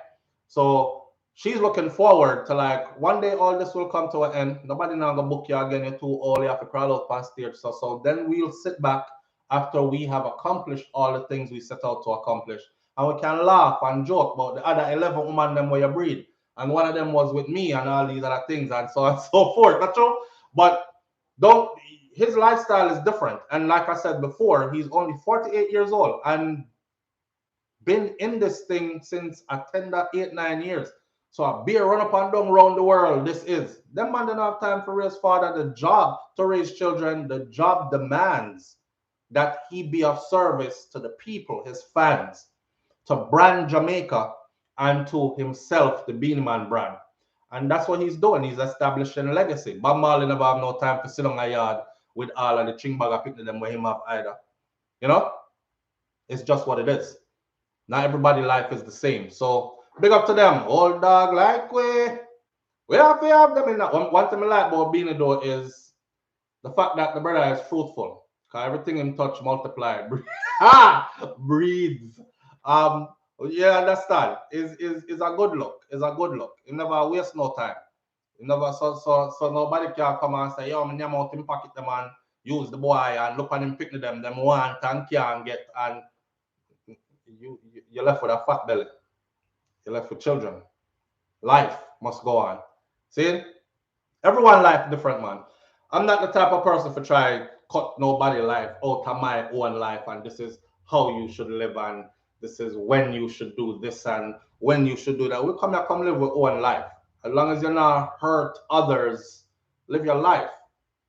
So she's looking forward to like one day all this will come to an end. Nobody now gonna book you again. You're too old. You have to crawl out past stage. So then we'll sit back after we have accomplished all the things we set out to accomplish, and we can laugh and joke about the other 11 women them where you breed, and one of them was with me and all these other things and so on and so forth. That's true. But don't. His lifestyle is different, and like I said before, he's only 48 years old and been in this thing since a tender 8-9 years. So a beer run up and down around the world. This is them man don't have time for raise father. The job to raise children, the job demands that he be of service to the people, his fans, to brand Jamaica and to himself, the Beenie Man brand. And that's what he's doing. He's establishing a legacy. Bob Marley never have no time to sit on a yard with all of the ching bag of picnic them where him have either. You know? It's just what it is. Not everybody's life is the same. So big up to them. Old dog like we have to have them in that. One thing I like about Beenie though is the fact that the brother is fruitful. Cause everything in touch multiply. Breeds. Yeah, understand. Is a good look. It's a good look. You never waste no time. You never so nobody can come and say, yo, I'm out in pocket the man. use the boy and look on him picking them want and can't get, and you're left with a fat belly. You're left with children. Life must go on. See? Everyone life different, man. I'm not the type of person for try cut nobody life out of my own life, and this is how you should live, and this is when you should do this and when you should do that. We come live with own life. As long as you're not hurt others, live your life.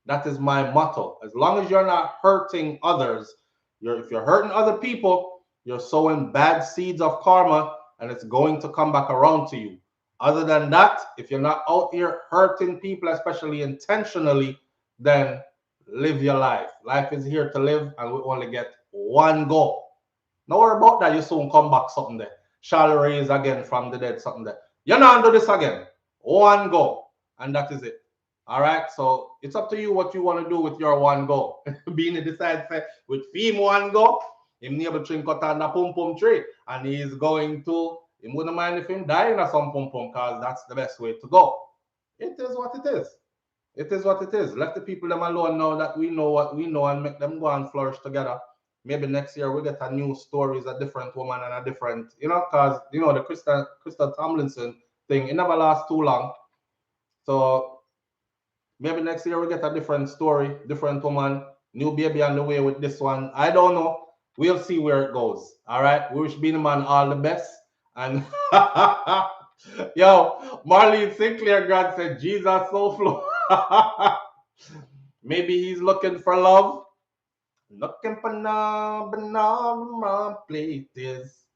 That is my motto. As long as you're not hurting others, if you're hurting other people, you're sowing bad seeds of karma, and it's going to come back around to you. Other than that, if you're not out here hurting people, especially intentionally, then live your life. Life is here to live, and we only get one go. Don't worry about that. You soon come back something there. Shall raise again from the dead something there. You're not do this again. One go, and that is it. All right. So it's up to you what you want to do with your one go. Being decides with him one go, him never drink cut on the pum pum tree, and he's going to. He wouldn't mind if him dying or some pum pum, because that's the best way to go. It is what it is. It is what it is. Let the people them alone know that we know what we know and make them go and flourish together. Maybe next year we get a new stories, a different woman and a different, because the Crystal Tomlinson thing, it never lasts too long. So maybe next year we get a different story, different woman, new baby on the way with this one. I don't know. We'll see where it goes. All right. We wish Beenie Man all the best. And yo, Marlene Sinclair God said, Jesus SouFlo. Maybe he's looking for love. Looking for banana plates.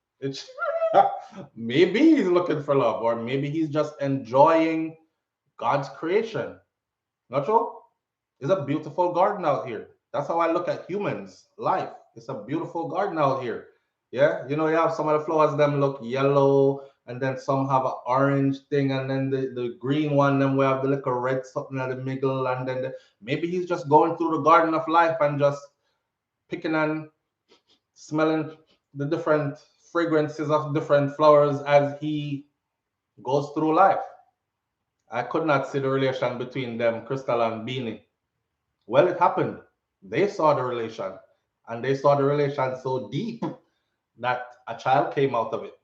Maybe he's looking for love, or maybe he's just enjoying God's creation. Not true? It's a beautiful garden out here. That's how I look at humans' life. It's a beautiful garden out here. Yeah, you have some of the flowers, them look yellow, and then some have an orange thing, and then the green one, then we have the little red something in the middle, and then maybe he's just going through the garden of life and just picking and smelling the different fragrances of different flowers as he goes through life. I could not see the relation between them, Crystal and Beenie. Well, it happened. They saw the relation, and they saw the relation so deep that a child came out of it.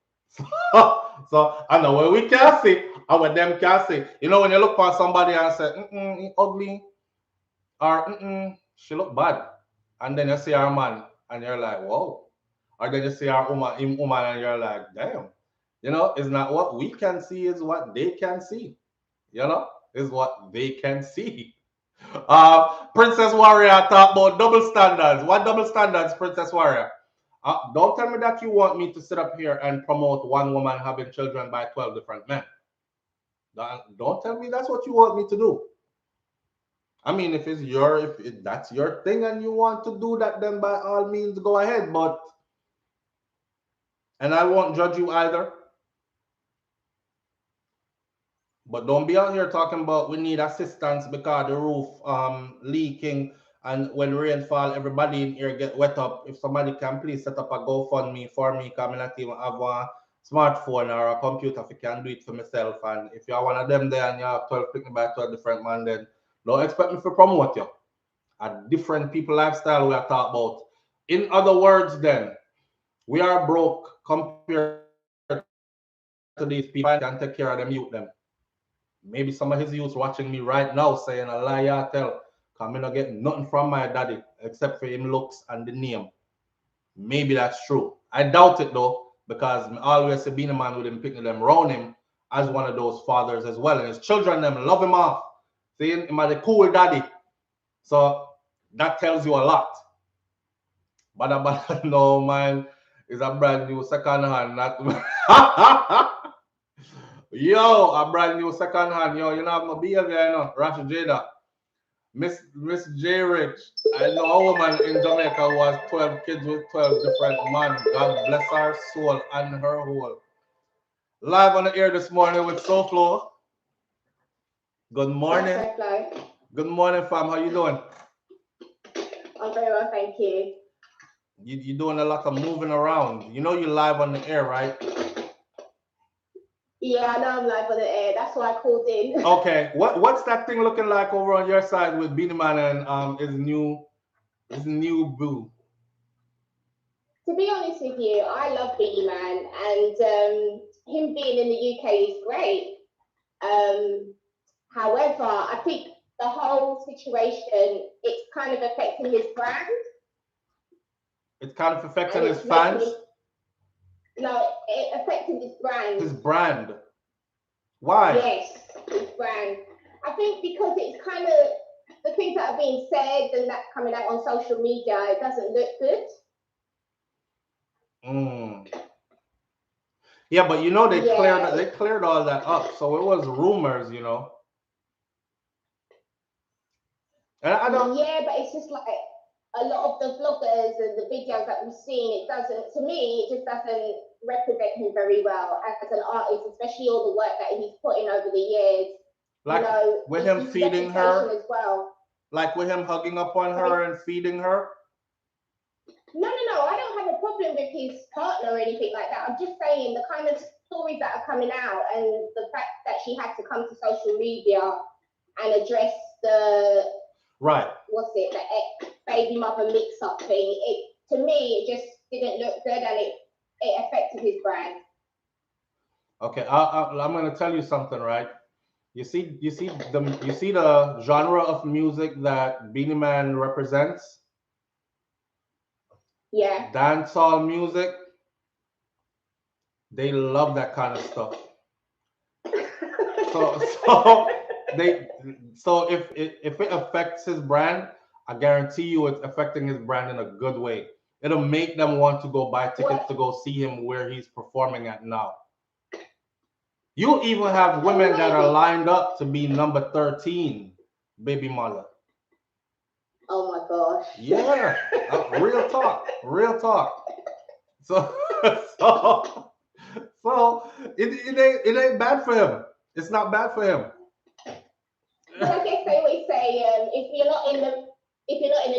So I know what we can see and what them can see. When you look for somebody and say, he ugly, or she look bad, and then you see our man and you're like, whoa. Or then you see our woman and you're like, damn. It's not what we can see, is what they can see. Is what they can see. Princess Warrior talk about double standards. What double standards, Princess Warrior? Don't tell me that you want me to sit up here and promote one woman having children by 12 different men. Don't tell me that's what you want me to do. I mean, if that's your thing and you want to do that, then by all means go ahead. And I won't judge you either. But don't be out here talking about we need assistance because the roof leaking, and when rain fall, everybody in here get wet up. If somebody can please set up a GoFundMe for me, because I not even have a smartphone or a computer, if I can do it for myself. And if you're one of them there and you have 12 picking by 12 different man, then don't expect me to promote you. A different people lifestyle we are talking about. In other words, then, we are broke compared to these people. Can take care of them youth them. Maybe some of his youths watching me right now saying a lie I tell, because I not get nothing from my daddy except for him looks and the name. Maybe that's true. I doubt it though, because I always see Beenie Man with him picking them around him as one of those fathers as well. And his children them love him off. Seeing him as a cool daddy. So that tells you a lot. But no, man, is a brand new second hand. Yo, a brand new second hand. Yo, you know have my behavior, Rash Jada. Miss J Rich. I know a woman in Jamaica who has 12 kids with 12 different men. God bless her soul and her whole. Live on the air this morning with SouFlo. Good morning. Good morning, fam. How you doing? I'm very well, thank you. You're doing a lot of moving around. You know you're live on the air, right? Yeah, I know I'm live on the air. That's why I called in. Okay, what's that thing looking like over on your side with Beenie Man and his new boo? To be honest with you, I love Beenie Man, and him being in the UK is great. However, I think the whole situation, it's kind of affecting his brand. It's kind of affecting his fans? No, it affected his brand. His brand? Why? Yes, his brand. I think because it's kind of, the things that are being said and that's coming out on social media, it doesn't look good. Yeah, but you know they cleared all that up, so it was rumors, you know. And I don't. Yeah, but it's just like a lot of the vloggers and the videos that we've seen. It doesn't, to me, it just doesn't represent him very well as an artist, especially all the work that he's put in over the years. Like, you know, with him feeding her as well. Like with him hugging up on her and feeding her. No, I don't have a problem with his partner or anything like that. I'm just saying the kind of stories that are coming out and the fact that she had to come to social media and address the baby mother mix-up thing. To me, it just didn't look good, and it affected his brand. Okay, I'm gonna tell you something, right? You see the genre of music that Beenie Man represents. Yeah. Dancehall music. They love that kind of stuff. So if it affects his brand, I guarantee you it's affecting his brand in a good way. It'll make them want to go buy tickets to go see him where he's performing at now. You even have women that are lined up to be number 13, baby mother. Oh my gosh. Yeah, real talk. So it ain't bad for him. It's not bad for him. But I guess they always say if you're not in the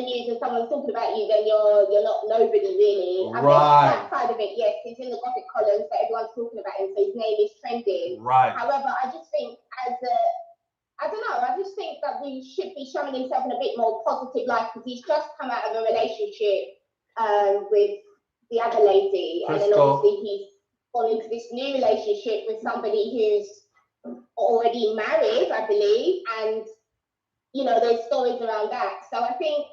news and someone's talking about you, then you're not nobody really. I think that side of it, yes, he's in the gossip columns, so everyone's talking about him, so his name is trending. Right. However, I just think I don't know, I just think that we should be showing himself in a bit more positive light, because he's just come out of a relationship with the other lady, and then obviously he's gone into this new relationship with somebody who's already married, I believe, and there's stories around that. So I think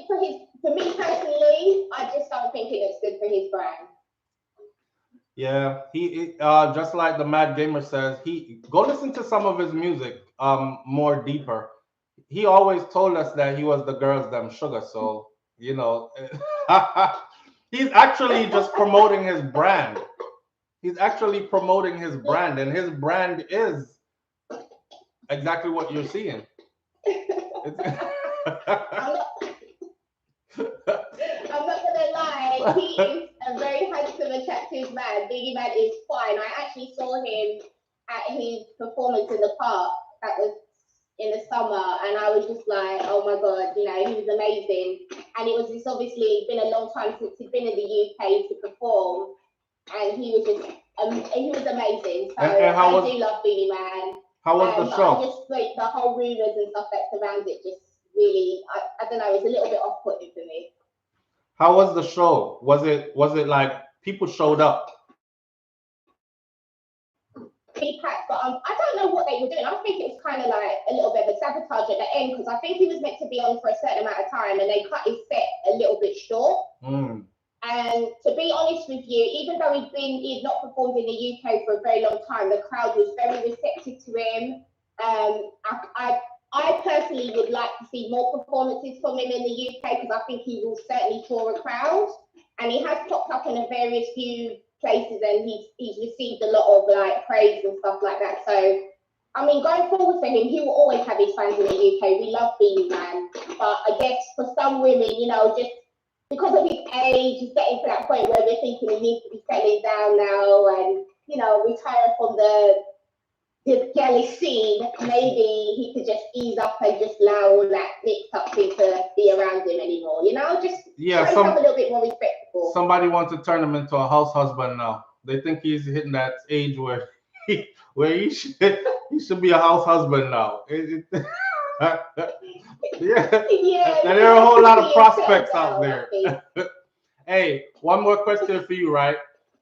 for me personally, I just don't think it looks good for his brand. Yeah, he just like the Mad Gamer says, he go listen to some of his music more deeper. He always told us that he was the girls them sugar, so he's actually just promoting his brand. He's actually promoting his brand, and his brand is exactly what you're seeing. I'm not gonna lie, he is a very handsome, attractive man. Beenie Man is fine. I actually saw him at his performance in the park. That was in the summer, and I was just like, oh my god, he was amazing. And it's obviously been a long time since he'd been in the UK to perform, and he was amazing. So I do love Beenie Man. How was the show? I just like the whole rumors and stuff that surround it. Just really, I don't know. It's a little bit off-putting for me. How was the show? Was it like people showed up? But I don't know what they were doing. I think it was kind of like a little bit of a sabotage at the end, because I think he was meant to be on for a certain amount of time, and they cut his set a little bit short. And to be honest with you, even though he'd not performed in the UK for a very long time, the crowd was very receptive to him. I personally would like to see more performances from him in the UK, because I think he will certainly draw a crowd. And he has popped up in a various few places, and he's received a lot of praise and stuff like that. So, I mean, going forward for him, he will always have his fans in the UK. We love Beenie Man, but I guess for some women, just because of his age, he's getting to that point where we're thinking he needs to be settling down now and retire from the galley scene. Maybe he could just ease up and just allow all that mixed up thing to be around him anymore. Just try to become a little bit more respectable. Somebody wants to turn him into a house husband now. They think he's hitting that age where where he should be a house husband now. Yeah, there are a whole lot of prospects out there. Hey, one more question for you, right?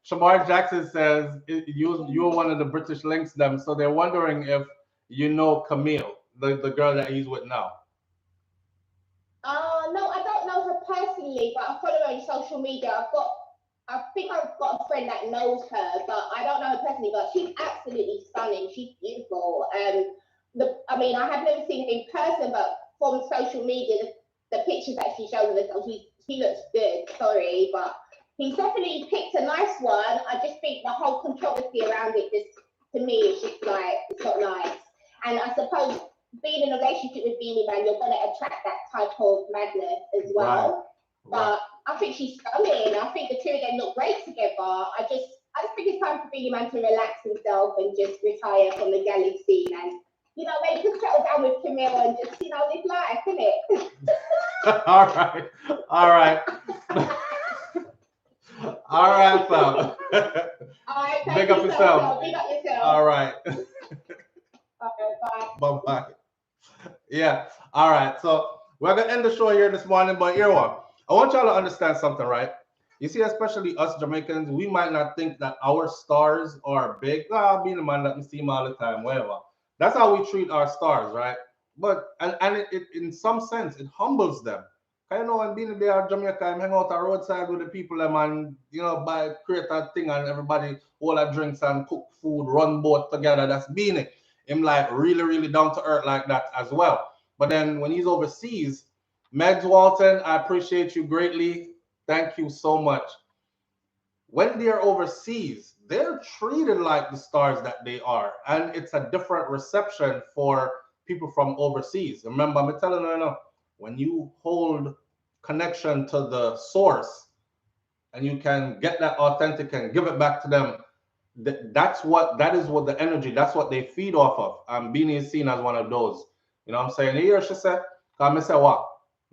Shamar Jackson says you're one of the British links them, so they're wondering if you know Camille, the girl that he's with now. No, I don't know her personally, but I follow her on social media. I think I've got a friend that knows her, but I don't know her personally. But she's absolutely stunning. She's beautiful. I mean, I have never seen her in person, but from social media, the pictures that she shows of herself, she looks good. Sorry, but he's definitely picked a nice one. I just think the whole controversy around it, just to me, it's just like it's not nice. And I suppose being in a relationship with Beenie Man, you're going to attract that type of madness as well. Right. But I think she's stunning. I think the two of them look great together. I just think it's time for Beenie Man to relax himself and just retire from the galley scene and, maybe just settle down with Camille and just, live life, innit? All right. All right, fam. All right, big up yourself. Big up yourself. All right. Okay, bye. Bye. Yeah. All right. So we're gonna end the show here this morning, but here one. I want y'all to understand something, right? You see, especially us Jamaicans, we might not think that our stars are big. Being the man that we see him all the time, whatever. That's how we treat our stars, right? But and it in some sense it humbles them. I know when being there at Jamaica, I hang out on roadside with the people them and buy create a thing and everybody all that drinks and cook food, run boat together. That's Beenie. Him like really, really down to earth like that as well. But then when he's overseas, Megs Walton, I appreciate you greatly. Thank you so much. When they're overseas, they're treated like the stars that they are. And it's a different reception for people from overseas. Remember, I'm telling you, when you hold connection to the source and you can get that authentic and give it back to them, that is what the energy, that's what they feed off of. And Beenie is seen as one of those. You know what I'm saying? Here she said, because I say what?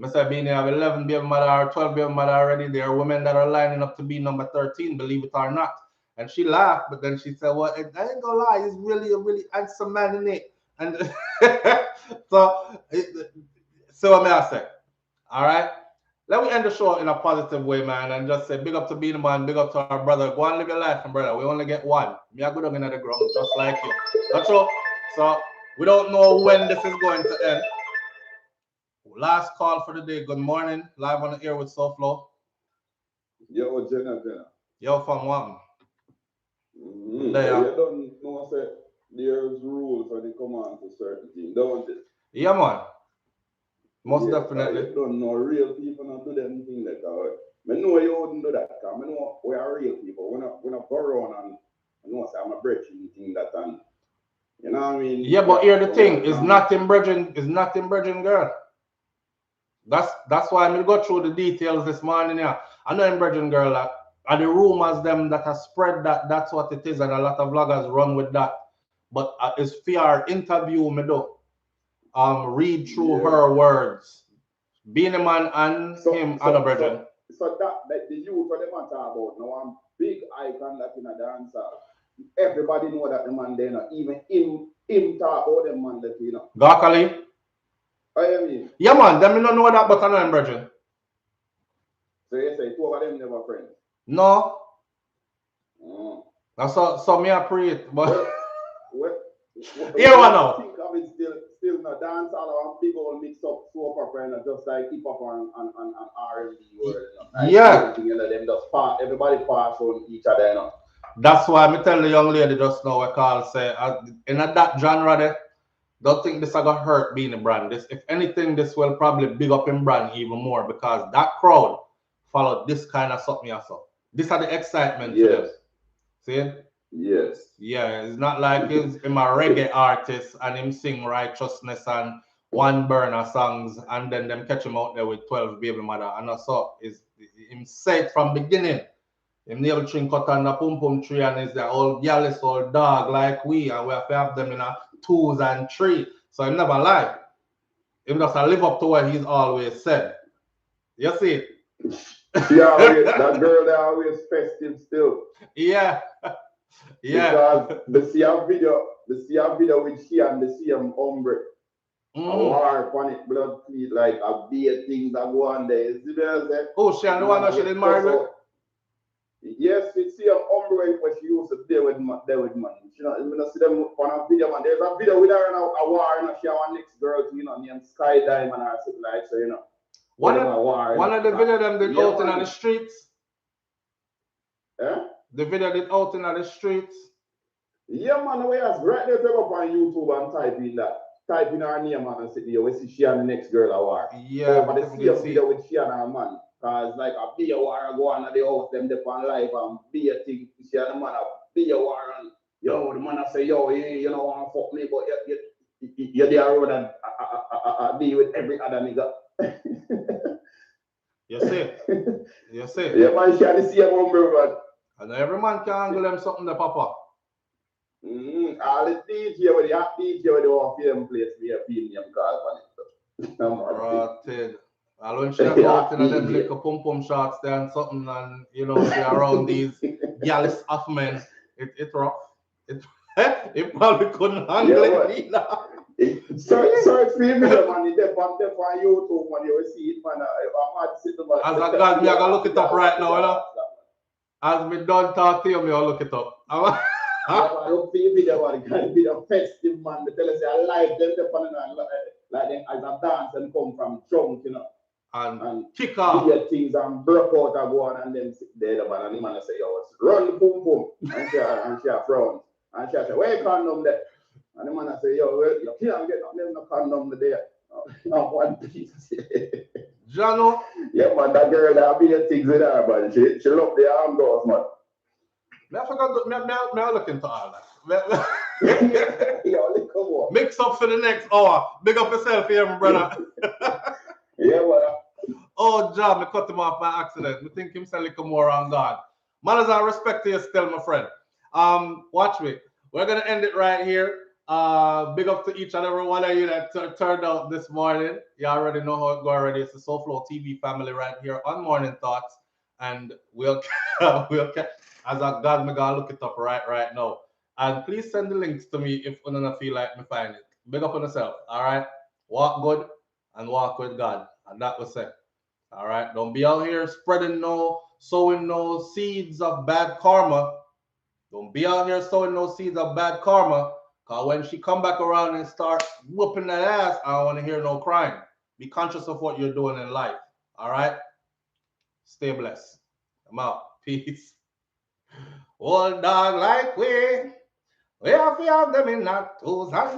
I say Beenie have 11 baby mother or 12 baby mother already. There are women that are lining up to be number 13, believe it or not. And she laughed, but then she said, well, I ain't gonna lie, he's really a really handsome man in it. And so what may I say? All right. Let me end the show in a positive way, man, and just say big up to Beenie Man, big up to our brother. Go and live your life, brother. We only get one. Me a good on the ground, just like you. That's all. So we don't know when this is going to end. Last call for the day. Good morning. Live on the air with SouFLo. Yo, Jenna. Yo, from what? There. You don't know, say, there's rules when it comes on to certain things, don't it? Yeah, man. Most definitely. You don't know real people not do them things like that. I know you wouldn't do that, because I know we are real people. We're not go around and I know say I'm a brethren thing that and you know what I mean? Yeah, but here the thing is nothing brethren, girl. That's why I'm gonna go through the details this morning. Yeah. I know in brethren girl that are the rumors them that are spread that's what it is, and a lot of vloggers run with that. But it's for interview me do. Read through her words. Beenie Man and him and a brethren. So that the youth what they want to talk about now, I'm big icon that in a dancer. Everybody know that the man there, even him talk about them man that Gakali? I mean. Yeah man, them don't know that, but I know him brethren. So you say two of them never friends? No. So me I pray it, but here one now. Think of it still not dance all big old mix up soap opera and just like hip hop and R&B world. Yeah. Them just everybody pass on each other. That's why I tell the young lady just now we call say in that genre there, don't think this is gonna hurt Beenie brand. This, if anything, this will probably big up in brand even more because that crowd followed this kind of something also. This are the excitement to them. See? Yes. Yeah, it's not like he's a reggae artist and him sing righteousness and one burner songs and then them catch him out there with 12 baby mother. And also is him said from beginning. Him never drink cut on the pum pum tree and is the old gallus old dog like we and we have to have them in a 2s and 3. So him never lie. Him just live up to what he's always said. You see it? Yeah, that girl that always festive still. Yeah. Yeah. Because the see a video with she and the same hombre. A war on it, blood clean, like a beer things that go on there. You see what I'm saying? Oh, she and the one that she did marry with? Yes, it's see a hombre when she used to deal with man. You know, you see them on a video, man. There's a video with her in a war, you know, she and one next girl, you know, named Sky Diamond or something like so, you know. One of the video them did out in the streets. Eh? The video did out in the streets. Yeah, man, we ask right there, go up on YouTube and type in that. Type in her name and sit there. We see she and the next girl a war. Yeah, but the same video with she and her man. Cause like a beer war go on at the house, them they on live and beer thing. She and the man a beer war and yo, the man a say, yo, you don't want to fuck me, but you're there road and deal with every other nigga. You see? You see? Yeah, man, she and the same hombre, man. And every man can angle them something, the papa. All the DJ with the hot DJ with the one film place, we have Beenie Man call for it. Rotted. And when she go out in them little pum shots there and something, and you know, she around these gallus of men, it rough. It probably couldn't handle it either. Search for the video, man. It's on YouTube, man. You will see it, man. As a God, me, I gotta look it up right now, you know. As me done talk to you, me, I'll look it up. I don't see video, man. It can be a festive, man. They tell us I like them, like them as a dance and come from drunk, you know. And kick off. Get things and broke out and go on and then sit there, man. And the man say, yo, run the boom boom. And she frown. And she say, where condom there? And the man say, yo, you can't get no condom there. Not one piece. Jano? Yeah, man, that girl that be the things with her, man. She love the arm doors, man. I forgot, me look into all that. Yo, come on. Mix up for the next hour. Big up yourself here, my brother. Yeah, man. Oh, John, me cut him off by accident. Me think him say little more on God. Manners and respect to you still, my friend. Watch me. We're gonna end it right here. Big up to each and every one of you that turned out this morning. You already know how it go already. It's the SouFLoTV family right here on Morning Thoughts. And we'll as a God, me gonna look it up right now. And please send the links to me if you don't feel like me find it. Big up on yourself, all right? Walk good and walk with God. And that was it. All right? Don't be out here sowing no seeds of bad karma. Don't be out here sowing no seeds of bad karma. Because when she come back around and start whooping that ass, I don't want to hear no crying. Be conscious of what you're doing in life. All right? Stay blessed. I'm out. Peace. Old dog like we have them in our toes and